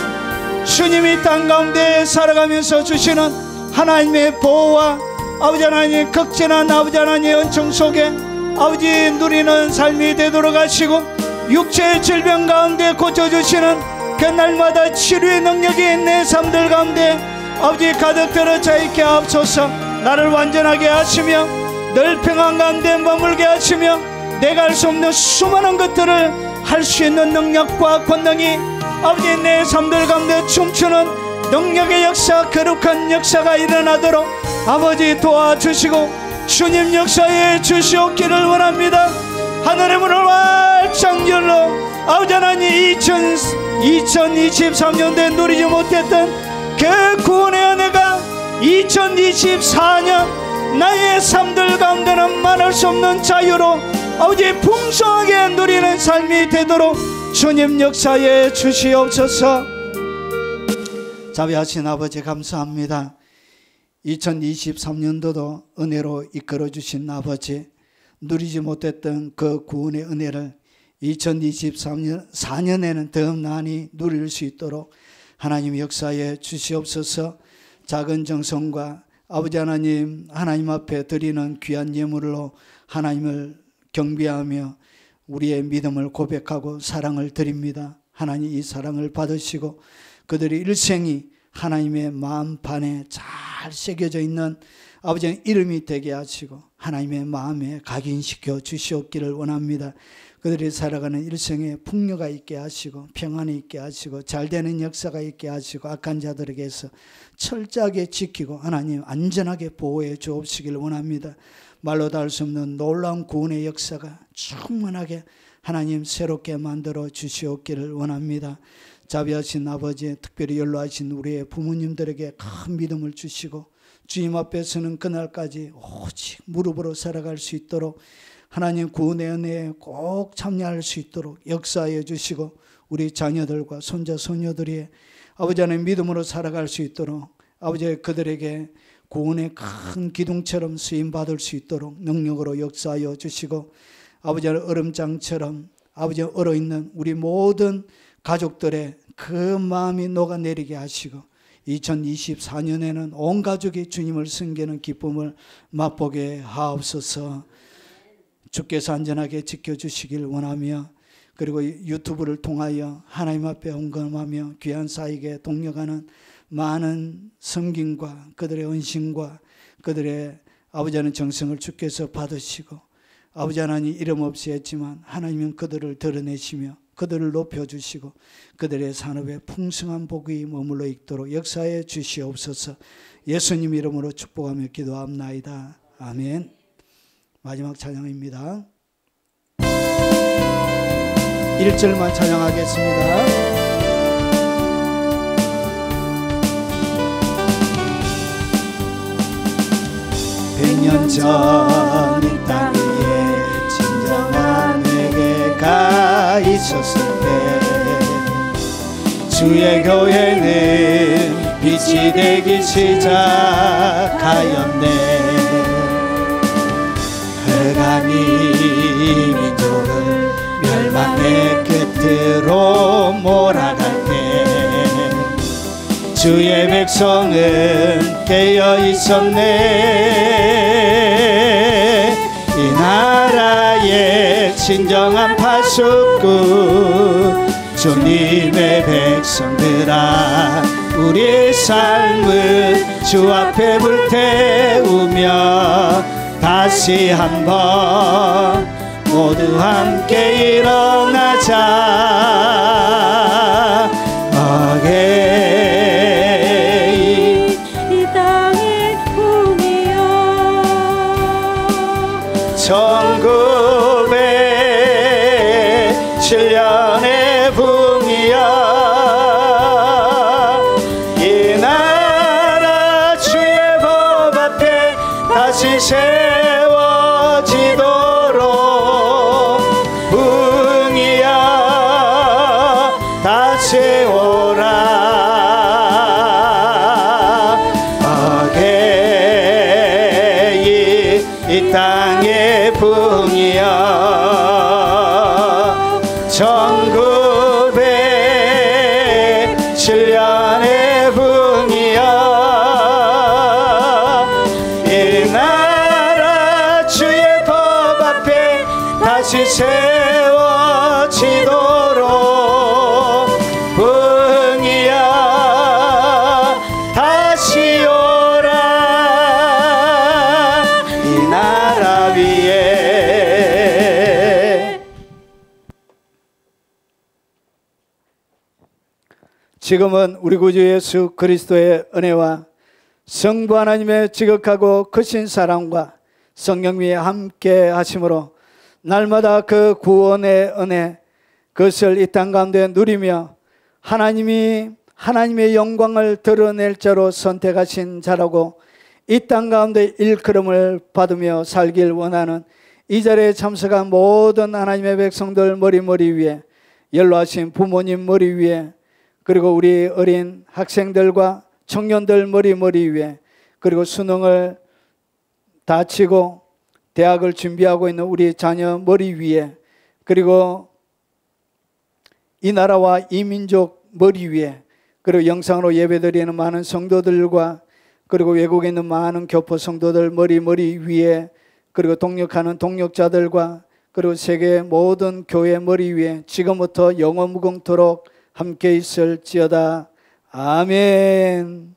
주님이 땅 가운데 살아가면서 주시는 하나님의 보호와 아버지 하나님 극진한 아버지 하나님의 은총 속에 아버지 누리는 삶이 되도록 하시고, 육체의 질병 가운데 고쳐주시는 그 날마다 치료의 능력이 내 삶들 가운데 아버지 가득 들어 차있게 하옵소서. 나를 완전하게 하시며 늘 평안 가운데 머물게 하시며 내가 할 수 없는 수많은 것들을 할 수 있는 능력과 권능이 아버지 내 삶들 가운데 춤추는 능력의 역사, 거룩한 역사가 일어나도록 아버지 도와주시고 주님 역사에 주시옵기를 원합니다. 하늘의 문을 활짝 열러 아버지 하나님 2023년도에 누리지 못했던 그 구원의 은혜가 2024년 나의 삶들 가운데는 말할 수 없는 자유로 아버지 풍성하게 누리는 삶이 되도록 주님 역사에 주시옵소서. 자비하신 아버지 감사합니다. 2023년도도 은혜로 이끌어 주신 아버지, 누리지 못했던 그 구원의 은혜를 2024년에는 더 많이 누릴 수 있도록 하나님 역사에 주시옵소서. 작은 정성과 아버지 하나님, 하나님 앞에 드리는 귀한 예물로 하나님을 경배하며 우리의 믿음을 고백하고 사랑을 드립니다. 하나님 이 사랑을 받으시고 그들의 일생이 하나님의 마음판에 잘 새겨져 있는 아버지의 이름이 되게 하시고 하나님의 마음에 각인시켜 주시옵기를 원합니다. 그들이 살아가는 일생에 풍요가 있게 하시고 평안이 있게 하시고 잘되는 역사가 있게 하시고 악한 자들에게서 철저하게 지키고 하나님 안전하게 보호해 주옵시기를 원합니다. 말로 다 할 수 없는 놀라운 구원의 역사가 충만하게 하나님 새롭게 만들어 주시옵기를 원합니다. 자비하신 아버지, 특별히 연로하신 우리의 부모님들에게 큰 믿음을 주시고 주님 앞에 서는 그날까지 오직 무릎으로 살아갈 수 있도록 하나님 구원의 은혜에 꼭 참여할 수 있도록 역사하여 주시고 우리 자녀들과 손자 손녀들이 아버지 안에 믿음으로 살아갈 수 있도록 아버지 그들에게 구원의 큰 기둥처럼 쓰임받을 수 있도록 능력으로 역사하여 주시고 아버지 얼음장처럼 아버지 얼어있는 우리 모든 가족들의 그 마음이 녹아내리게 하시고 2024년에는 온 가족이 주님을 섬기는 기쁨을 맛보게 하옵소서. 주께서 안전하게 지켜주시길 원하며 그리고 유튜브를 통하여 하나님 앞에 온감하며 귀한 사역에 동력하는 많은 섬김과 그들의 헌신과 그들의 아버지 하나님 정성을 주께서 받으시고 아버지 하나님 이름 없이 했지만 하나님은 그들을 드러내시며 그들을 높여주시고 그들의 산업에 풍성한 복이 머물러 있도록 역사해 주시옵소서. 예수님 이름으로 축복하며 기도합나이다. 아멘. 마지막 찬양입니다. 1절만 찬양하겠습니다. 백년 전 이 땅 위에 진정한 회개가 있었을 때 주의 교회는 빛이 되기 시작하였네. 흑암이 민족을 멸망의 끝으로 몰아갈 때 주의 백성은 깨어 있었네. 이 나라의 진정한 파수꾼 주님의 백성들아 우리의 삶을 주 앞에 불태우며 다시 한번 모두 함께 일어나자. 어게인 이 땅의 풍이여 1907년의 붕이여 이 나라 주의 법 앞에 다시 세워지도록 붕이여 다시 오라. 어게인 이 땅의 붕이여 1907년의 붕이여 이 나라 주의 법 앞에 다시 세워지도록 붕이여 다시 오라. 이 나라 위에 지금은 우리 구주 예수 그리스도의 은혜와 성부 하나님의 지극하고 크신 사랑과 성령님이 함께 하심으로 날마다 그 구원의 은혜 그것을 이 땅 가운데 누리며 하나님의 영광을 드러낼 자로 선택하신 자라고 이 땅 가운데 일컬음을 받으며 살길 원하는 이 자리에 참석한 모든 하나님의 백성들 머리 위에 연로하신 부모님 머리 위에 그리고 우리 어린 학생들과 청년들 머리 위에 그리고 수능을 다치고 대학을 준비하고 있는 우리 자녀 머리 위에 그리고 이 나라와 이 민족 머리 위에 그리고 영상으로 예배드리는 많은 성도들과 그리고 외국에 있는 많은 교포 성도들 머리 위에 그리고 동력하는 동력자들과 그리고 세계 모든 교회 머리 위에 지금부터 영원 무궁토록 함께 있을지어다. 아멘.